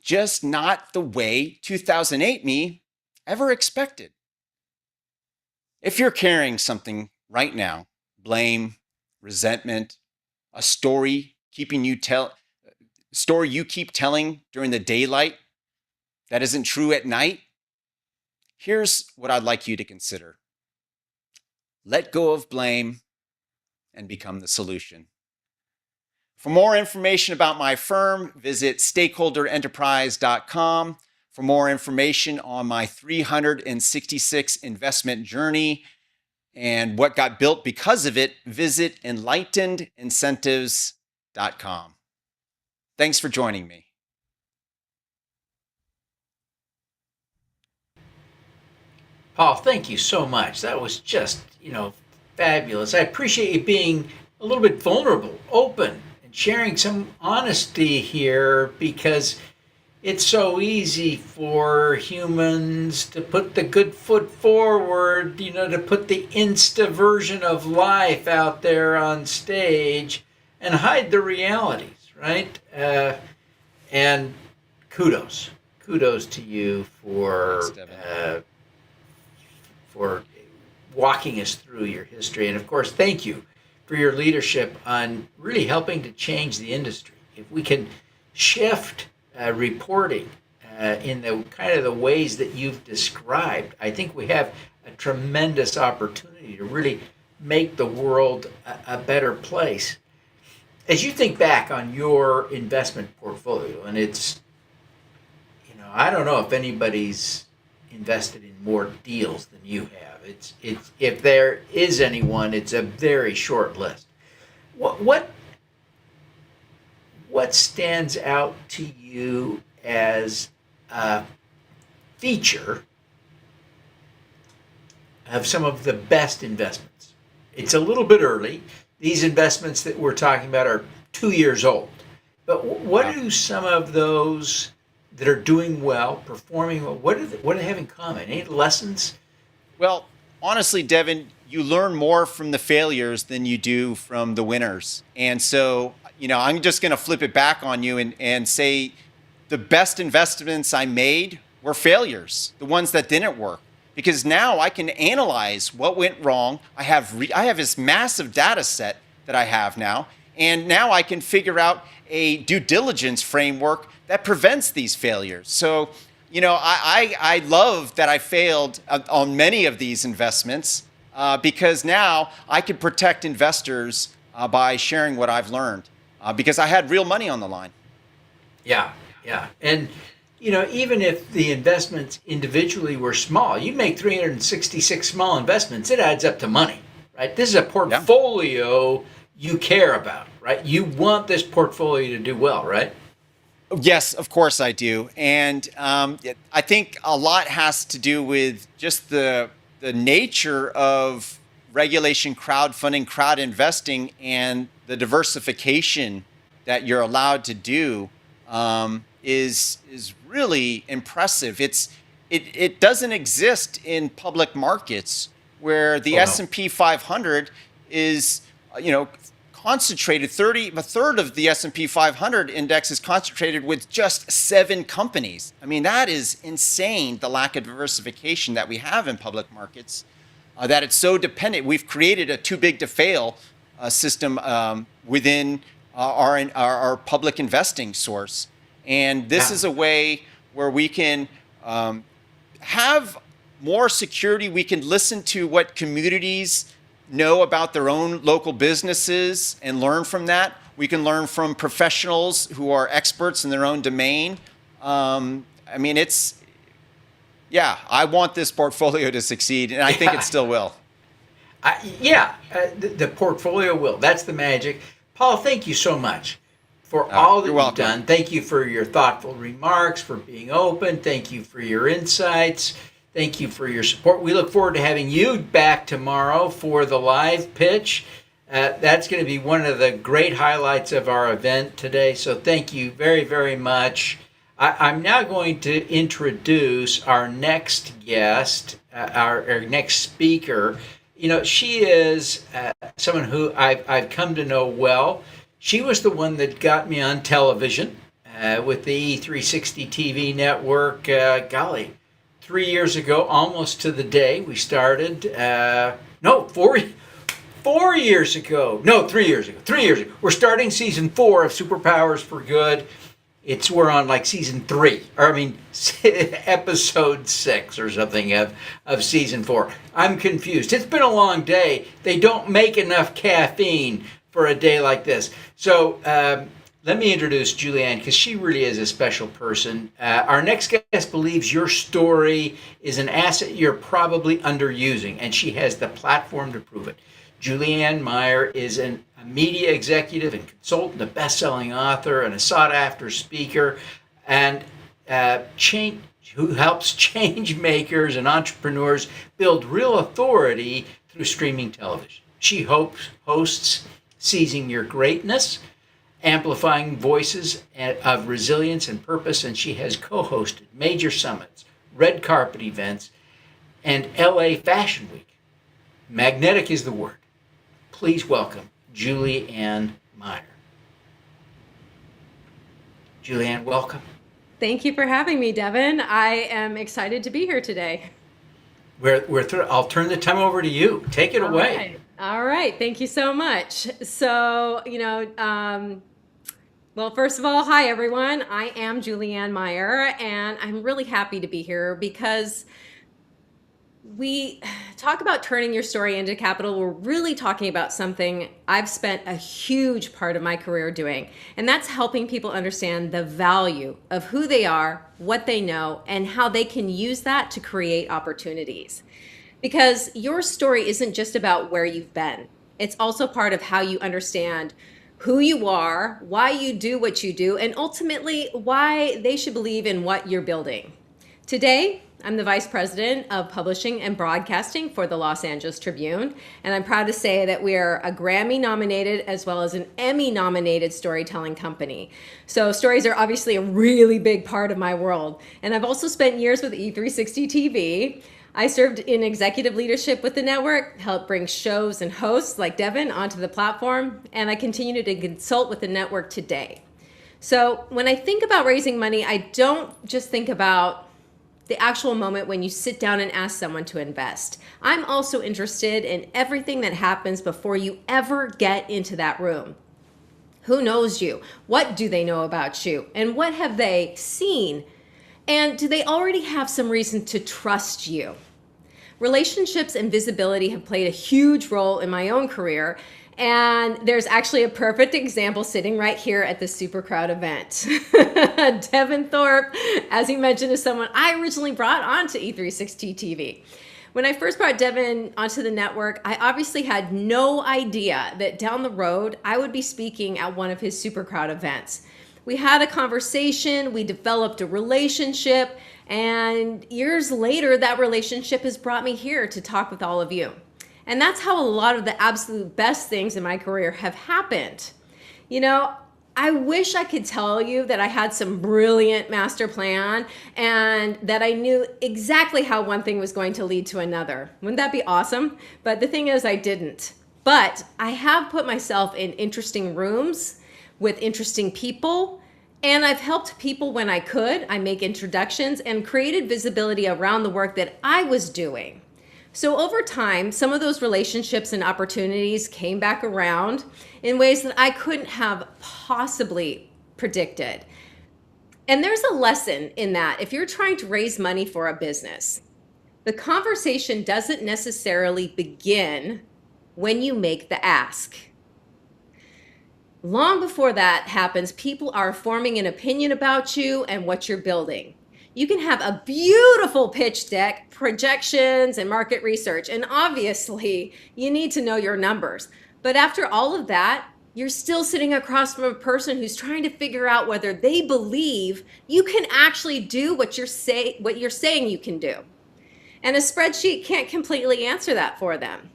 Just not the way 2008 me ever expected. If you're carrying something right now, blame, resentment, a story you keep telling during the daylight that isn't true at night, here's what I'd like you to consider. Let go of blame and become the solution. For more information about my firm, visit stakeholderenterprise.com. For more information on my 366 investment journey and what got built because of it, visit enlightenincentives.com. Thanks for joining me. Paul, thank you so much. That was just, fabulous. I appreciate you being a little bit vulnerable, open, and sharing some honesty here, because it's so easy for humans to put the good foot forward, to put the Insta version of life out there on stage and hide the realities, right? And kudos to you for walking us through your history. And of course, thank you for your leadership on really helping to change the industry. If we can shift reporting in the kind of the ways that you've described, I think we have a tremendous opportunity to really make the world a better place. As you think back on your investment portfolio, and it's, I don't know if anybody's invested in more deals than you have. It's if there is anyone, it's a very short list. What stands out to you as a feature of some of the best investments? It's a little bit early. These investments that we're talking about are 2 years old. But what do some of those that are doing well, performing well, what do they have in common? Any lessons? Well, honestly, Devin, you learn more from the failures than you do from the winners. And so, I'm just going to flip it back on you and say the best investments I made were failures, the ones that didn't work. Because now I can analyze what went wrong. I have this massive data set that I have now. And now I can figure out a due diligence framework that prevents these failures. So, I love that I failed on many of these investments because now I can protect investors by sharing what I've learned because I had real money on the line. Yeah. And, even if the investments individually were small, you make 366 small investments, it adds up to money, right? This is a portfolio you care about, right? You want this portfolio to do well, right? Yes, of course I do. And I think a lot has to do with just the nature of regulation, crowdfunding, crowd investing, and the diversification that you're allowed to do is really impressive. It doesn't exist in public markets where the S&P 500 is, concentrated. A third of the S&P 500 index is concentrated with just 7 companies. I mean, that is insane, the lack of diversification that we have in public markets, that it's so dependent. We've created a too big to fail system within our public investing source. And this is a way where we can have more security. We can listen to what communities know about their own local businesses and learn from that. We can learn from professionals who are experts in their own domain. I mean, I want this portfolio to succeed, and I think it still will. The portfolio will. That's the magic. Paul, thank you so much for all that you've welcome. done. Thank you for your thoughtful remarks, for being open. Thank you for your insights. Thank you for your support. We look forward to having you back tomorrow for the live pitch. That's going to be one of the great highlights of our event today. So thank you very, very much. I'm now going to introduce our next guest, our next speaker. She is someone who I've come to know well. She was the one that got me on television with the E360 TV network, 3 years ago, almost to the day we started. 4 years ago. No, 3 years ago. 3 years ago. We're starting season 4 of Superpowers for Good. We're on like season 3, episode 6 or something of season 4. I'm confused. It's been a long day. They don't make enough caffeine for a day like this. So let me introduce Julie Ann, because she really is a special person. Our next guest believes your story is an asset you're probably underusing, and she has the platform to prove it. Julie Ann Meyer is a media executive and consultant, a best-selling author, and a sought-after speaker, and who helps change makers and entrepreneurs build real authority through streaming television. She hosts Seizing Your Greatness, Amplifying Voices of Resilience and Purpose, and she has co-hosted major summits, red carpet events, and LA Fashion Week. Magnetic is the word. Please welcome Julie Ann Meyer. Julie Ann, welcome. Thank you for having me, Devin. I am excited to be here today. I'll turn the time over to you. Take it away. All right. Thank you so much. So, well, first of all, hi, everyone. I am Julie Ann Meyer, and I'm really happy to be here because we talk about turning your story into capital. We're really talking about something I've spent a huge part of my career doing, and that's helping people understand the value of who they are, what they know, and how they can use that to create opportunities. Because your story isn't just about where you've been. It's also part of how you understand who you are, why you do what you do, and ultimately why they should believe in what you're building. Today, I'm the Vice President of Publishing and Broadcasting for the Los Angeles Tribune, and I'm proud to say that we are a Grammy-nominated as well as an Emmy-nominated storytelling company. So stories are obviously a really big part of my world. And I've also spent years with E360 TV. I served in executive leadership with the network, helped bring shows and hosts like Devin onto the platform, and I continue to consult with the network today. So when I think about raising money, I don't just think about the actual moment when you sit down and ask someone to invest. I'm also interested in everything that happens before you ever get into that room. Who knows you? What do they know about you? And what have they seen? And do they already have some reason to trust you? Relationships and visibility have played a huge role in my own career, and there's actually a perfect example sitting right here at the SuperCrowd event. Devin Thorpe, as he mentioned, is someone I originally brought onto E360 TV. When I first brought Devin onto the network, I obviously had no idea that down the road, I would be speaking at one of his SuperCrowd events. We had a conversation, we developed a relationship, and years later, that relationship has brought me here to talk with all of you. And that's how a lot of the absolute best things in my career have happened. I wish I could tell you that I had some brilliant master plan and that I knew exactly how one thing was going to lead to another. Wouldn't that be awesome? But the thing is, I didn't. But I have put myself in interesting rooms with interesting people, and I've helped people when I could. I make introductions and created visibility around the work that I was doing. So over time, some of those relationships and opportunities came back around in ways that I couldn't have possibly predicted. And there's a lesson in that. If you're trying to raise money for a business, the conversation doesn't necessarily begin when you make the ask. Long before that happens, people are forming an opinion about you and what you're building. You can have a beautiful pitch deck, projections, and market research, and obviously you need to know your numbers. But after all of that, you're still sitting across from a person who's trying to figure out whether they believe you can actually do what you're saying you can do. And a spreadsheet can't completely answer that for them.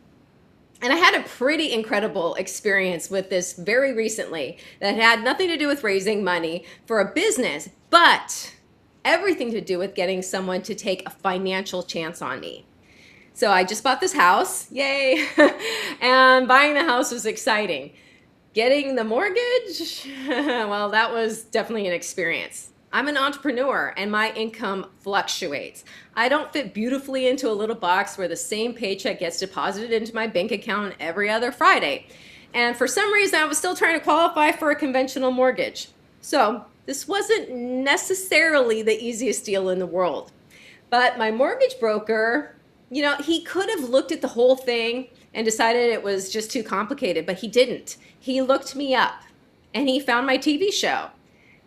And I had a pretty incredible experience with this very recently that had nothing to do with raising money for a business, but everything to do with getting someone to take a financial chance on me. So I just bought this house, yay, and buying the house was exciting. Getting the mortgage, well, that was definitely an experience. I'm an entrepreneur and my income fluctuates. I don't fit beautifully into a little box where the same paycheck gets deposited into my bank account every other Friday. And for some reason, I was still trying to qualify for a conventional mortgage. So this wasn't necessarily the easiest deal in the world. But my mortgage broker, he could have looked at the whole thing and decided it was just too complicated, but he didn't. He looked me up and he found my TV show.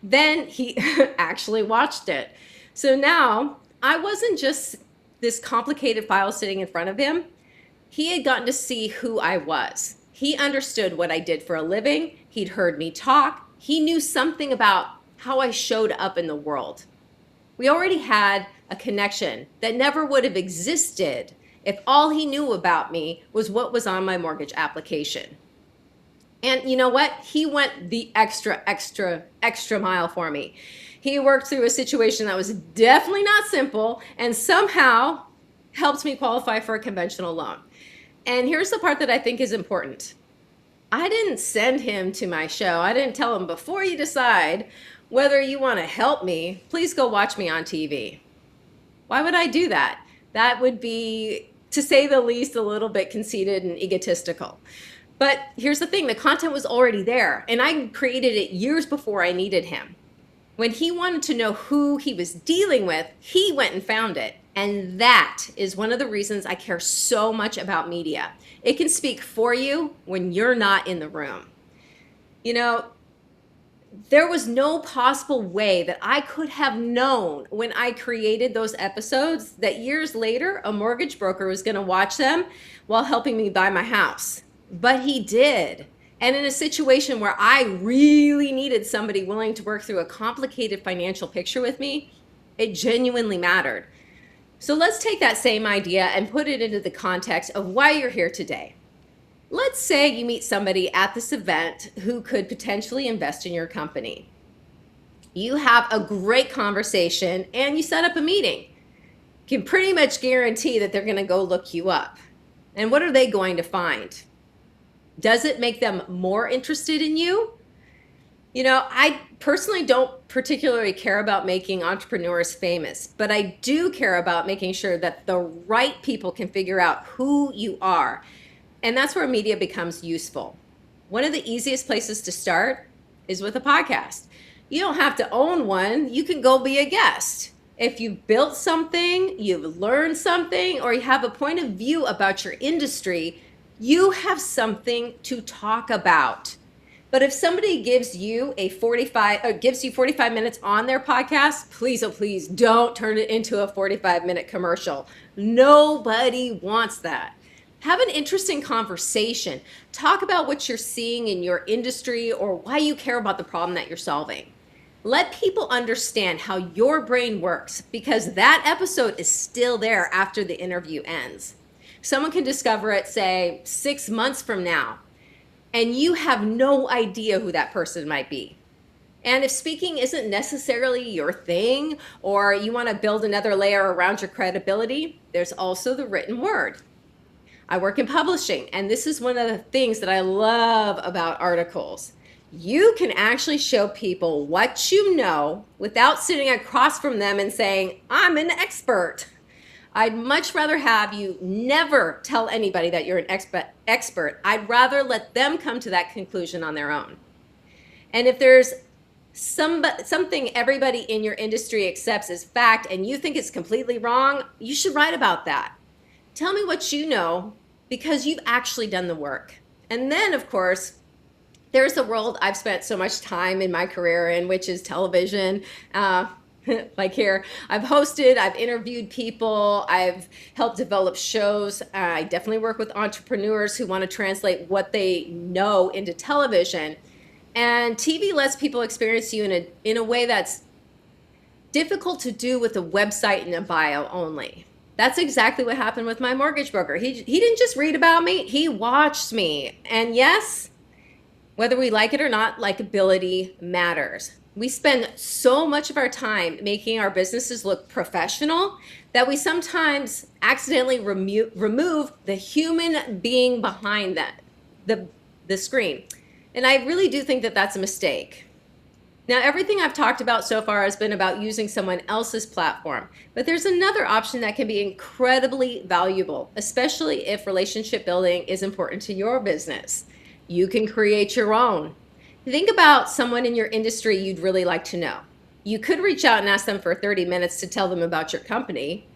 Then he actually watched it. So now I wasn't just this complicated file sitting in front of him. He had gotten to see who I was. He understood what I did for a living. He'd heard me talk. He knew something about how I showed up in the world. We already had a connection that never would have existed if all he knew about me was what was on my mortgage application. And you know what? He went the extra mile for me. He worked through a situation that was definitely not simple and somehow helped me qualify for a conventional loan. And here's the part that I think is important. I didn't send him to my show. I didn't tell him, before you decide whether you want to help me, please go watch me on TV. Why would I do that? That would be, to say the least, a little bit conceited and egotistical. But here's the thing, the content was already there, and I created it years before I needed him. When he wanted to know who he was dealing with, he went and found it. And that is one of the reasons I care so much about media. It can speak for you when you're not in the room. There was no possible way that I could have known when I created those episodes that years later, a mortgage broker was going to watch them while helping me buy my house. But he did. And in a situation where I really needed somebody willing to work through a complicated financial picture with me, it genuinely mattered. So let's take that same idea and put it into the context of why you're here today. Let's say you meet somebody at this event who could potentially invest in your company. You have a great conversation and you set up a meeting. You can pretty much guarantee that they're going to go look you up. And what are they going to find? Does it make them more interested in you? I personally don't particularly care about making entrepreneurs famous, but I do care about making sure that the right people can figure out who you are. And that's where media becomes useful. One of the easiest places to start is with a podcast. You don't have to own one. You can go be a guest. If you've built something, you've learned something, or you have a point of view about your industry, you have something to talk about. But if somebody gives you 45 minutes on their podcast, please, oh please, don't turn it into a 45-minute commercial. Nobody wants that. Have an interesting conversation. Talk about what you're seeing in your industry or why you care about the problem that you're solving. Let people understand how your brain works, because that episode is still there after the interview ends. Someone can discover it, say, 6 months from now, and you have no idea who that person might be. And if speaking isn't necessarily your thing, or you want to build another layer around your credibility, there's also the written word. I work in publishing, and this is one of the things that I love about articles. You can actually show people what you know without sitting across from them and saying, I'm an expert. I'd much rather have you never tell anybody that you're an expert. I'd rather let them come to that conclusion on their own. And if there's something everybody in your industry accepts as fact and you think it's completely wrong, you should write about that. Tell me what you know because you've actually done the work. And then, of course, there's the world I've spent so much time in my career in, which is television. Like here, I've hosted, I've interviewed people, I've helped develop shows. I definitely work with entrepreneurs who want to translate what they know into television. And TV lets people experience you in a way that's difficult to do with a website and a bio only. That's exactly what happened with my mortgage broker. He didn't just read about me, he watched me. And yes, whether we like it or not, likability matters. We spend so much of our time making our businesses look professional that we sometimes accidentally remove the human being behind that, the screen. And I really do think that that's a mistake. Now, everything I've talked about so far has been about using someone else's platform, but there's another option that can be incredibly valuable, especially if relationship building is important to your business. You can create your own. Think about someone in your industry you'd really like to know. You could reach out and ask them for 30 minutes to tell them about your company,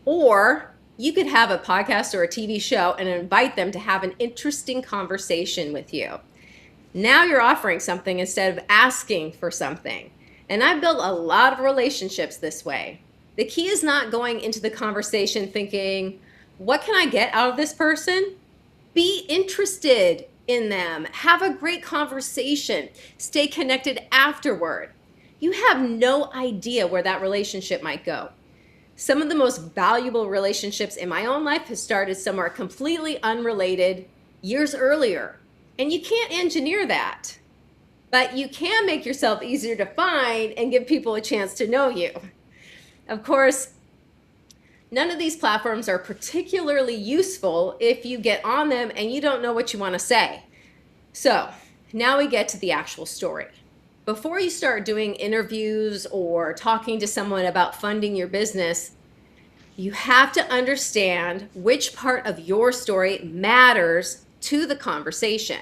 or you could have a podcast or a TV show and invite them to have an interesting conversation with you. Now you're offering something instead of asking for something. And I've built a lot of relationships this way. The key is not going into the conversation thinking, what can I get out of this person? Be interested in them. Have a great conversation. Stay connected afterward. You have no idea where that relationship might go. Some of the most valuable relationships in my own life have started somewhere completely unrelated years earlier. And you can't engineer that, but you can make yourself easier to find and give people a chance to know you. Of course, none of these platforms are particularly useful if you get on them and you don't know what you want to say. So now we get to the actual story. Before you start doing interviews or talking to someone about funding your business, you have to understand which part of your story matters to the conversation.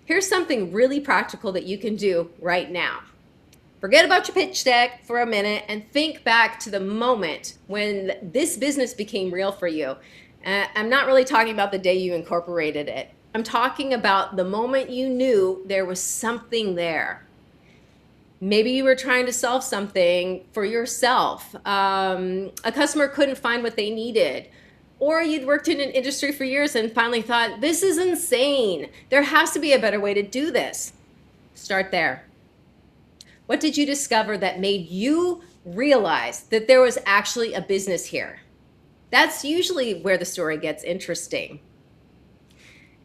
Here's something really practical that you can do right now. Forget about your pitch deck for a minute and think back to the moment when this business became real for you. I'm not really talking about the day you incorporated it. I'm talking about the moment you knew there was something there. Maybe you were trying to solve something for yourself. A customer couldn't find what they needed. Or you'd worked in an industry for years and finally thought, this is insane. There has to be a better way to do this. Start there. What did you discover that made you realize that there was actually a business here? That's usually where the story gets interesting.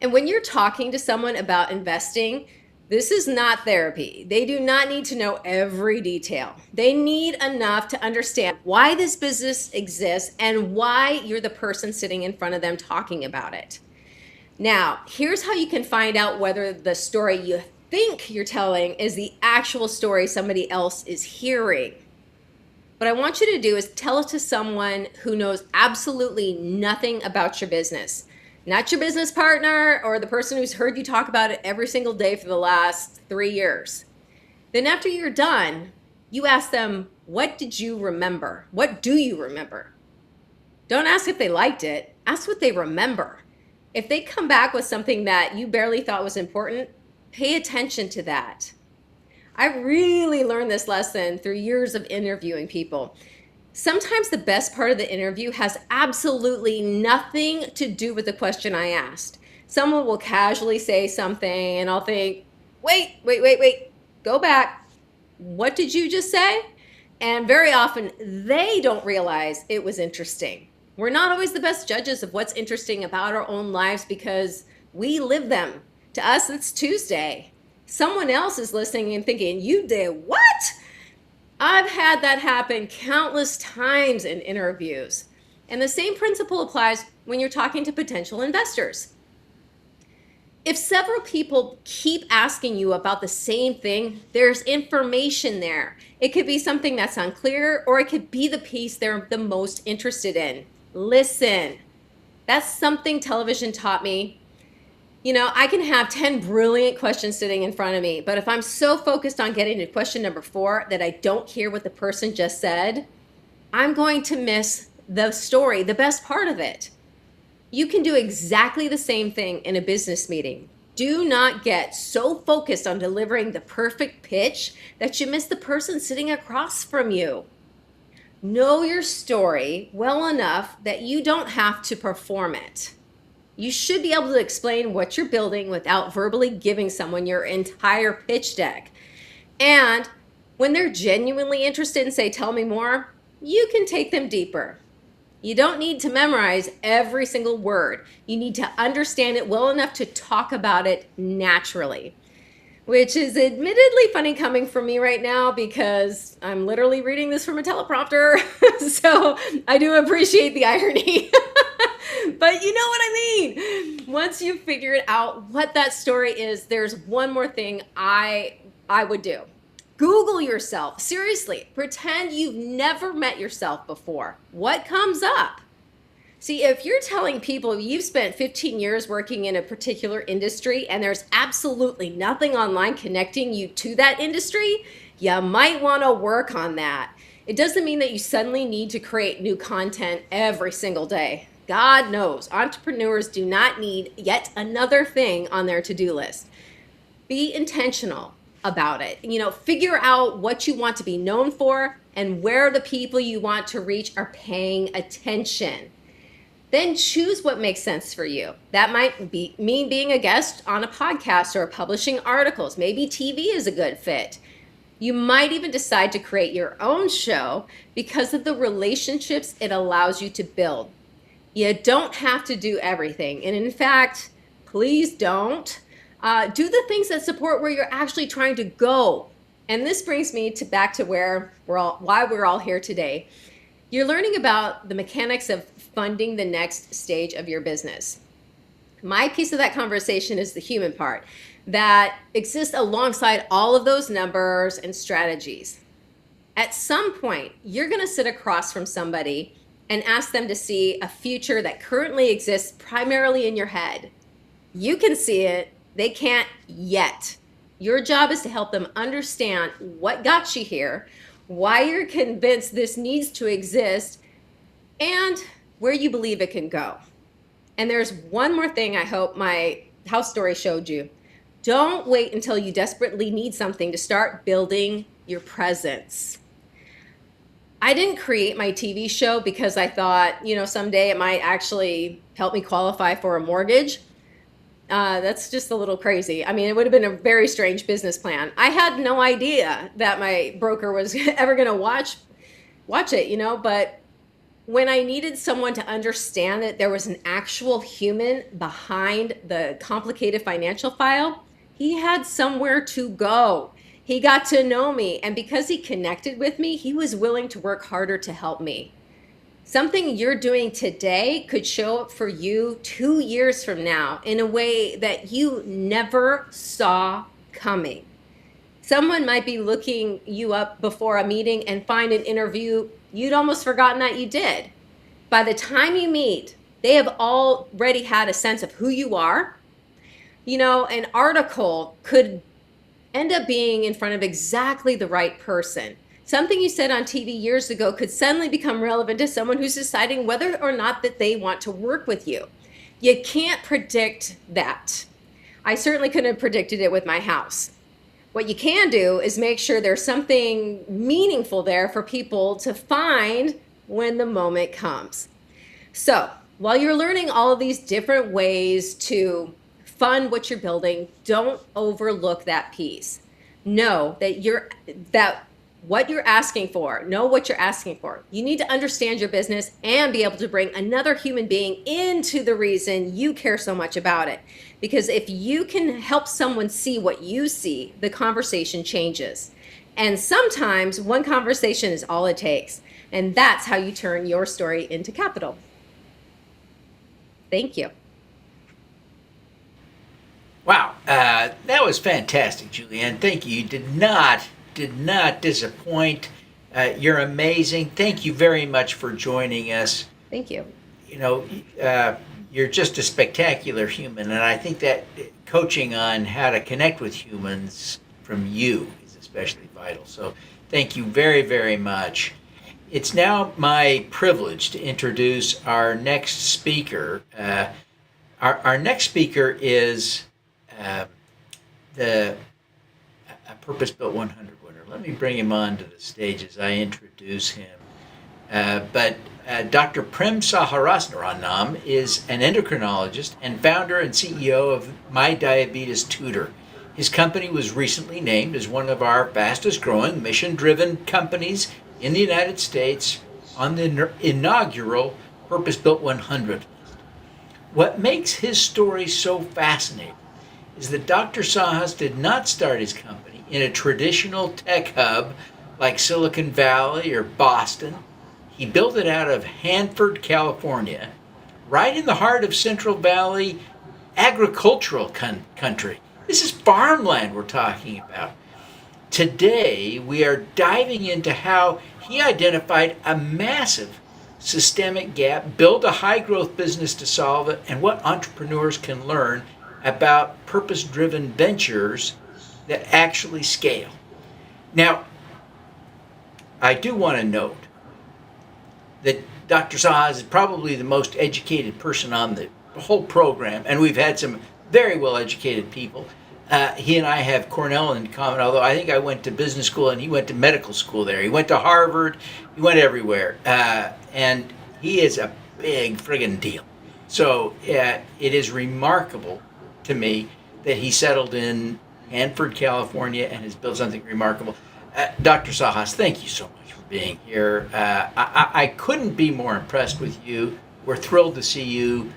And when you're talking to someone about investing, this is not therapy. They do not need to know every detail. They need enough to understand why this business exists and why you're the person sitting in front of them talking about it. Now, here's how you can find out whether the story you think you're telling is the actual story somebody else is hearing. What I want you to do is tell it to someone who knows absolutely nothing about your business. Not your business partner or the person who's heard you talk about it every single day for the last 3 years. Then after you're done, you ask them, what did you remember? What do you remember? Don't ask if they liked it. Ask what they remember. If they come back with something that you barely thought was important, pay attention to that. I really learned this lesson through years of interviewing people. Sometimes the best part of the interview has absolutely nothing to do with the question I asked. Someone will casually say something and I'll think, wait, go back. What did you just say? And very often they don't realize it was interesting. We're not always the best judges of what's interesting about our own lives because we live them. To us, it's Tuesday. Someone else is listening and thinking, you did what? I've had that happen countless times in interviews. And the same principle applies when you're talking to potential investors. If several people keep asking you about the same thing, there's information there. It could be something that's unclear, or it could be the piece they're the most interested in. Listen. That's something television taught me. You know, I can have 10 brilliant questions sitting in front of me, but if I'm so focused on getting to question number 4 that I don't hear what the person just said, I'm going to miss the story, the best part of it. You can do exactly the same thing in a business meeting. Do not get so focused on delivering the perfect pitch that you miss the person sitting across from you. Know your story well enough that you don't have to perform it. You should be able to explain what you're building without verbally giving someone your entire pitch deck. And when they're genuinely interested and say, tell me more, you can take them deeper. You don't need to memorize every single word. You need to understand it well enough to talk about it naturally, which is admittedly funny coming from me right now because I'm literally reading this from a teleprompter. So I do appreciate the irony. But you know what I mean. Once you've figured out what that story is, there's one more thing I would do. Google yourself. Seriously, pretend you've never met yourself before. What comes up? See, if you're telling people you've spent 15 years working in a particular industry and there's absolutely nothing online connecting you to that industry, you might want to work on that. It doesn't mean that you suddenly need to create new content every single day. God knows, entrepreneurs do not need yet another thing on their to-do list. Be intentional about it. Figure out what you want to be known for and where the people you want to reach are paying attention. Then choose what makes sense for you. That might mean being a guest on a podcast or publishing articles. Maybe TV is a good fit. You might even decide to create your own show because of the relationships it allows you to build. You don't have to do everything. And in fact, please don't. Do the things that support where you're actually trying to go. And this brings me back to why we're all here today. You're learning about the mechanics of funding the next stage of your business. My piece of that conversation is the human part that exists alongside all of those numbers and strategies. At some point, you're going to sit across from somebody and ask them to see a future that currently exists primarily in your head. You can see it. They can't yet. Your job is to help them understand what got you here, why you're convinced this needs to exist, and where you believe it can go. And there's one more thing I hope my house story showed you. Don't wait until you desperately need something to start building your presence. I didn't create my TV show because I thought, someday it might actually help me qualify for a mortgage. That's just a little crazy. I mean, it would have been a very strange business plan. I had no idea that my broker was ever going to watch it, but when I needed someone to understand that there was an actual human behind the complicated financial file, he had somewhere to go. He got to know me, and because he connected with me, he was willing to work harder to help me. Something you're doing today could show up for you 2 years from now in a way that you never saw coming. Someone might be looking you up before a meeting and find an interview you'd almost forgotten that you did. By the time you meet, they have already had a sense of who you are. An article could end up being in front of exactly the right person. Something you said on TV years ago could suddenly become relevant to someone who's deciding whether or not that they want to work with you. You can't predict that. I certainly couldn't have predicted it with my house. What you can do is make sure there's something meaningful there for people to find when the moment comes. So, while you're learning all of these different ways to fund what you're building, don't overlook that piece. Know what you're asking for. Know what you're asking for. You need to understand your business and be able to bring another human being into the reason you care so much about it. Because if you can help someone see what you see, the conversation changes. And sometimes one conversation is all it takes. And that's how you turn your story into capital. Thank you. Wow, that was fantastic, Julie Ann. Thank you. You did not disappoint. You're amazing. Thank you very much for joining us. Thank you. You're just a spectacular human, and I think that coaching on how to connect with humans from you is especially vital. So thank you very, very much. It's now my privilege to introduce our next speaker. Our next speaker is a Purpose-Built 100 winner. Let me bring him on to the stage as I introduce him. Dr. Prem Saharasranam is an endocrinologist and founder and CEO of My Diabetes Tutor. His company was recently named as one of our fastest growing mission-driven companies in the United States on the inaugural Purpose-Built 100 list. What makes his story so fascinating is that Dr. Sahas did not start his company in a traditional tech hub like Silicon Valley or Boston. He built it out of Hanford, California, right in the heart of Central Valley agricultural country. This is farmland we're talking about. Today, we are diving into how he identified a massive systemic gap, built a high-growth business to solve it, and what entrepreneurs can learn about purpose-driven ventures that actually scale. Now, I do want to note that Dr. Sahas is probably the most educated person on the whole program, and we've had some very well-educated people. He and I have Cornell in common, although I think I went to business school and he went to medical school there. He went to Harvard, he went everywhere, and he is a big friggin' deal. So it is remarkable to me that he settled in Hanford, California, and has built something remarkable. Dr. Sahas, thank you so much for being here. I couldn't be more impressed with you. We're thrilled to see you,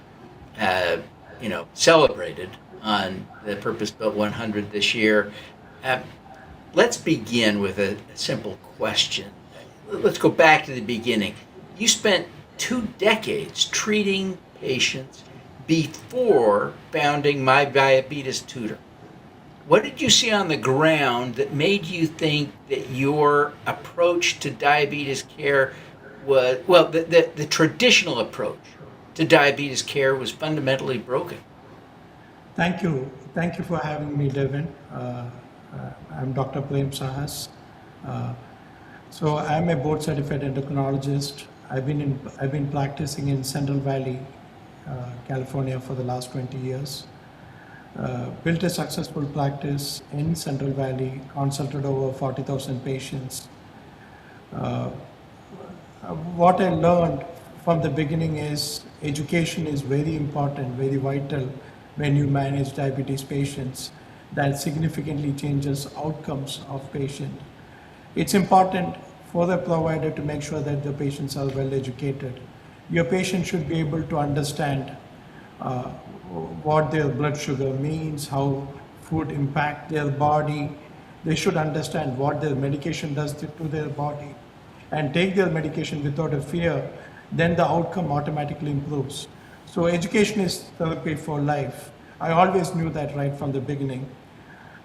celebrated on the Purpose-Built 100 this year. Let's begin with a simple question. Let's go back to the beginning. You spent 2 decades treating patients before founding My Diabetes Tutor. What did you see on the ground that made you think that your approach to diabetes care was, the traditional approach to diabetes care was fundamentally broken? Thank you. Thank you for having me, Devin. I'm Dr. Prem Sahas. So I'm a board-certified endocrinologist. I've been practicing in Central Valley, California for the last 20 years. Built a successful practice in Central Valley, consulted over 40,000 patients. What I learned from the beginning is education is very important, very vital when you manage diabetes patients. That significantly changes outcomes of patient. It's important for the provider to make sure that the patients are well educated. Your patient should be able to understand what their blood sugar means, how food impact their body. They should understand what their medication does to their body and take their medication without a fear. Then the outcome automatically improves. So education is therapy for life. I always knew that right from the beginning.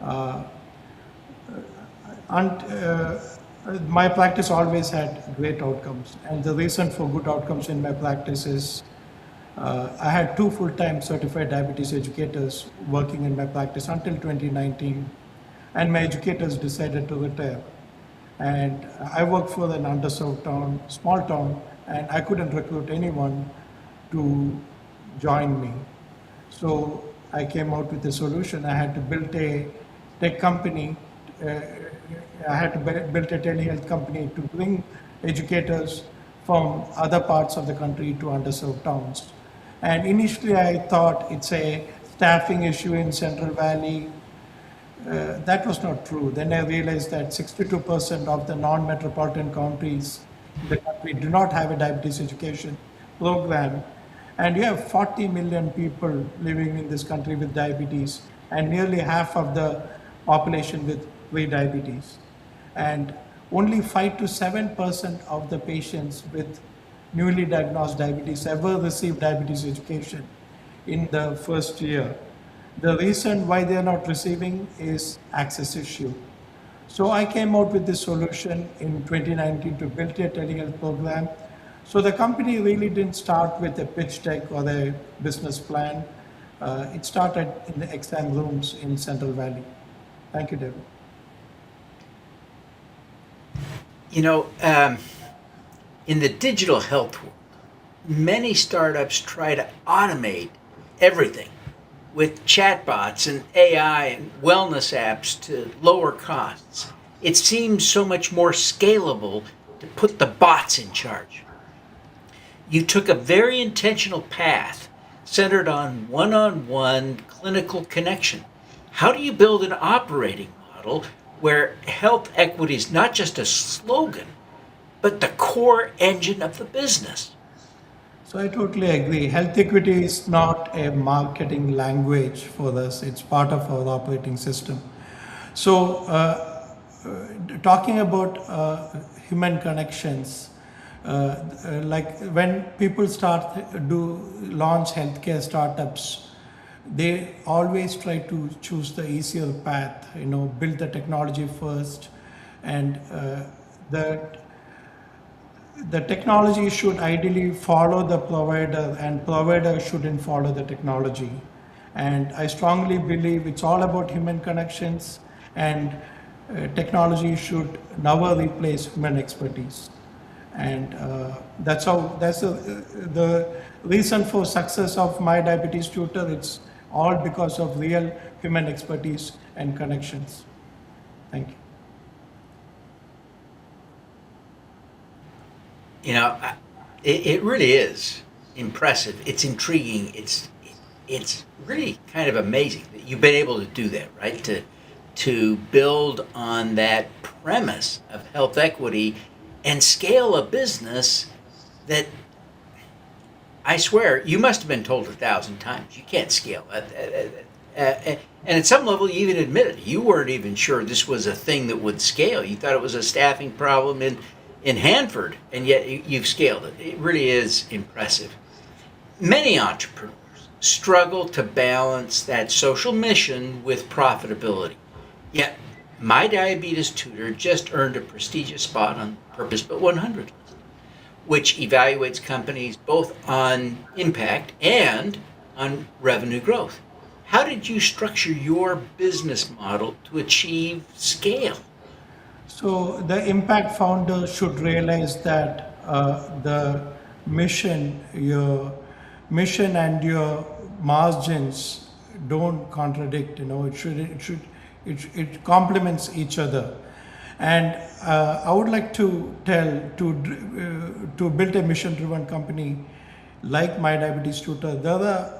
My practice always had great outcomes. And the reason for good outcomes in my practice is I had 2 full-time certified diabetes educators working in my practice until 2019. And my educators decided to retire. And I worked for an underserved town, small town, and I couldn't recruit anyone to join me. So I came out with a solution. I had to build a tech company. I had to build a telehealth company to bring educators from other parts of the country to underserved towns. And initially I thought it's a staffing issue in Central Valley. That was not true. Then I realized that 62% of the non-metropolitan counties in the country do not have a diabetes education program. And you have 40 million people living in this country with diabetes, and nearly half of the population with pre-diabetes. And only 5 to 7% of the patients with newly diagnosed diabetes ever receive diabetes education in the first year. The reason why they are not receiving is access issue. So I came out with this solution in 2019 to build a telehealth program. So the company really didn't start with a pitch deck or a business plan. It started in the exam rooms in Central Valley. Thank you, David. In the digital health world, many startups try to automate everything with chatbots and AI and wellness apps to lower costs. It seems so much more scalable to put the bots in charge. You took a very intentional path centered on one-on-one clinical connection. How do you build an operating model where health equity is not just a slogan, but the core engine of the business? So I totally agree. Health equity is not a marketing language for us. It's part of our operating system. So talking about human connections, like when people launch healthcare startups, they always try to choose the easier path, build the technology first, and the technology should ideally follow the provider, and provider shouldn't follow the technology. And I strongly believe it's all about human connections, and technology should never replace human expertise. And that's the reason for success of My Diabetes Tutor. It's all because of real human expertise and connections. Thank you. It really is impressive. It's intriguing. It's really kind of amazing that you've been able to do that, right? To build on that premise of health equity and scale a business that, I swear, you must have been told 1,000 times you can't scale. And at some level, you even admitted you weren't even sure this was a thing that would scale. You thought it was a staffing problem in Hanford, and yet you've scaled it. It really is impressive. Many entrepreneurs struggle to balance that social mission with profitability. Yet, My Diabetes Tutor just earned a prestigious spot on Purpose But 100 list, which evaluates companies both on impact and on revenue growth. How did you structure your business model to achieve scale? So the impact founder should realize that the your mission and your margins don't contradict. It complements each other. And I would like to to build a mission-driven company like My Diabetes Tutor. There are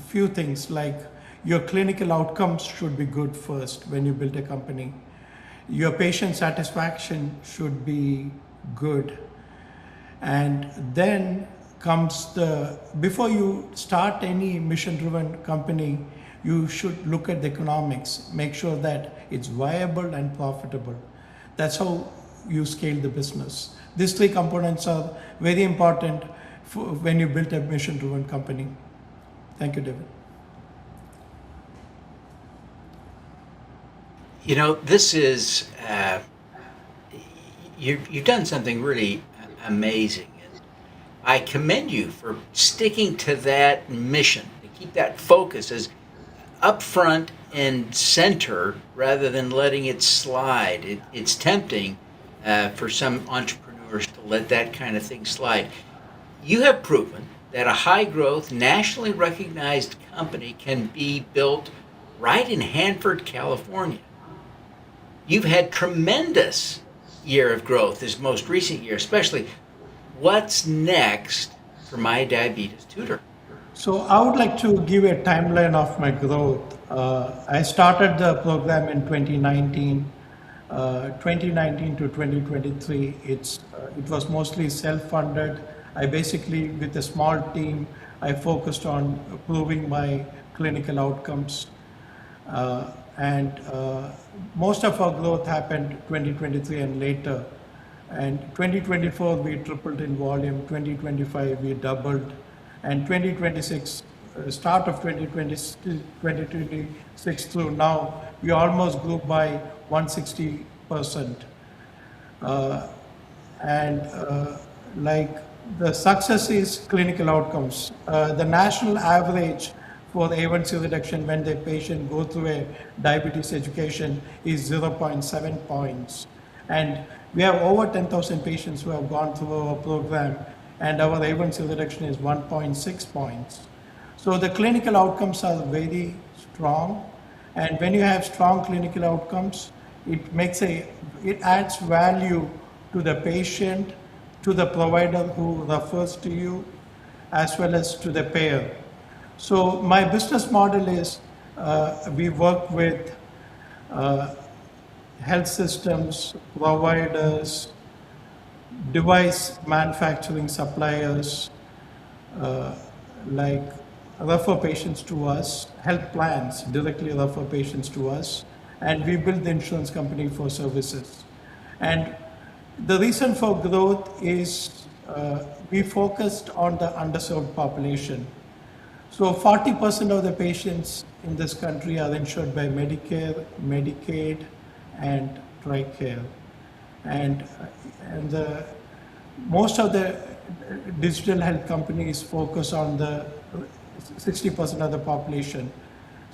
few things like your clinical outcomes should be good first when you build a company. Your patient satisfaction should be good. And then comes before you start any mission-driven company, you should look at the economics, make sure that it's viable and profitable. That's how you scale the business. These three components are very important when you build a mission-driven company. Thank you, David. This is, you've done something really amazing. And I commend you for sticking to that mission, to keep that focus as upfront and center rather than letting it slide. It's tempting for some entrepreneurs to let that kind of thing slide. You have proven that a high-growth, nationally recognized company can be built right in Hanford, California. You've had tremendous year of growth this most recent year, especially. What's next for My Diabetes Tutor? So I would like to give a timeline of my growth. I started the program in 2019. 2019 to 2023, it was mostly self-funded. I basically, with a small team, I focused on improving my clinical outcomes. And most of our growth happened 2023 and later. And 2024, we tripled in volume. 2025, we doubled. And 2026, start of 2026 through now, we almost grew by 160%. Like the success is clinical outcomes. The national average for A1C reduction when the patient go through a diabetes education is 0.7 points. And We have over 10,000 patients who have gone through our program, and our A1C reduction is 1.6 points. So the clinical outcomes are very strong, and when you have strong clinical outcomes, it adds value to the patient, to the provider who refers to you, as well as to the payer. So my business model is we work with health systems, providers, device manufacturing suppliers, like refer patients to us, health plans directly refer patients to us, and we build the insurance company for services. And the reason for growth is we focused on the underserved population. So 40% of the patients in this country are insured by Medicare, Medicaid, and TRICARE. And most of the digital health companies focus on the 60% of the population,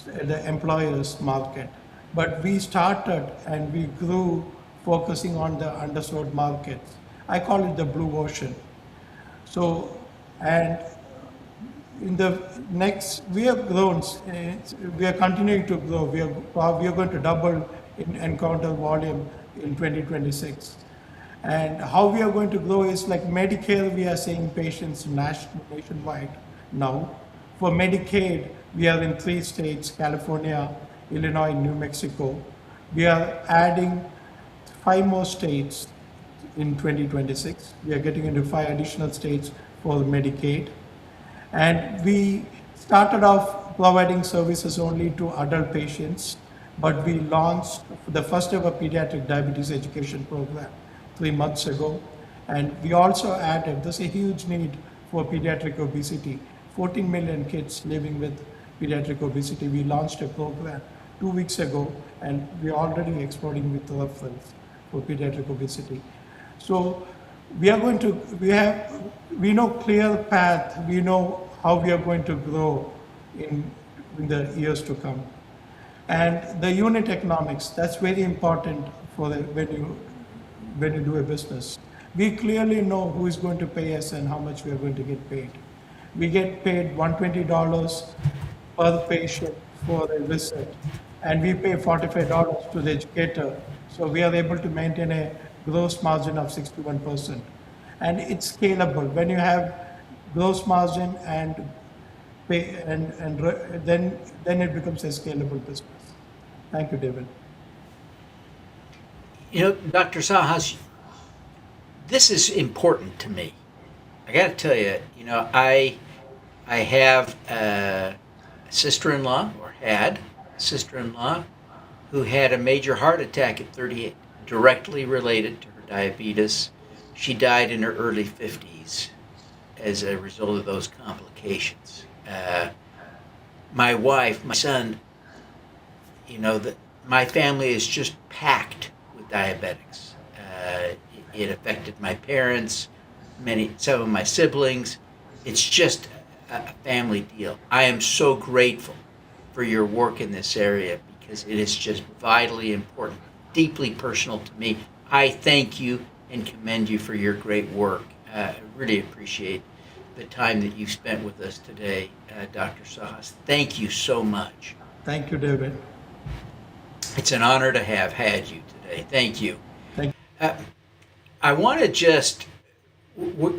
the employers market. But we started and we grew focusing on the underserved markets. I call it the blue ocean. So, and in the next, we have grown, we are continuing to grow. We are going to double in encounter volume in 2026. And how we are going to grow is like Medicare, we are seeing patients nationwide now. For Medicaid, we are in 3 states, California, Illinois, New Mexico. We are adding 5 more states in 2026. We are getting into 5 additional states for Medicaid. And we started off providing services only to adult patients, but we launched the first ever pediatric diabetes education program 3 months ago. And we also added, there's a huge need for pediatric obesity. 14 million kids living with pediatric obesity. We launched a program 2 weeks ago, and we're already exploding with referrals for pediatric obesity. So we are going to, we know clear path, we know how we are going to grow in the years to come. And the unit economics, that's very important for when you do a business. We clearly know who is going to pay us and how much we are going to get paid. We get paid $120 per patient for a visit, and we pay $45 to the educator. So we are able to maintain a gross margin of 61%. And it's scalable. When you have gross margin and pay, then it becomes a scalable business. Thank you, David. You know, Dr. Sahas, this is important to me. I got to tell you, you know, I have a sister-in-law, or had a sister-in-law, who had a major heart attack at 38, directly related to her diabetes. She died in her early 50s as a result of those complications. My wife, my son, you know, my family is just packed with diabetics. It affected my parents, some of my siblings. It's just a family deal. I am so grateful for your work in this area because it is just vitally important, deeply personal to me. I thank you and commend you for your great work. I really appreciate the time that you spent with us today, Dr. Sahas. Thank you so much. Thank you, David. It's an honor to have had you today. Thank you. Thank you. I want to just,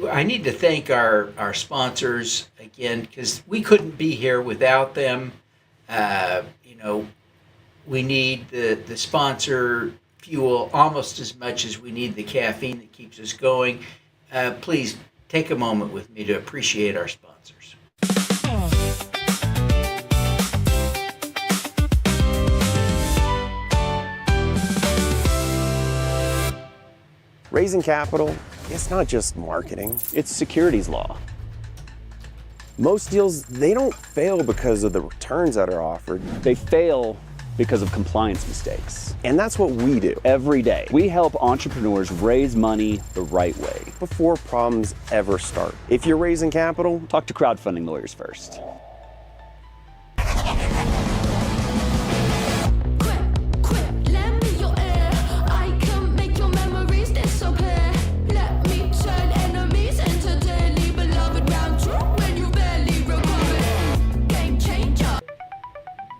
I need to thank our sponsors again, because we couldn't be here without them. You know, we need the sponsor fuel almost as much as we need the caffeine that keeps us going. Please take a moment with me to appreciate our sponsors. Raising capital, it's not just marketing. It's securities law. Most deals, they don't fail because of the returns that are offered. They fail because of compliance mistakes. And that's what we do. Every day, we help entrepreneurs raise money the right way. Before problems ever start. If you're raising capital, talk to crowdfunding lawyers first.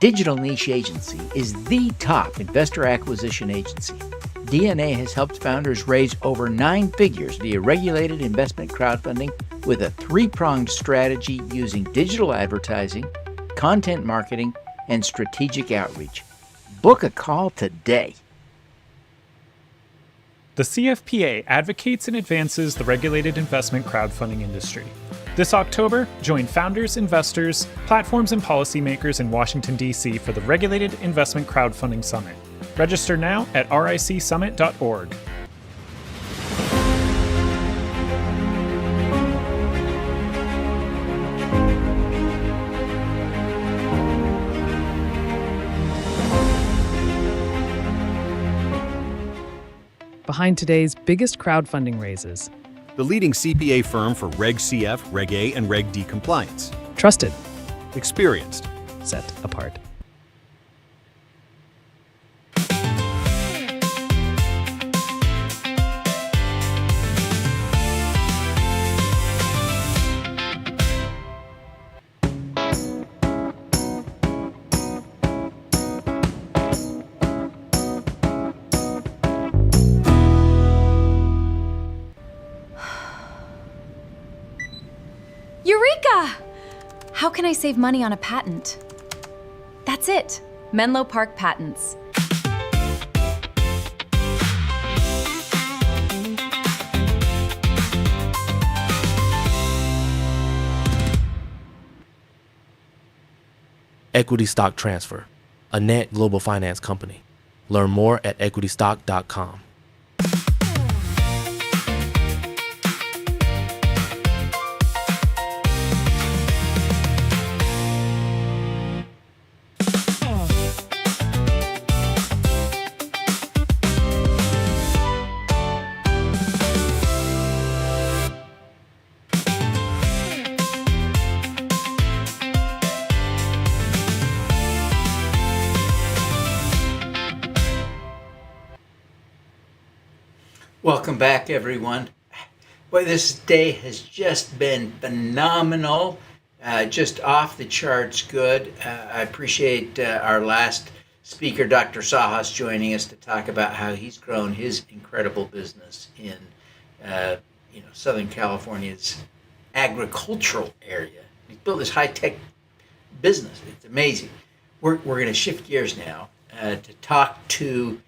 digital niche agency is the top investor acquisition agency. DNA has helped founders raise over 9 figures via regulated investment crowdfunding with a 3-pronged strategy using digital advertising, content marketing, and strategic outreach. Book a call today. The CFPA advocates and advances the regulated investment crowdfunding industry. This October, join founders, investors, platforms, and policymakers in Washington, D.C. for the Regulated Investment Crowdfunding Summit. Register now at ricsummit.org. Behind today's biggest crowdfunding raises. The leading CPA firm for Reg CF, Reg A, and Reg D compliance. Trusted. Experienced. Set apart. Eureka! How can I save money on a patent? That's it. Menlo Park Patents. Equity Stock Transfer, a net global finance company. Learn more at equitystock.com. Welcome back, everyone. Boy, this day has just been phenomenal, just off the charts good. I appreciate our last speaker, Dr. Sajas, joining us to talk about how he's grown his incredible business in Southern California's agricultural area. He's built this high-tech business. It's amazing. We're going to shift gears now to talk to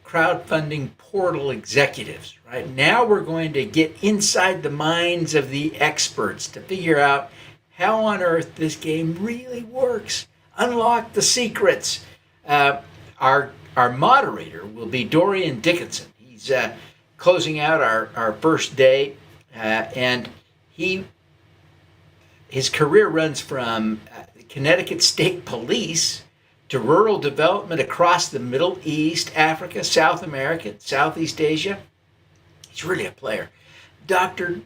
crowdfunding portal executives. Right now we're going to get inside the minds of the experts to figure out how on earth this game really works. Unlock the secrets. Our moderator will be Dorian Dickinson. He's closing out our first day, and his career runs from the Connecticut State Police to rural development across the Middle East, Africa, South America, Southeast Asia. He's really a player. Dr.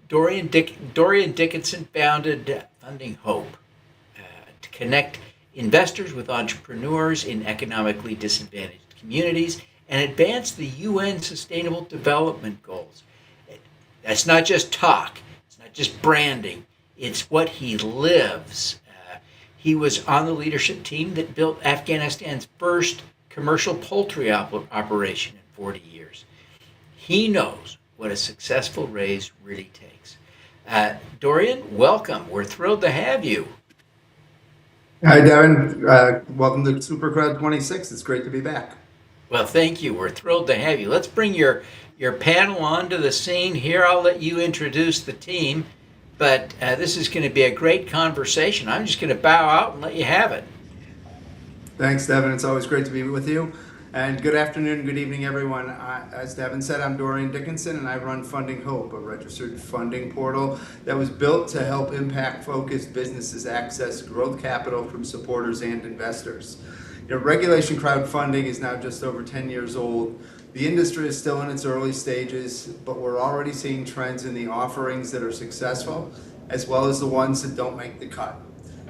Dorian Dickinson founded FundingHope to connect investors with entrepreneurs in economically disadvantaged communities and advance the UN Sustainable Development Goals. That's not just talk. It's not just branding. It's what he lives. He was on the leadership team that built Afghanistan's first commercial poultry operation in 40 years. He knows what a successful raise really takes. Dorian, welcome. We're thrilled to have you. Hi, Devin. Welcome to SuperCrowd26. It's great to be back. Well, thank you. We're thrilled to have you. Let's bring your panel onto the scene here. I'll let you introduce the team. But this is going to be a great conversation. I'm just going to bow out and let you have it. Thanks, Devin. It's always great to be with you. And good afternoon, good evening, everyone. As Devin said, I'm Dorian Dickinson, and I run FundingHope, a registered funding portal that was built to help impact-focused businesses access growth capital from supporters and investors. Regulation crowdfunding is now just over 10 years old. The industry is still in its early stages, but we're already seeing trends in the offerings that are successful, as well as the ones that don't make the cut.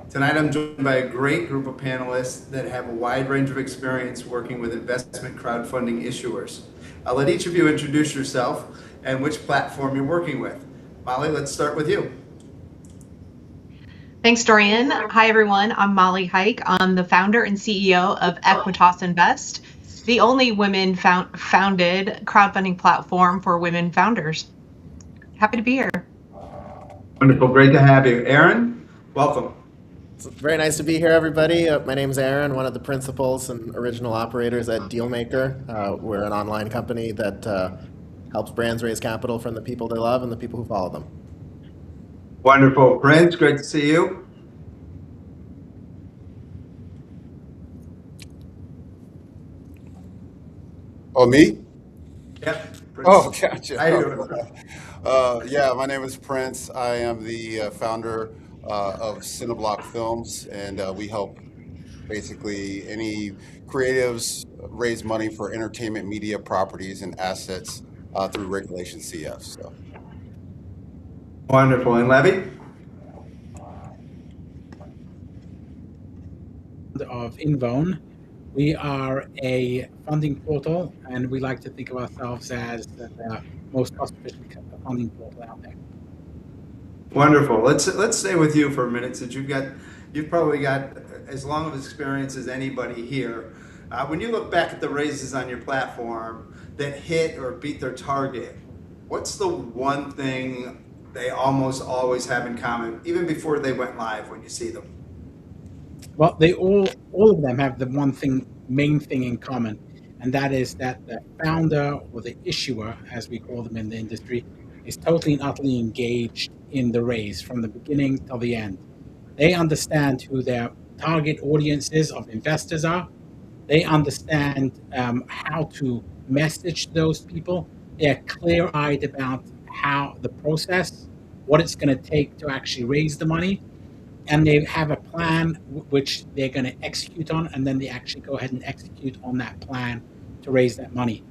Tonight I'm joined by a great group of panelists that have a wide range of experience working with investment crowdfunding issuers. I'll let each of you introduce yourself and which platform you're working with. Molly, let's start with you. Thanks, Dorian. Hi, everyone. I'm Molly Hike. I'm the founder and CEO of Equitas Invest, the only women-founded crowdfunding platform for women founders. Happy to be here. Wonderful. Great to have you. Aaron, welcome. It's very nice to be here, everybody. My name's Aaron, one of the principals and original operators at Dealmaker. We're an online company that helps brands raise capital from the people they love and the people who follow them. Wonderful. Prince, great to see you. Oh, me? Yep. Prince. Oh, gotcha. How you doing? Yeah, my name is Prince. I am the founder of Cineblock Films, and we help basically any creatives raise money for entertainment media properties and assets through Regulation CF. So. Wonderful. And Levy? Of Invown. We are a funding portal, and we like to think of ourselves as the most cost-efficient funding portal out there. Wonderful. Let's stay with you for a minute, since you've probably got as long of experience as anybody here. When you look back at the raises on your platform that hit or beat their target, what's the one thing they almost always have in common, even before they went live, when you see them? Well, they all of them have the main thing in common, and that is that the founder or the issuer, as we call them in the industry, is totally and utterly engaged in the raise from the beginning till the end. They understand who their target audiences of investors are. They understand how to message those people. They're clear-eyed about how the process, what it's going to take to actually raise the money. And they have a plan which they're going to execute on, and then they actually go ahead and execute on that plan to raise that money.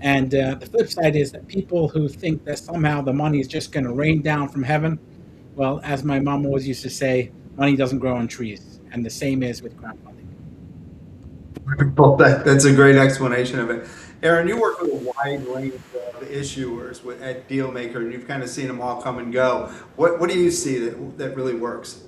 And the flip side is that people who think that somehow the money is just going to rain down from heaven, well, as my mom always used to say, money doesn't grow on trees. And the same is with crowdfunding. Well, that's a great explanation of it. Aaron, you work with a wide range of issuers at Dealmaker, and you've kind of seen them all come and go. What do you see that really works?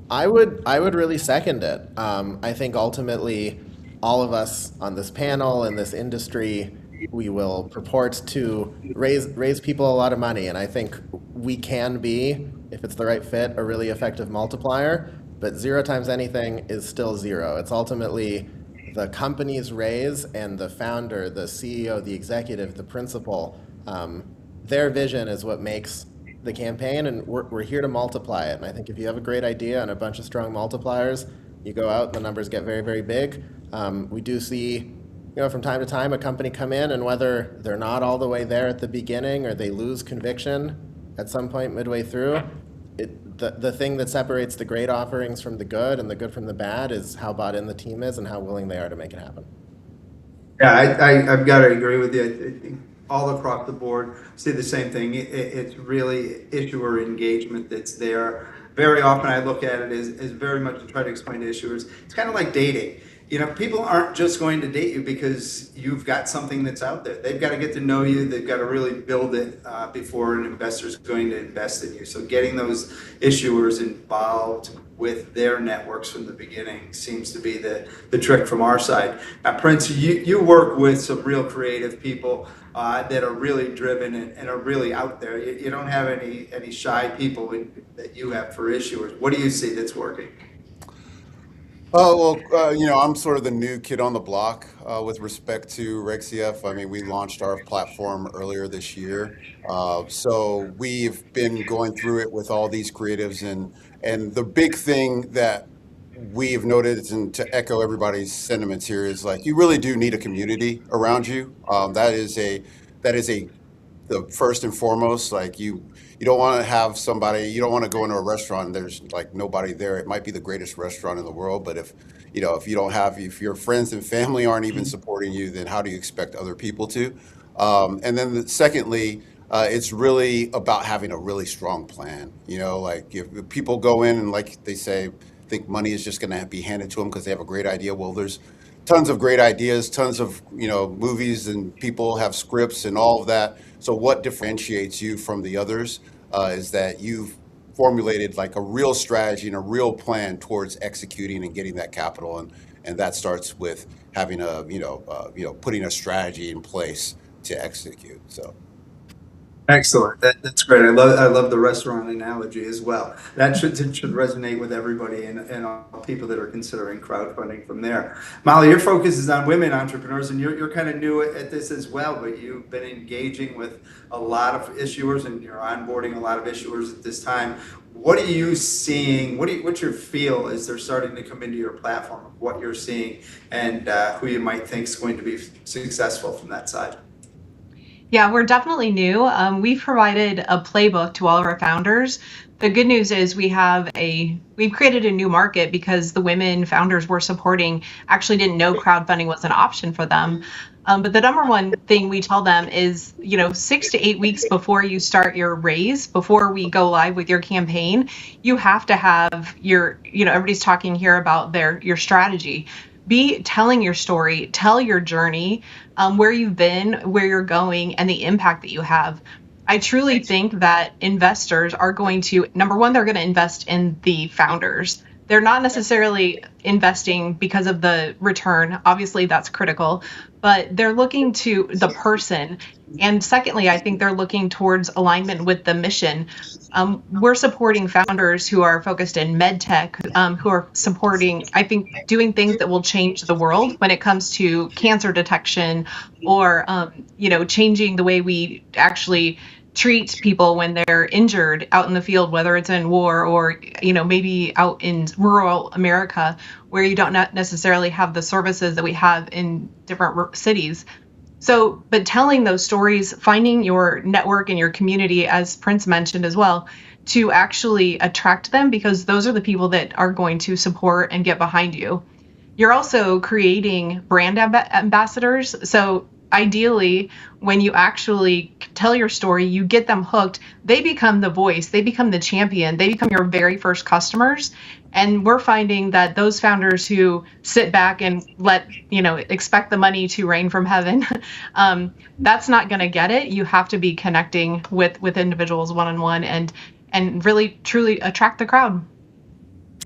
I would really second it. I think ultimately all of us on this panel in this industry, we will purport to raise people a lot of money, and I think we can be, if it's the right fit, a really effective multiplier. But 0 times anything is still 0. It's ultimately the company's raise and the founder, the CEO, the executive, the principal. Their vision is what makes the campaign, and we're here to multiply it. And I think if you have a great idea and a bunch of strong multipliers, you go out and the numbers get very, very big. We do see, from time to time a company come in, and whether they're not all the way there at the beginning or they lose conviction at some point midway through, the thing that separates the great offerings from the good and the good from the bad is how bought in the team is and how willing they are to make it happen. Yeah, I've got to agree with you. I think all across the board see the same thing. It's really issuer engagement that's there. Very often I look at it as very much to try to explain to issuers. It's kind of like dating. People aren't just going to date you because you've got something that's out there. They've got to get to know you. They've got to really build it before an investor's going to invest in you. So getting those issuers involved with their networks from the beginning seems to be the trick from our side. Prince, you work with some real creative people that are really driven and are really out there. You don't have any shy people that you have for issuers. What do you see that's working? Oh, well, I'm sort of the new kid on the block with respect to RegCF. I mean, we launched our platform earlier this year. So we've been going through it with all these creatives. And the big thing that we've noted, and to echo everybody's sentiments here, is like you really do need a community around you. That is the first and foremost. Like you don't want to have somebody, you don't want to go into a restaurant and there's like nobody there. It might be the greatest restaurant in the world, but if your friends and family aren't even supporting you, then how do you expect other people to? And then secondly, it's really about having a really strong plan. Like if people go in and, like they say, think money is just going to be handed to them because they have a great idea. Well, there's tons of great ideas, tons of movies, and people have scripts and all of that. So what differentiates you from the others is that you've formulated like a real strategy and a real plan towards executing and getting that capital, and that starts with having putting a strategy in place to execute. So. Excellent. That's great. I love the restaurant analogy as well. That should resonate with everybody and all people that are considering crowdfunding from there. Molly, your focus is on women entrepreneurs, and you're kind of new at this as well, but you've been engaging with a lot of issuers and you're onboarding a lot of issuers at this time. What are you seeing? What's your feel as they're starting to come into your platform of what you're seeing and who you might think is going to be successful from that side? Yeah, we're definitely new. We've provided a playbook to all of our founders. The good news is we've created a new market because the women founders we're supporting actually didn't know crowdfunding was an option for them. But the number one thing we tell them is, 6 to 8 weeks before you start your raise, before we go live with your campaign, you have to have everybody's talking here about your strategy. Be telling your story, tell your journey, where you've been, where you're going, and the impact that you have. I truly think that investors are going to, number one, they're going to invest in the founders. They're not necessarily investing because of the return. Obviously, that's critical, but they're looking to the person. And secondly, I think they're looking towards alignment with the mission. We're supporting founders who are focused in med tech, who are supporting, I think, doing things that will change the world when it comes to cancer detection or, changing the way we actually treat people when they're injured out in the field, whether it's in war or, maybe out in rural America where you don't necessarily have the services that we have in different cities. So, but telling those stories, finding your network and your community, as Prince mentioned as well, to actually attract them, because those are the people that are going to support and get behind you. You're also creating brand ambassadors. So ideally, when you actually tell your story, you get them hooked, they become the voice, they become the champion, they become your very first customers. And we're finding that those founders who sit back and expect the money to rain from heaven, that's not going to get it. You have to be connecting with individuals one-on-one and really, truly attract the crowd.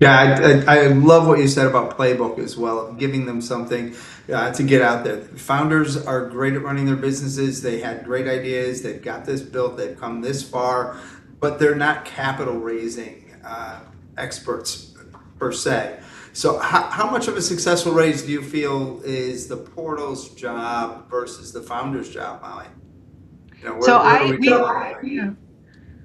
Yeah, I love what you said about playbook as well, giving them something to get out there. Founders are great at running their businesses. They had great ideas. They've got this built. They've come this far, but they're not capital raising experts per se. So how much of a successful raise do you feel is the portal's job versus the founder's job, Molly?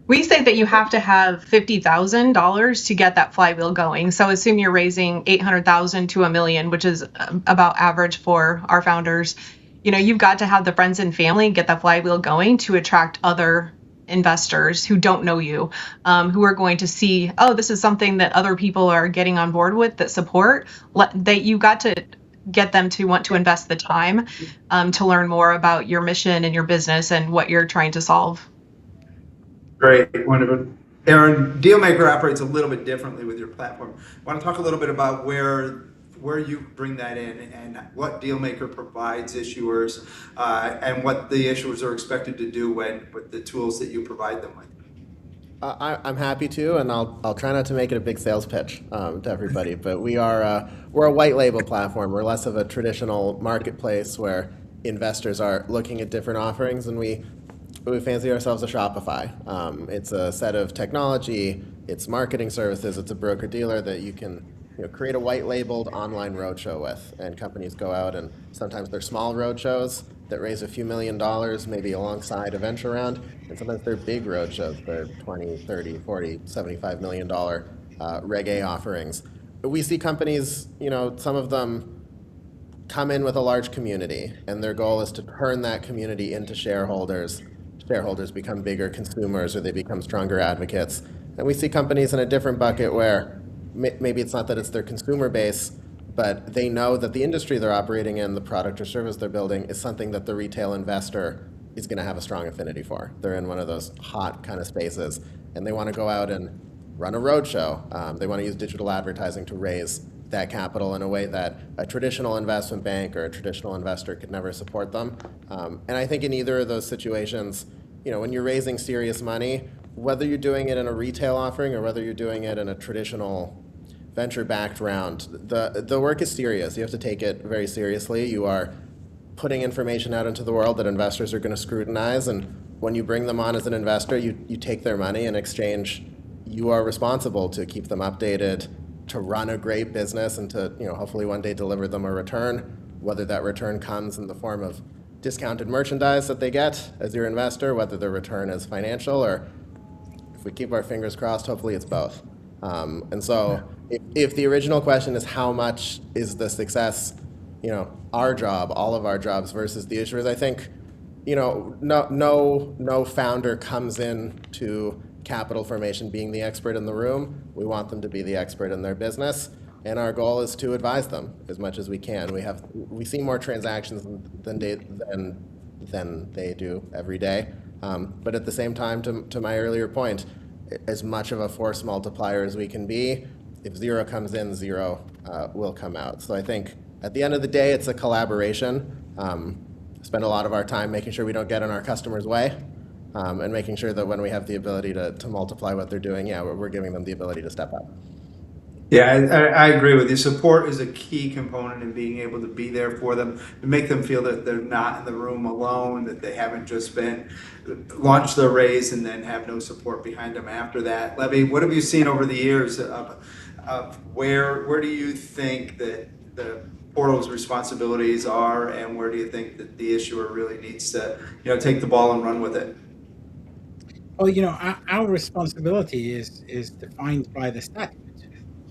We say that you have to have $50,000 to get that flywheel going. So assume you're raising $800,000 to $1 million, which is about average for our founders. You've got to have the friends and family get that flywheel going to attract other investors who don't know you, who are going to see, oh, this is something that other people are getting on board with that support. You got to get them to want to invest the time to learn more about your mission and your business and what you're trying to solve. Great, wonderful. Aaron, Dealmaker operates a little bit differently with your platform. I want to talk a little bit about where you bring that in and what Dealmaker provides issuers and what the issuers are expected to do with the tools that you provide them with. I'm happy to, and I'll try not to make it a big sales pitch to everybody. But we're a white label platform. We're less of a traditional marketplace where investors are looking at different offerings, and we fancy ourselves a Shopify. It's a set of technology, it's marketing services, it's a broker-dealer that you can create a white-labeled online roadshow with. And companies go out, and sometimes they're small roadshows that raise a few $1 million, maybe alongside a venture round, and sometimes they're big roadshows. They're 20, 30, 40, $75 million Reg A offerings. We see companies, some of them come in with a large community, and their goal is to turn that community into shareholders. Shareholders become bigger consumers, or they become stronger advocates. And we see companies in a different bucket where maybe it's not that it's their consumer base, but they know that the industry they're operating in, the product or service they're building, is something that the retail investor is going to have a strong affinity for. They're in one of those hot kind of spaces, and they want to go out and run a roadshow. They want to use digital advertising to raise that capital in a way that a traditional investment bank or a traditional investor could never support them. And I think in either of those situations, when you're raising serious money, whether you're doing it in a retail offering or whether you're doing it in a traditional venture-backed round, the work is serious. You have to take it very seriously. You are putting information out into the world that investors are going to scrutinize, and when you bring them on as an investor, you take their money. In exchange, you are responsible to keep them updated, to run a great business, and to hopefully one day deliver them a return, whether that return comes in the form of discounted merchandise that they get as your investor, whether the return is financial, or if we keep our fingers crossed, hopefully it's both. And so if the original question is how much is the success, our job, all of our jobs versus the issuers, I think, no founder comes in to capital formation being the expert in the room. We want them to be the expert in their business. And our goal is to advise them as much as we can. We see more transactions than they do every day. But at the same time, to my earlier point, as much of a force multiplier as we can be, if zero comes in, zero will come out. So I think at the end of the day, it's a collaboration. Spend a lot of our time making sure we don't get in our customers' way, and making sure that when we have the ability to multiply what they're doing, we're giving them the ability to step up. Yeah, I agree with you. Support is a key component in being able to be there for them, to make them feel that they're not in the room alone, that they haven't just been launched their raise and then have no support behind them after that. Levy, what have you seen over the years of where do you think that the portal's responsibilities are, and where do you think that the issuer really needs to take the ball and run with it? Well, our responsibility is defined by the statute.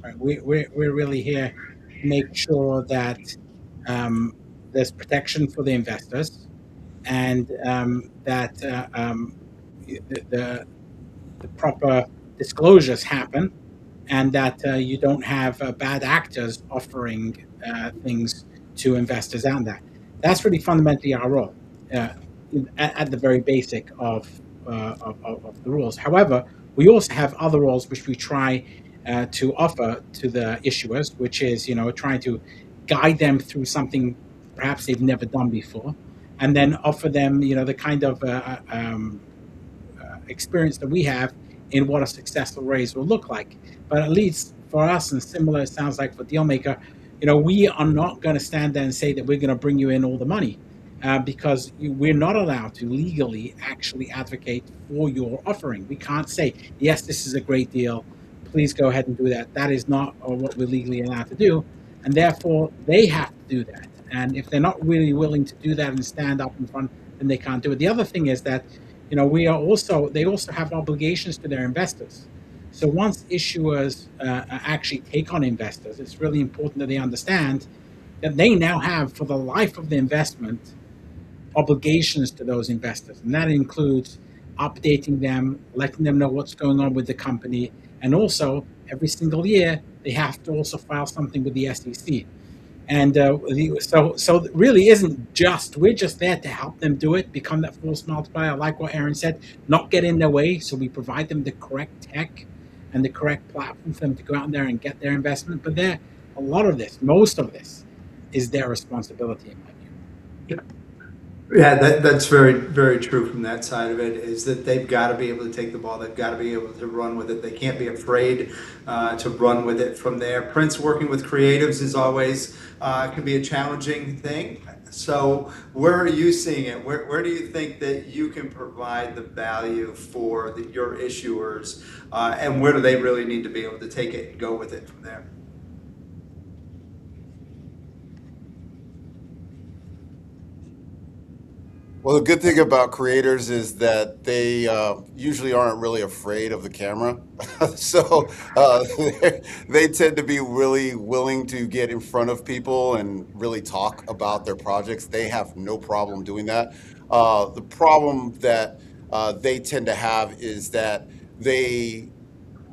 Right? We're really here to make sure that there's protection for the investors, and that the proper disclosures happen, and that you don't have bad actors offering things to investors and that. That's really fundamentally our role at the very basic of the rules. However, we also have other roles which we try to offer to the issuers, which is, trying to guide them through something perhaps they've never done before, and then offer them, the kind of experience that we have in what a successful raise will look like. But at least for us, and similar, it sounds like for Dealmaker, we are not going to stand there and say that we're going to bring you in all the money, because we're not allowed to legally actually advocate for your offering. We can't say, yes, this is a great deal, please go ahead and do that. That is not what we're legally allowed to do, and therefore they have to do that. And if they're not really willing to do that and stand up in front, then they can't do it. The other thing is that, they also have obligations to their investors. So once issuers actually take on investors, it's really important that they understand that they now have, for the life of the investment, obligations to those investors, and that includes updating them, letting them know what's going on with the company. And also, every single year, they have to also file something with the SEC. And so it really isn't just, we're just there to help them do it, become that force multiplier, like what Aaron said, not get in their way. So we provide them the correct tech and the correct platform for them to go out there and get their investment. But most of this is their responsibility, in my view. Yeah, that's very, very true from that side of it, is that they've got to be able to take the ball. They've got to be able to run with it. They can't be afraid to run with it from there. Prince, working with creatives is always can be a challenging thing. So where are you seeing it? Where do you think that you can provide the value for your issuers, and where do they really need to be able to take it and go with it from there? Well, the good thing about creators is that they usually aren't really afraid of the camera. So they tend to be really willing to get in front of people and really talk about their projects. They have no problem doing that. The problem that they tend to have is that they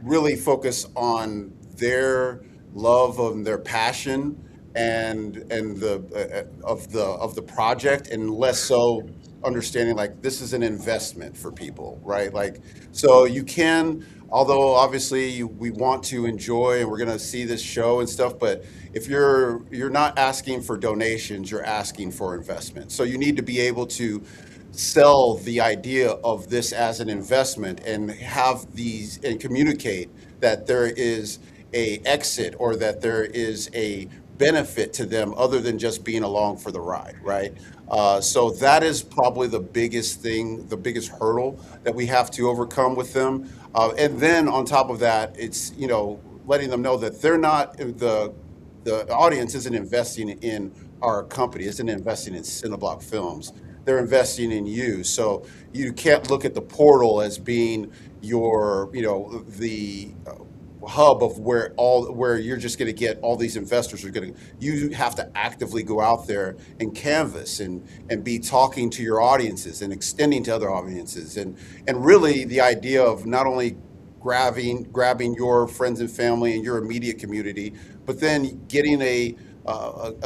really focus on their love and their passion and of the project, and less so understanding like this is an investment for people, right? Like, so you can, although obviously we want to enjoy and we're going to see this show and stuff, but if you're not asking for donations, you're asking for investment. So you need to be able to sell the idea of this as an investment and have these and communicate that there is a exit or that there is a benefit to them other than just being along for the ride, right? So that is probably the biggest thing, the biggest hurdle that we have to overcome with them. And then on top of that, it's, you know, letting them know that they're not, the audience isn't investing in our company, isn't investing in Cineblock Films. They're investing in you. So you can't look at the portal as being your, you know, the hub of where you're just going to get all these investors are going to. You have to actively go out there and canvas and be talking to your audiences and extending to other audiences and really the idea of not only grabbing your friends and family and your immediate community, but then getting a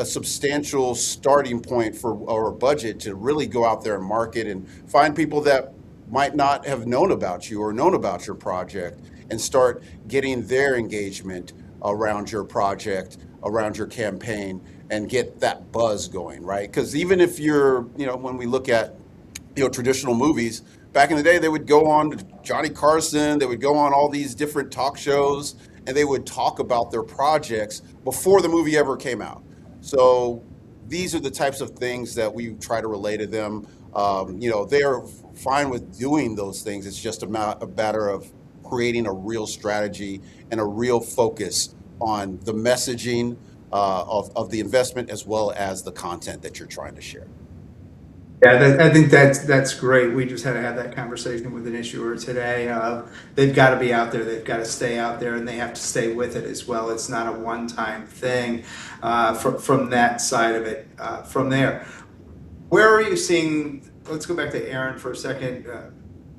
substantial starting point for or a budget to really go out there and market and find people that might not have known about you or known about your project and start getting their engagement around your project, around your campaign, and get that buzz going, right? Because even if you're, you know, when we look at, you know, traditional movies, back in the day, they would go on to Johnny Carson, they would go on all these different talk shows, and they would talk about their projects before the movie ever came out. So these are the types of things that we try to relay to them. You know, they are fine with doing those things. It's just a matter of creating a real strategy and a real focus on the messaging of the investment as well as the content that you're trying to share. Yeah, I think that's great. We just had to have that conversation with an issuer today. They've got to be out there. They've got to stay out there, and they have to stay with it as well. It's not a one-time thing from that side of it. From there, where are you seeing? Let's go back to Aaron for a second.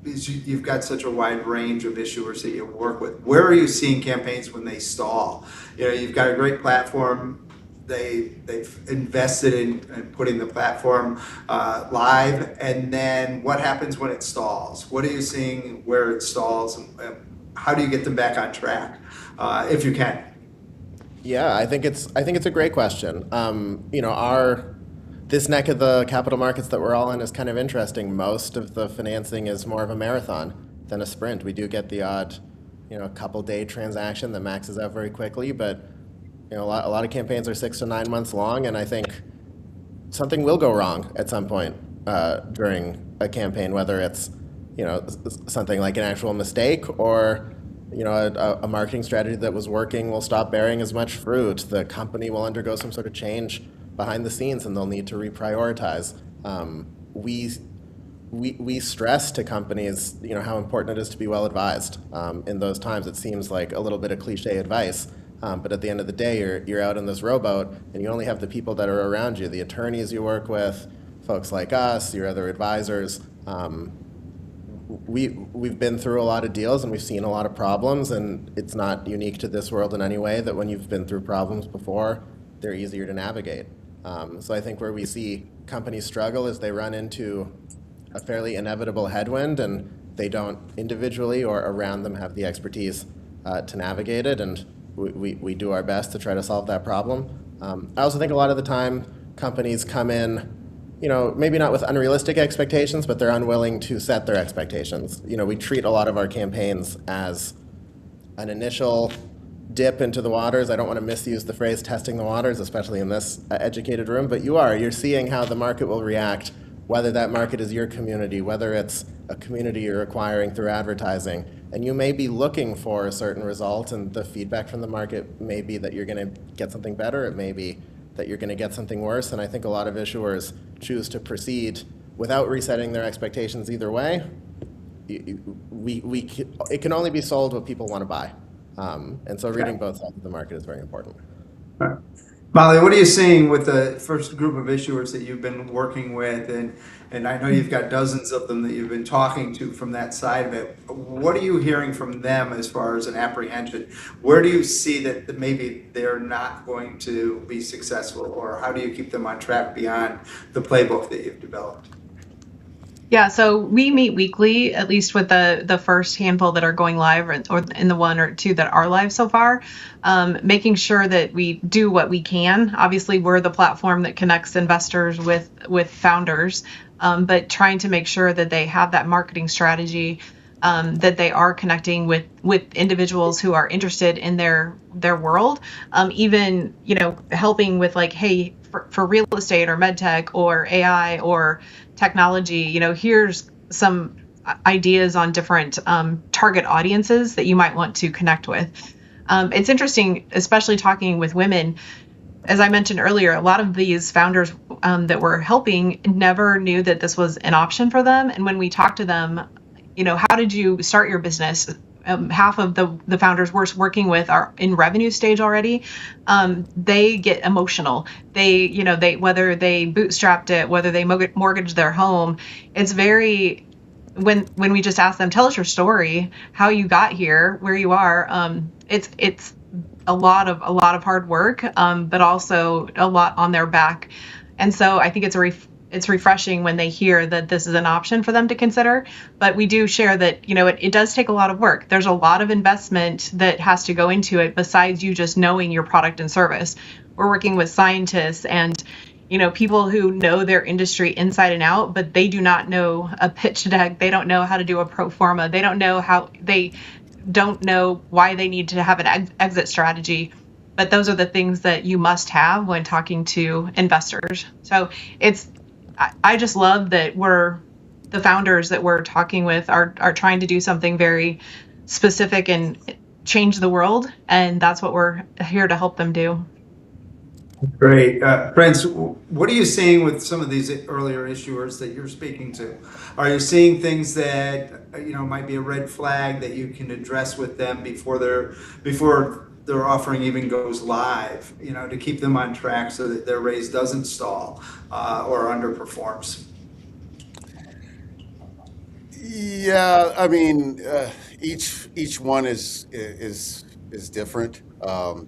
You've got such a wide range of issuers that you work with. Where are you seeing campaigns when they stall? You know, you've got a great platform. They've invested in putting the platform live, and then what happens when it stalls? What are you seeing where it stalls, and how do you get them back on track, if you can? Yeah, I think it's a great question. You know, this neck of the capital markets that we're all in is kind of interesting. Most of the financing is more of a marathon than a sprint. We do get the odd, you know, couple day transaction that maxes out very quickly, but you know, a lot of campaigns are 6 to 9 months long, and I think something will go wrong at some point during a campaign, whether it's, you know, something like an actual mistake or, you know, a marketing strategy that was working will stop bearing as much fruit. The company will undergo some sort of change behind the scenes, and they'll need to reprioritize. We stress to companies, you know, how important it is to be well advised. In those times, it seems like a little bit of cliche advice. But at the end of the day, you're out in this rowboat, and you only have the people that are around you, the attorneys you work with, folks like us, your other advisors. We've been through a lot of deals, and we've seen a lot of problems, and it's not unique to this world in any way that when you've been through problems before, they're easier to navigate. So I think where we see companies struggle is they run into a fairly inevitable headwind, and they don't individually or around them have the expertise to navigate it, and we do our best to try to solve that problem. I also think a lot of the time companies come in, you know, maybe not with unrealistic expectations, but they're unwilling to set their expectations. You know, we treat a lot of our campaigns as an initial dip into the waters. I don't want to misuse the phrase testing the waters, especially in this educated room, but you're seeing how the market will react, whether that market is your community, whether it's a community you're acquiring through advertising. And you may be looking for a certain result, and the feedback from the market may be that you're going to get something better. It may be that you're going to get something worse. And I think a lot of issuers choose to proceed without resetting their expectations either way. It can only be sold what people want to buy. And so reading both sides of the market is very important. Molly, what are you seeing with the first group of issuers that you've been working with? And I know you've got dozens of them that you've been talking to from that side of it. What are you hearing from them as far as an apprehension? Where do you see that maybe they're not going to be successful, or how do you keep them on track beyond the playbook that you've developed? Yeah, so we meet weekly, at least with the first handful that are going live, or in the one or two that are live so far, making sure that we do what we can. Obviously, we're the platform that connects investors with founders, but trying to make sure that they have that marketing strategy, that they are connecting with individuals who are interested in their world, even helping with like, hey, for real estate or medtech or AI or technology, here's some ideas on different target audiences that you might want to connect with. It's interesting, especially talking with women. As I mentioned earlier, a lot of these founders that we're helping never knew that this was an option for them. And when we talk to them, how did you start your business? Half of the founders we're working with are in revenue stage already. They get emotional. They whether they bootstrapped it, whether they mortgaged their home, it's very, when we just ask them, tell us your story, how you got here, where you are. It's a lot of hard work, but also a lot on their back. And so I think it's refreshing when they hear that this is an option for them to consider. But we do share that, it does take a lot of work. There's a lot of investment that has to go into it besides you just knowing your product and service. We're working with scientists and, people who know their industry inside and out, but they do not know a pitch deck. They don't know how to do a pro forma. They don't know why they need to have an exit strategy. But those are the things that you must have when talking to investors. So I just love that the founders that we're talking with are trying to do something very specific and change the world. And that's what we're here to help them do. Great. Prince, what are you seeing with some of these earlier issuers that you're speaking to? Are you seeing things that, might be a red flag that you can address with them before their offering even goes live, to keep them on track so that their raise doesn't stall or underperforms? Yeah, I mean, each one is different. So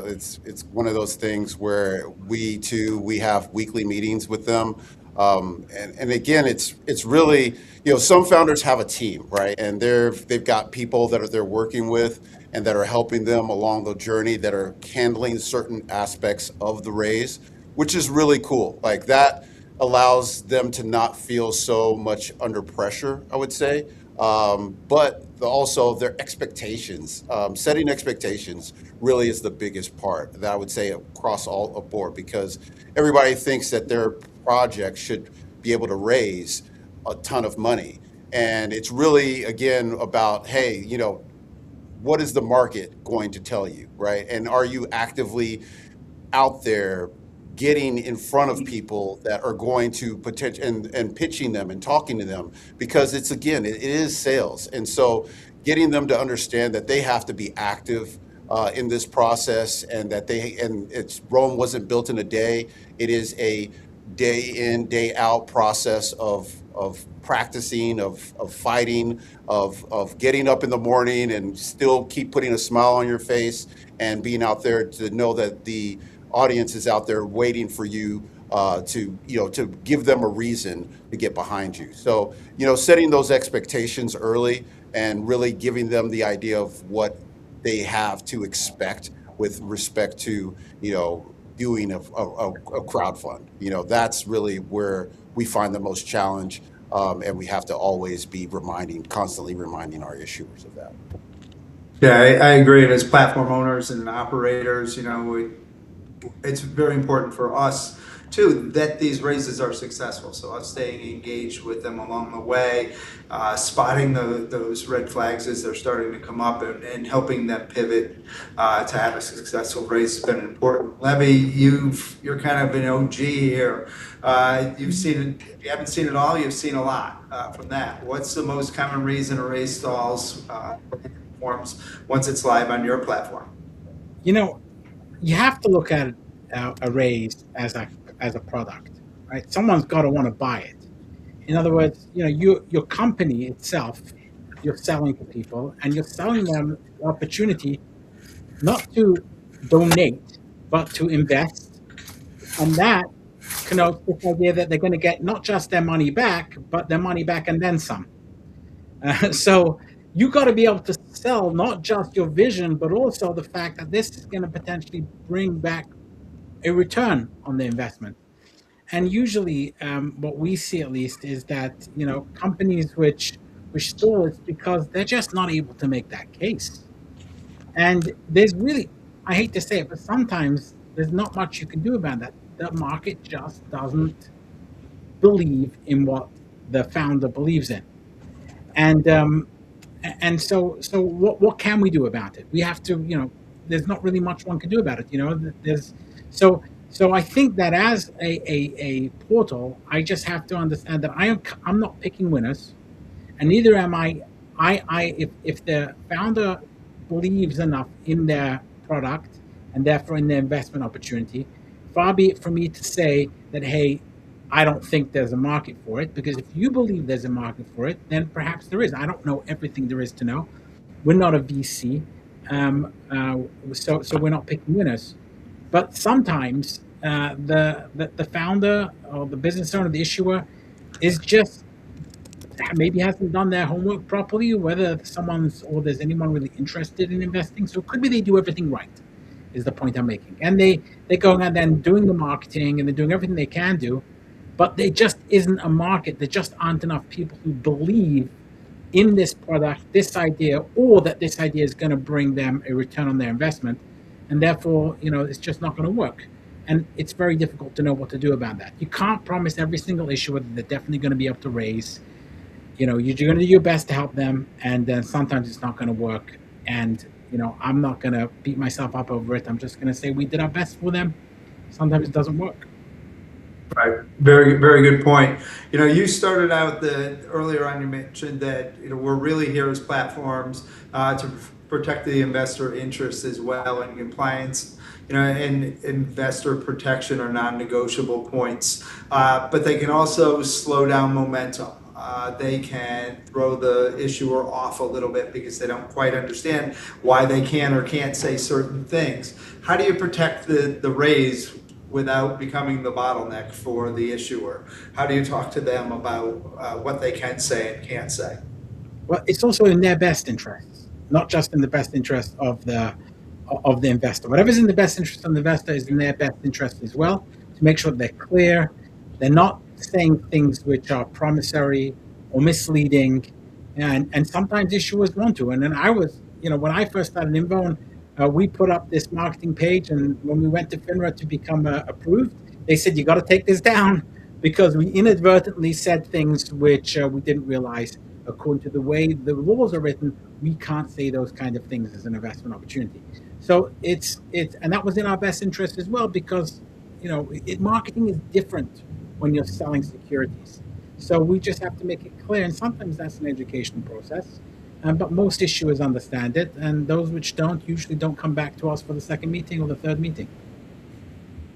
it's one of those things where we have weekly meetings with them. And again, it's really, some founders have a team, right? And they've got people that they're working with and that are helping them along the journey, that are handling certain aspects of the raise, which is really cool. Like that allows them to not feel so much under pressure, I would say. But also their expectations, setting expectations really is the biggest part that I would say across all aboard, because everybody thinks that their project should be able to raise a ton of money. And it's really, again, about, hey, what is the market going to tell you, right? And are you actively out there getting in front of people that are going to and pitching them and talking to them? Because it is sales. And so getting them to understand that they have to be active in this process, and that Rome wasn't built in a day. It is a day in, day out process of practicing, of fighting, of getting up in the morning and still keep putting a smile on your face and being out there to know that the audience is out there waiting for you to give them a reason to get behind you. So, setting those expectations early and really giving them the idea of what they have to expect with respect to, doing a crowdfund. That's really where we find the most challenge. And we have to always be constantly reminding our issuers of that. Yeah, I agree. And as platform owners and operators, it's very important for us too that these raises are successful. So us staying engaged with them along the way, spotting those red flags as they're starting to come up, and helping them pivot to have a successful raise has been important. Levi, you're kind of an OG here. You've seen it. If you haven't seen it all, you've seen a lot from that. What's the most common reason a raise stalls forms once it's live on your platform? You have to look at a raise as a product, right? Someone's got to want to buy it. In other words, your company itself, you're selling to people, and you're selling them the opportunity not to donate, but to invest. And that connotes this idea that they're going to get not just their money back, but their money back and then some. So you got to be able to sell not just your vision, but also the fact that this is going to potentially bring back a return on the investment. and usually what we see at least is that companies which stall, it's because they're just not able to make that case. And there's really, I hate to say it, but sometimes there's not much you can do about that. The market just doesn't believe in what the founder believes in. And so what can we do about it? We have to, there's not really much one can do about it. There's so I think that as a portal, I just have to understand that I'm not picking winners, and neither am I. If the founder believes enough in their product and therefore in their investment opportunity, far be it from me to say that, hey, I don't think there's a market for it, because if you believe there's a market for it, then perhaps there is. I don't know everything there is to know. We're not a VC, so we're not picking winners. But sometimes the founder or the business owner, the issuer, is just maybe hasn't done their homework properly, whether there's anyone really interested in investing. So it could be they do everything right, is the point I'm making. And they're going out there and doing the marketing and they're doing everything they can do, but there just isn't a market. There just aren't enough people who believe in this product, this idea, or that this idea is going to bring them a return on their investment. And therefore, it's just not going to work. And it's very difficult to know what to do about that. You can't promise every single issuer that they're definitely going to be able to raise. You're going to do your best to help them, and then sometimes it's not going to work. And I'm not going to beat myself up over it. I'm just going to say we did our best for them. Sometimes it doesn't work. Right. Very, very good point. You started out earlier on, you mentioned that, we're really here as platforms to protect the investor interests as well, and compliance, and investor protection are non-negotiable points. But they can also slow down momentum. They can throw the issuer off a little bit because they don't quite understand why they can or can't say certain things. How do you protect the raise without becoming the bottleneck for the issuer? How do you talk to them about what they can say and can't say? Well, it's also in their best interests, not just in the best interest of the investor. Whatever's in the best interest of the investor is in their best interest as well, to make sure they're clear. They're not saying things which are promissory or misleading, and sometimes issuers want to. And then I was, when I first started Invown, we put up this marketing page, and when we went to FINRA to become approved, they said, you got to take this down, because we inadvertently said things which we didn't realize. According to the way the rules are written, we can't say those kind of things as an investment opportunity. So it's and that was in our best interest as well, because marketing is different when you're selling securities. So we just have to make it clear, and sometimes that's an educational process. But most issuers understand it, and those which don't usually don't come back to us for the second meeting or the third meeting.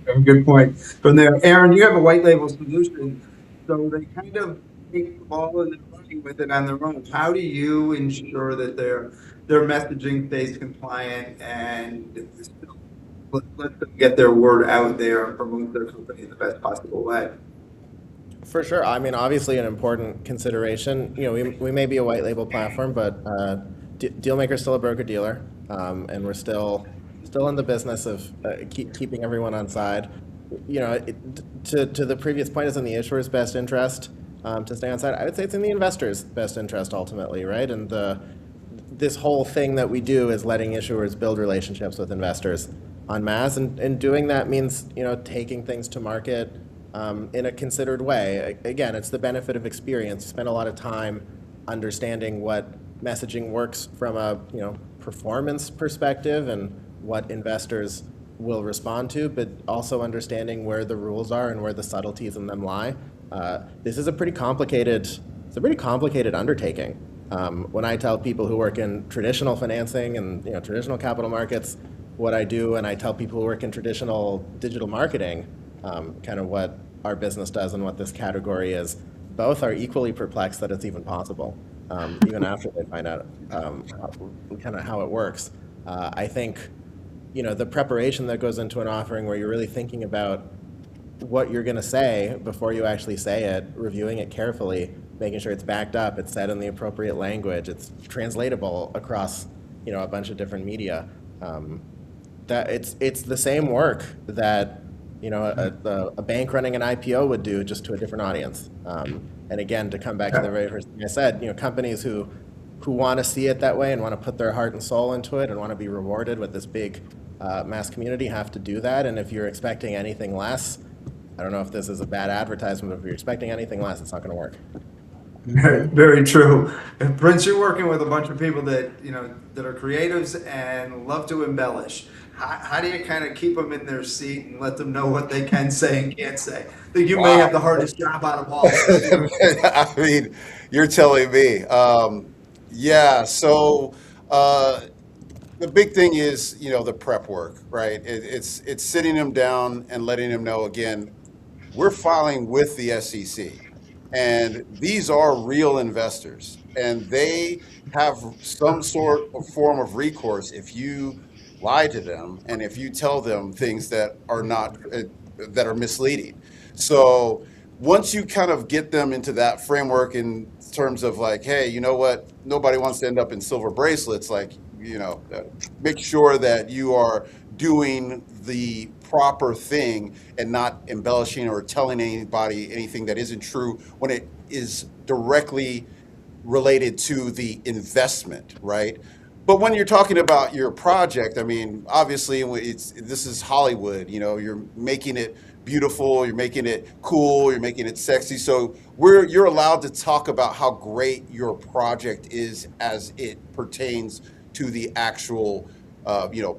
Very good point. From there, Aaron, you have a white label solution, so they kind of take the ball and they're running with it on their own. How do you ensure that their messaging stays compliant and let them get their word out there and promote their company in the best possible way? For sure. I mean, obviously an important consideration. We may be a white label platform, but Dealmaker's still a broker-dealer, and we're still in the business of keeping everyone on side. To the previous point, it's in the issuer's best interest to stay on side. I would say it's in the investor's best interest ultimately, right? And this whole thing that we do is letting issuers build relationships with investors en masse, and doing that means taking things to market in a considered way. Again, it's the benefit of experience. Spend a lot of time understanding what messaging works from a performance perspective and what investors will respond to, but also understanding where the rules are and where the subtleties in them lie. This is a pretty complicated undertaking. When I tell people who work in traditional financing and traditional capital markets what I do, and I tell people who work in traditional digital marketing kind of what our business does and what this category is, both are equally perplexed that it's even possible, even after they find out kind of how it works. I think the preparation that goes into an offering, where you're really thinking about what you're going to say before you actually say it, reviewing it carefully, making sure it's backed up, it's said in the appropriate language, it's translatable across a bunch of different media. That it's the same work that a bank running an IPO would do, just to a different audience. And again, to come back to the very first thing I said, companies who want to see it that way and want to put their heart and soul into it and want to be rewarded with this big mass community have to do that. And if you're expecting anything less, I don't know if this is a bad advertisement, but if you're expecting anything less, it's not going to work. Very, very true. And Prince, you're working with a bunch of people that that are creatives and love to embellish. How do you kind of keep them in their seat and let them know what they can say and can't say? I think you may have the hardest job out of all. I mean, you're telling me. Yeah. So the big thing is, the prep work, right? It's sitting them down and letting them know, again, we're filing with the SEC. And these are real investors, and they have some sort of form of recourse if you lie to them and if you tell them things that are not that are misleading. So once you kind of get them into that framework in terms of like, hey, you know what, nobody wants to end up in silver bracelets, like, make sure that you are doing the proper thing and not embellishing or telling anybody anything that isn't true when it is directly related to the investment, right? But when you're talking about your project, I mean, obviously this is Hollywood, you're making it beautiful, you're making it cool, you're making it sexy. So you're allowed to talk about how great your project is as it pertains to the actual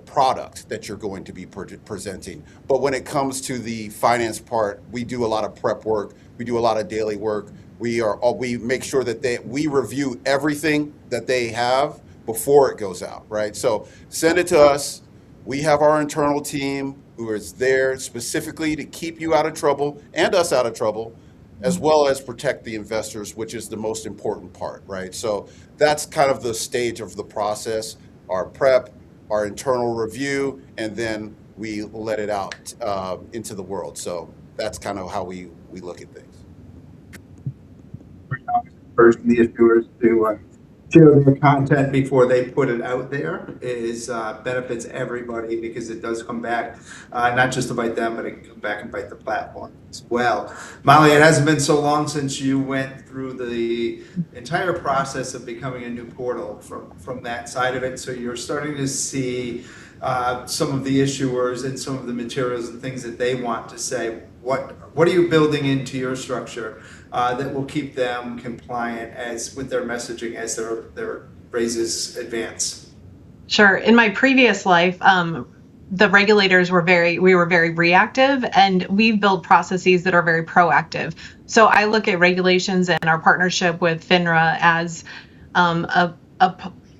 product that you're going to be presenting. But when it comes to the finance part, we do a lot of prep work. We do a lot of daily work. We make sure that we review everything that they have before it goes out, right? So send it to us. We have our internal team who is there specifically to keep you out of trouble and us out of trouble, as well as protect the investors, which is the most important part, right? So that's kind of the stage of the process, our prep, our internal review, and then we let it out into the world. So that's kind of how we look at things. First, the issuers to share their content before they put it out there is benefits everybody, because it does come back, not just to bite them, but it can come back and bite the platform as well. Molly, it hasn't been so long since you went through the entire process of becoming a new portal from that side of it. So you're starting to see some of the issuers and some of the materials and things that they want to say. What are you building into your structure that will keep them compliant with their messaging as their raises advance? Sure. In my previous life, the regulators were very reactive, and we've built processes that are very proactive. So I look at regulations and our partnership with FINRA as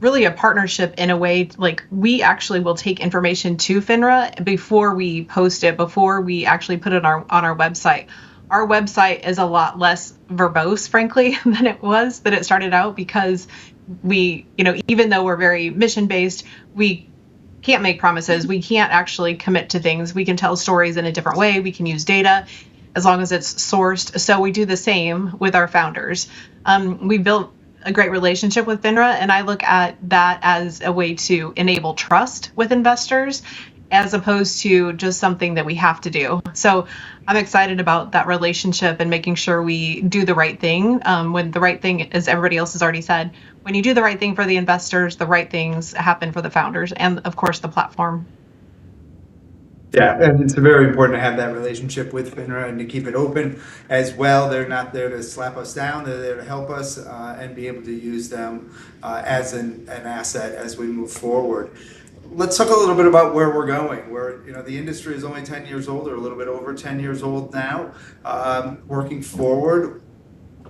really a partnership in a way. Like, we actually will take information to FINRA before we post it, before we actually put it on our website. Our website is a lot less verbose, frankly, than it started out, because we, even though we're very mission-based, we can't make promises. We can't actually commit to things. We can tell stories in a different way. We can use data as long as it's sourced. So we do the same with our founders. We built a great relationship with FINRA, and I look at that as a way to enable trust with investors, as opposed to just something that we have to do. So I'm excited about that relationship and making sure we do the right thing. When the right thing, as everybody else has already said, when you do the right thing for the investors, the right things happen for the founders and, of course, the platform. Yeah, and it's very important to have that relationship with FINRA and to keep it open as well. They're not there to slap us down. They're there to help us and be able to use them as an asset as we move forward. Let's talk a little bit about where we're going. The industry is only 10 years old, or a little bit over 10 years old now. Working forward,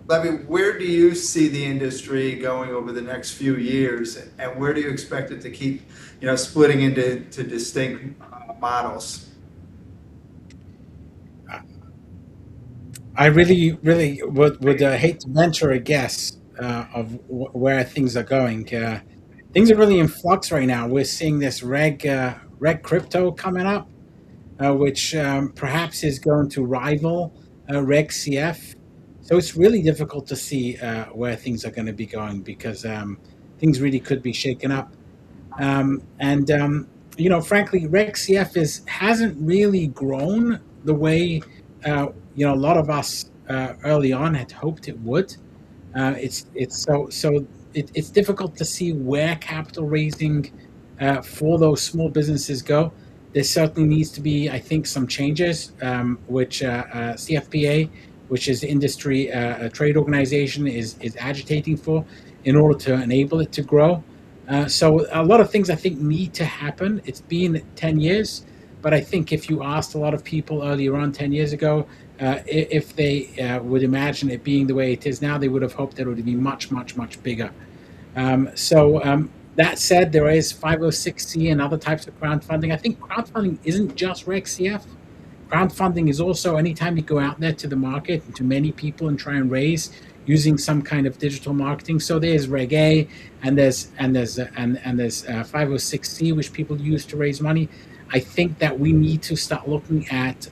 where do you see the industry going over the next few years, and where do you expect it to keep, splitting into distinct models? I really would hate to venture a guess of where things are going. Things are really in flux right now. We're seeing this reg crypto coming up, which perhaps is going to rival Reg CF. So it's really difficult to see where things are going to be going, because things really could be shaken up. Frankly, Reg CF hasn't really grown the way a lot of us early on had hoped it would. It's difficult to see where capital raising for those small businesses go. There certainly needs to be, I think, some changes, which CFPA, which is the industry trade organization, is agitating for in order to enable it to grow. So a lot of things I think need to happen. It's been 10 years, but I think if you asked a lot of people earlier on 10 years ago, if they would imagine it being the way it is now, they would have hoped that it would be much, much, much bigger. That said, there is 506c and other types of crowdfunding. I think crowdfunding isn't just RegCF. Crowdfunding is also anytime you go out there to the market and to many people and try and raise using some kind of digital marketing. So there's Reg A and there's 506c, which people use to raise money. I think that we need to start looking at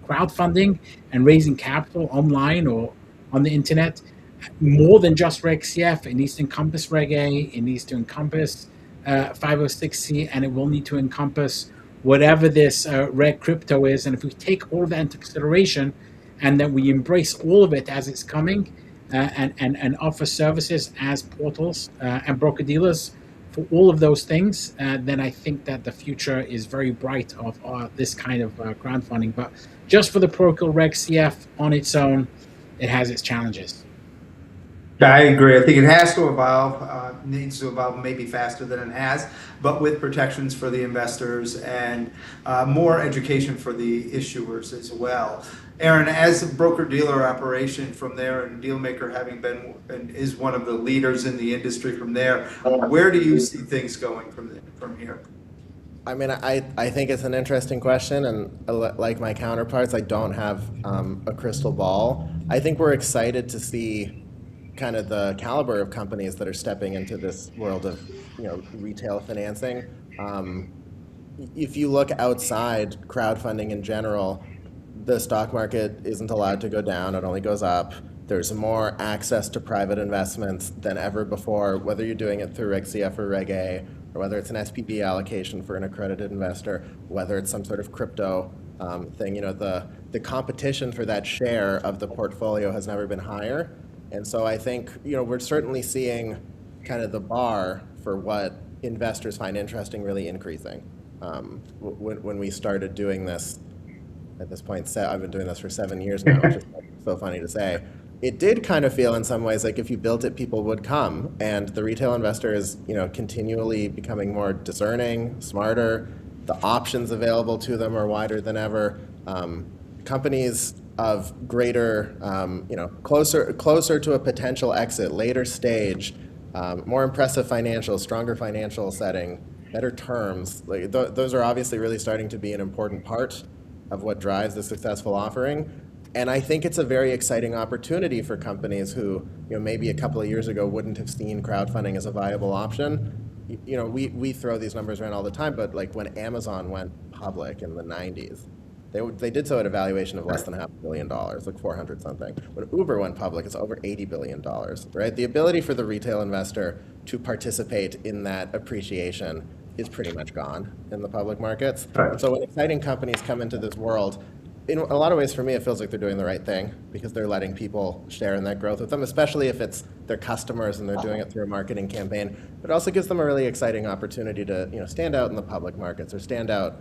crowdfunding and raising capital online or on the internet more than just RegCF. It needs to encompass Reg A, it needs to encompass 506c, and it will need to encompass whatever this Reg Crypto is. And if we take all of that into consideration and that we embrace all of it as it's coming and offer services as portals and broker-dealers for all of those things, then I think that the future is very bright of this kind of crowdfunding. But just for the parochial RegCF on its own, it has its challenges. I agree. I think it has to evolve, needs to evolve maybe faster than it has, but with protections for the investors and more education for the issuers as well. Aaron, as a broker-dealer operation from there and Dealmaker having been and is one of the leaders in the industry from there, where do you see things going from here? I mean, I think it's an interesting question, and like my counterparts, I don't have a crystal ball. I think we're excited to see kind of the caliber of companies that are stepping into this world of retail financing. If you look outside crowdfunding in general, the stock market isn't allowed to go down, it only goes up. There's more access to private investments than ever before, whether you're doing it through RegCF or Reg A, or whether it's an SPV allocation for an accredited investor, whether it's some sort of crypto thing. The competition for that share of the portfolio has never been higher. And so I think we're certainly seeing kind of the bar for what investors find interesting really increasing. When we started doing this, at this point, I've been doing this for 7 years now, which is so funny to say. It did kind of feel in some ways like if you built it, people would come. And the retail investor is continually becoming more discerning, smarter. The options available to them are wider than ever. Companies of greater, closer to a potential exit, later stage, more impressive financials, stronger financial setting, better terms. Those are obviously really starting to be an important part of what drives a successful offering. And I think it's a very exciting opportunity for companies who, maybe a couple of years ago wouldn't have seen crowdfunding as a viable option. We throw these numbers around all the time, but like when Amazon went public in the 90s, they did so at a valuation of less than $500 million, like 400 something. When Uber went public, it's over $80 billion, right? The ability for the retail investor to participate in that appreciation is pretty much gone in the public markets. Right. So when exciting companies come into this world, in a lot of ways for me, it feels like they're doing the right thing because they're letting people share in that growth with them, especially if it's their customers and they're doing it through a marketing campaign. But it also gives them a really exciting opportunity to stand out in the public markets or stand out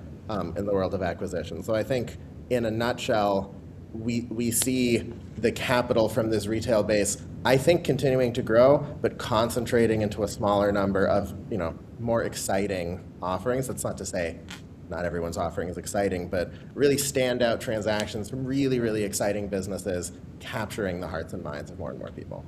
in the world of acquisition. So I think in a nutshell, we see the capital from this retail base, I think continuing to grow, but concentrating into a smaller number of more exciting offerings. That's not to say not everyone's offering is exciting, but really standout transactions from really, really exciting businesses capturing the hearts and minds of more and more people.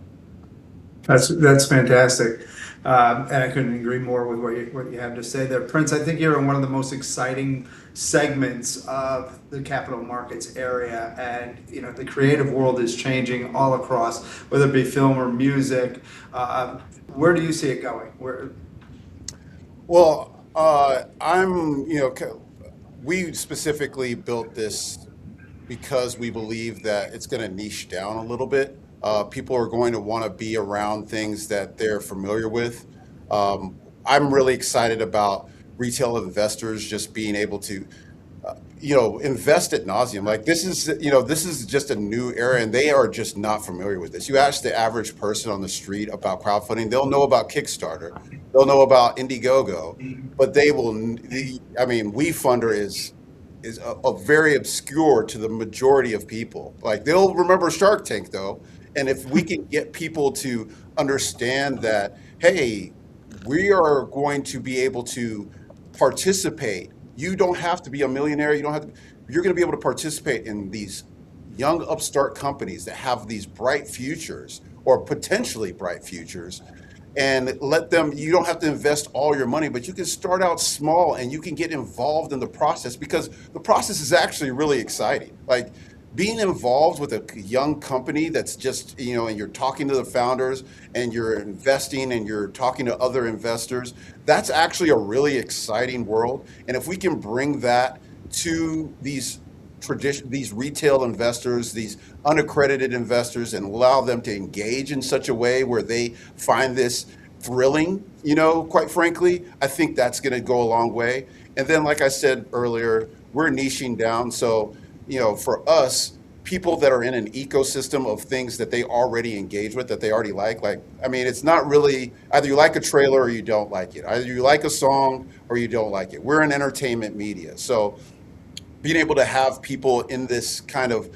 That's fantastic, and I couldn't agree more with what you have to say there, Prince. I think you're in one of the most exciting segments of the capital markets area, and the creative world is changing all across, whether it be film or music. Where do you see it going? Well, we specifically built this because we believe that it's going to niche down a little bit. People are going to want to be around things that they're familiar with. I'm really excited about retail investors just being able to invest ad nauseum. Like this is just a new era, and they are just not familiar with this. You ask the average person on the street about crowdfunding, they'll know about Kickstarter, they'll know about Indiegogo, but WeFunder is a very obscure to the majority of people. Like they'll remember Shark Tank though, and if we can get people to understand that, hey, we are going to be able to participate. You don't have to be a millionaire. You're going to be able to participate in these young upstart companies that have these bright futures or potentially bright futures, and let them, you don't have to invest all your money, but you can start out small and you can get involved in the process, because the process is actually really exciting. Like being involved with a young company that's just, and you're talking to the founders and you're investing and you're talking to other investors, that's actually a really exciting world. And if we can bring that to these retail investors, these unaccredited investors, and allow them to engage in such a way where they find this thrilling, quite frankly, I think that's going to go a long way. And then, like I said earlier, we're niching down. So, for us, people that are in an ecosystem of things that they already engage with, that they already like, it's not really, either you like a trailer or you don't like it. Either you like a song or you don't like it. We're in entertainment media. So being able to have people in this kind of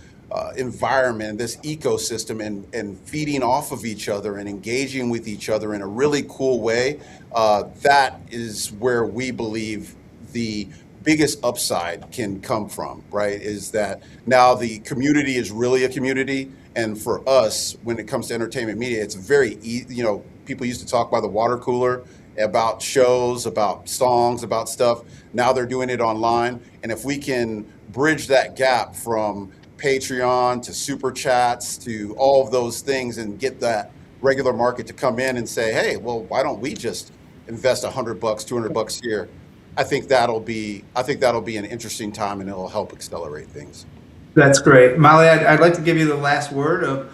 environment, this ecosystem, and feeding off of each other and engaging with each other in a really cool way, that is where we believe the biggest upside can come from, right? Is that now the community is really a community. And for us, when it comes to entertainment media, it's very easy. People used to talk by the water cooler about shows, about songs, about stuff. Now they're doing it online. And if we can bridge that gap from Patreon to super chats to all of those things and get that regular market to come in and say, hey, well, why don't we just invest $100, $200 here? I think that'll be an interesting time, and it'll help accelerate things. That's great. Molly, I'd like to give you the last word of,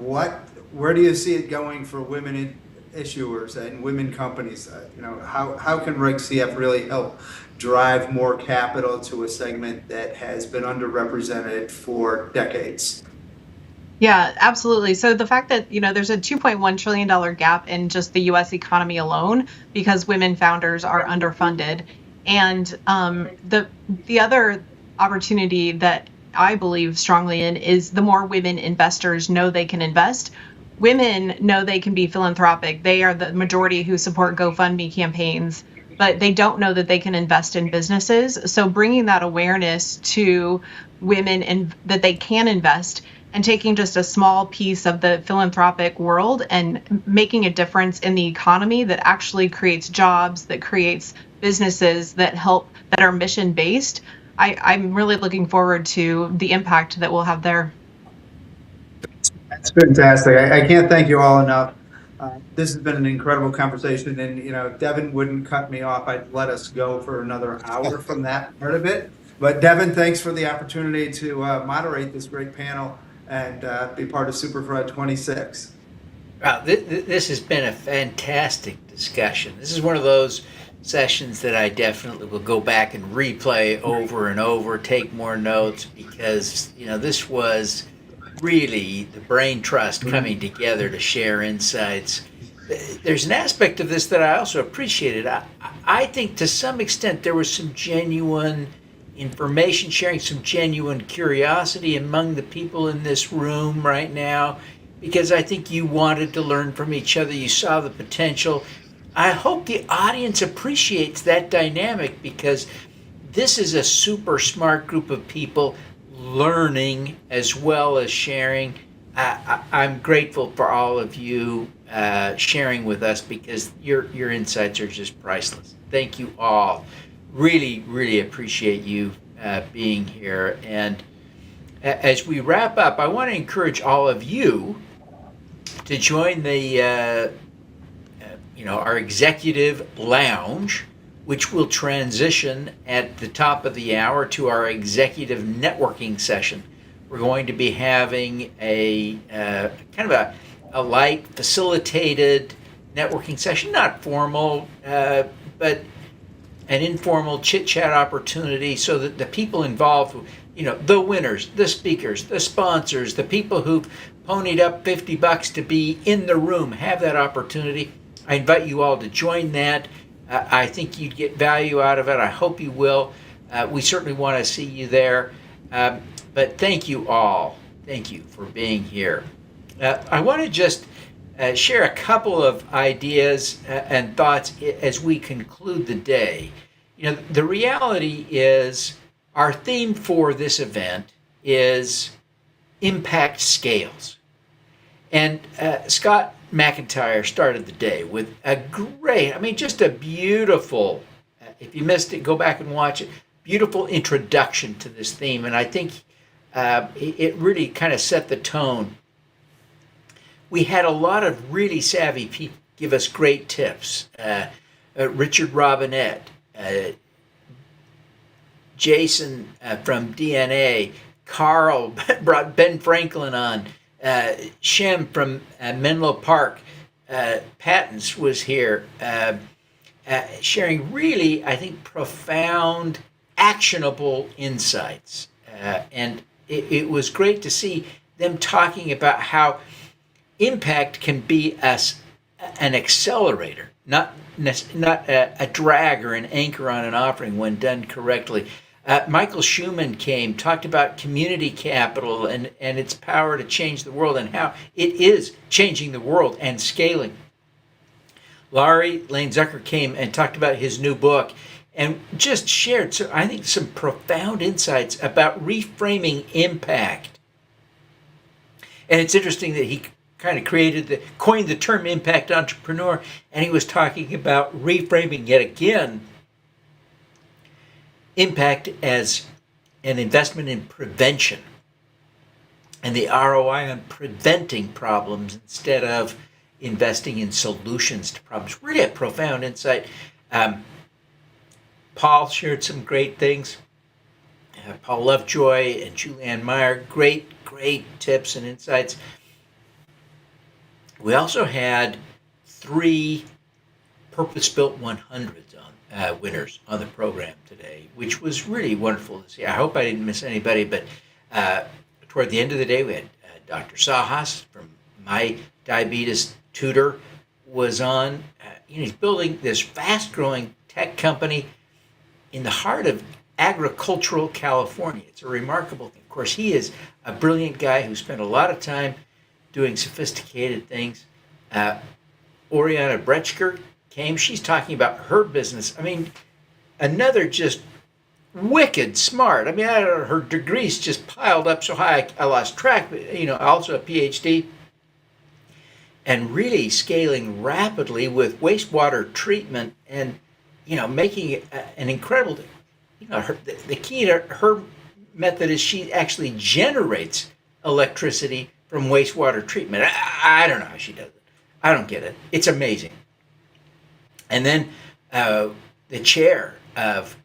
where do you see it going for women issuers and women companies? How can Reg CF really help drive more capital to a segment that has been underrepresented for decades? Yeah, absolutely. So the fact that, there's a $2.1 trillion gap in just the US economy alone because women founders are underfunded. And the other opportunity that I believe strongly in is the more women investors know they can invest. Women know they can be philanthropic. They are the majority who support GoFundMe campaigns, but they don't know that they can invest in businesses. So bringing that awareness to women and that they can invest, and taking just a small piece of the philanthropic world and making a difference in the economy that actually creates jobs, that creates businesses that are mission based. I'm really looking forward to the impact that we'll have there. That's fantastic. I can't thank you all enough. This has been an incredible conversation, and Devin wouldn't cut me off. I'd let us go for another hour from that part of it. But Devin, thanks for the opportunity to moderate this great panel and be part of SuperCrowd26. Wow, this has been a fantastic discussion. This is one of those sessions that I definitely will go back and replay over and over, take more notes, because this was really the brain trust coming together to share insights. There's an aspect of this that I also appreciated. I think to some extent there was some genuine information sharing, some genuine curiosity among the people in this room right now, because I think you wanted to learn from each other. You saw the potential. I hope the audience appreciates that dynamic, because this is a super smart group of people learning as well as sharing. I'm grateful for all of you sharing with us, because your insights are just priceless. Thank you all. Really, really appreciate you being here. And as we wrap up, I want to encourage all of you to join the our executive lounge, which will transition at the top of the hour to our executive networking session. We're going to be having a kind of a light facilitated networking session, not formal, but an informal chit-chat opportunity so that the people involved, the winners, the speakers, the sponsors, the people who've ponied up $50 to be in the room have that opportunity. I invite you all to join that. I think you'd get value out of it. I hope you will. We certainly want to see you there. But thank you all. Thank you for being here. I want to just share a couple of ideas and thoughts as we conclude the day. The reality is our theme for this event is impact scales. And Scott McIntyre started the day with just a beautiful, if you missed it, go back and watch it, beautiful introduction to this theme. And I think it really kind of set the tone. We had a lot of really savvy people give us great tips. Richard Robinette, Jason from DNA, Carl brought Ben Franklin on, Shem from Menlo Park, Patents was here, sharing really, I think, profound, actionable insights. And it was great to see them talking about how impact can be an accelerator, not a drag or an anchor on an offering when done correctly. Michael Shuman talked about community capital and its power to change the world and how it is changing the world and scaling. Laurie, Lane-Zucker came and talked about his new book and just shared, I think, some profound insights about reframing impact. And it's interesting that he kind of coined the term impact entrepreneur, and he was talking about reframing yet again impact as an investment in prevention and the ROI on preventing problems instead of investing in solutions to problems. Really a profound insight. Paul shared some great things. Paul Lovejoy and Julie Ann Meyer, great tips and insights. We also had 3 purpose-built 100s winners on the program today, which was really wonderful to see. I hope I didn't miss anybody, but toward the end of the day, we had Dr. Sahas from My Diabetes Tutor was on. He's building this fast-growing tech company in the heart of agricultural California. It's a remarkable thing. Of course, he is a brilliant guy who spent a lot of time doing sophisticated things. Oriana Bretschker came. She's talking about her business. I mean, another just wicked smart. I mean, her degrees just piled up so high I lost track. But, also a PhD. And really scaling rapidly with wastewater treatment and, making it an incredible, the key to her method is she actually generates electricity from wastewater treatment. I don't know how she does it. I don't get it. It's amazing. And then the chair of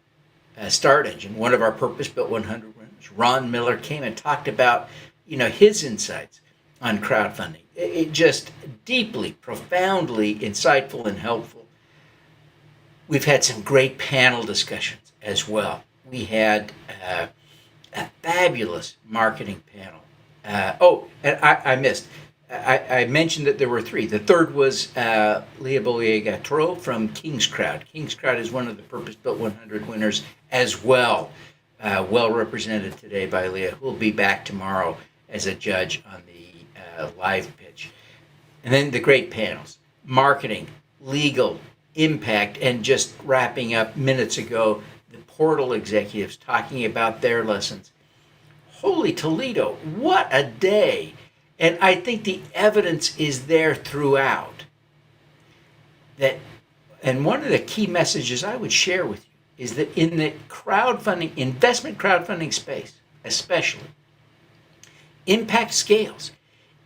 Start Engine, one of our purpose-built 100 winners, Ron Miller, came and talked about, his insights on crowdfunding. It just deeply, profoundly insightful and helpful. We've had some great panel discussions as well. We had a fabulous marketing panel. And I missed. I mentioned that there were 3. The third was Bouhelier-Gautreau from Kingscrowd. Kingscrowd is one of the purpose-built 100 winners as well. Well represented today by Leah, who will be back tomorrow as a judge on the live pitch. And then the great panels, marketing, legal, impact, and just wrapping up minutes ago, the portal executives talking about their lessons. Holy Toledo, what a day. And I think the evidence is there throughout. And one of the key messages I would share with you is that in the crowdfunding, investment crowdfunding space, especially, impact scales.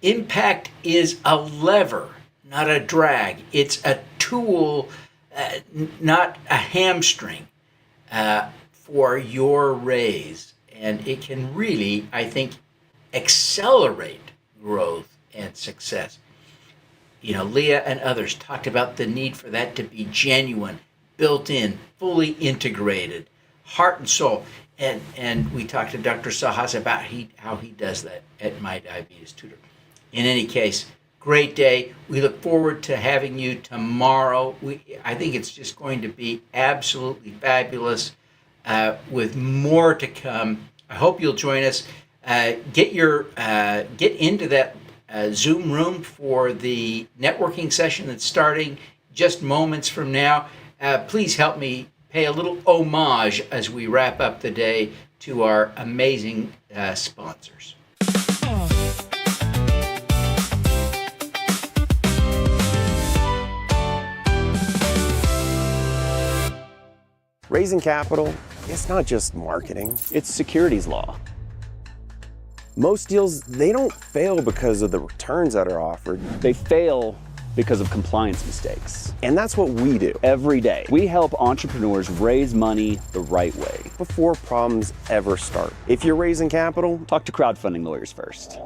Impact is a lever, not a drag. It's a tool, not a hamstring for your raise. And it can really, I think, accelerate growth and success. Leah and others talked about the need for that to be genuine, built in, fully integrated, heart and soul. And we talked to Dr. Sahas about how he does that at My Diabetes Tutor. In any case, great day. We look forward to having you tomorrow. I think it's just going to be absolutely fabulous with more to come. I hope you'll join us. Get into that Zoom room for the networking session that's starting just moments from now. Please help me pay a little homage as we wrap up the day to our amazing sponsors. Raising capital, it's not just marketing. It's securities law. Most deals, they don't fail because of the returns that are offered. They fail because of compliance mistakes. And that's what we do every day. We help entrepreneurs raise money the right way before problems ever start. If you're raising capital, talk to crowdfunding lawyers first.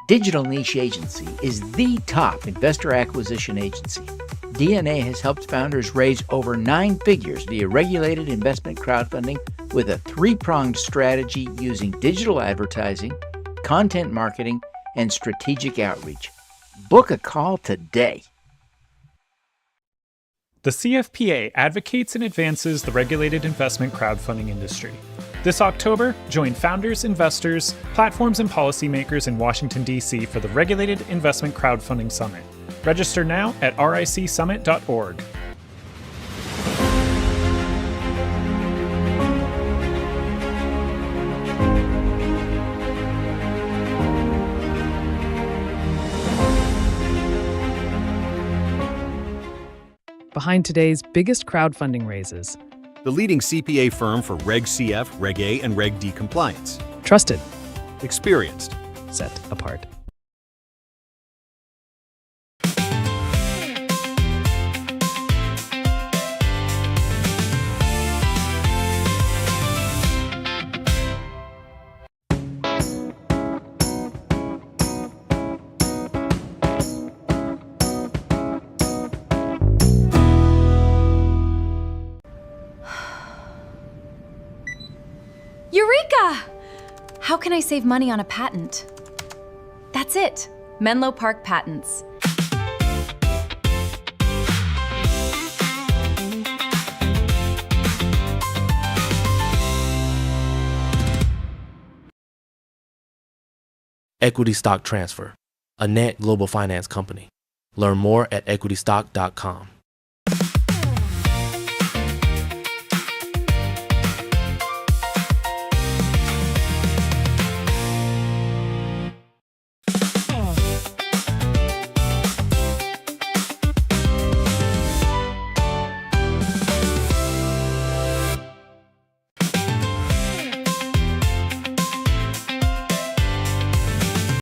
Digital Niche Agency is the top investor acquisition agency. DNA has helped founders raise over 9 figures via regulated investment crowdfunding with a 3-pronged strategy using digital advertising, content marketing, and strategic outreach. Book a call today. The CFPA advocates and advances the regulated investment crowdfunding industry. This October, join founders, investors, platforms, and policymakers in Washington, D.C. for the Regulated Investment Crowdfunding Summit. Register now at ricsummit.org. Behind today's biggest crowdfunding raises. The leading CPA firm for Reg CF, Reg A, and Reg D compliance. Trusted. Experienced. Set apart. Eureka! How can I save money on a patent? That's it. Menlo Park Patents. Equity Stock Transfer, a net global finance company. Learn more at equitystock.com.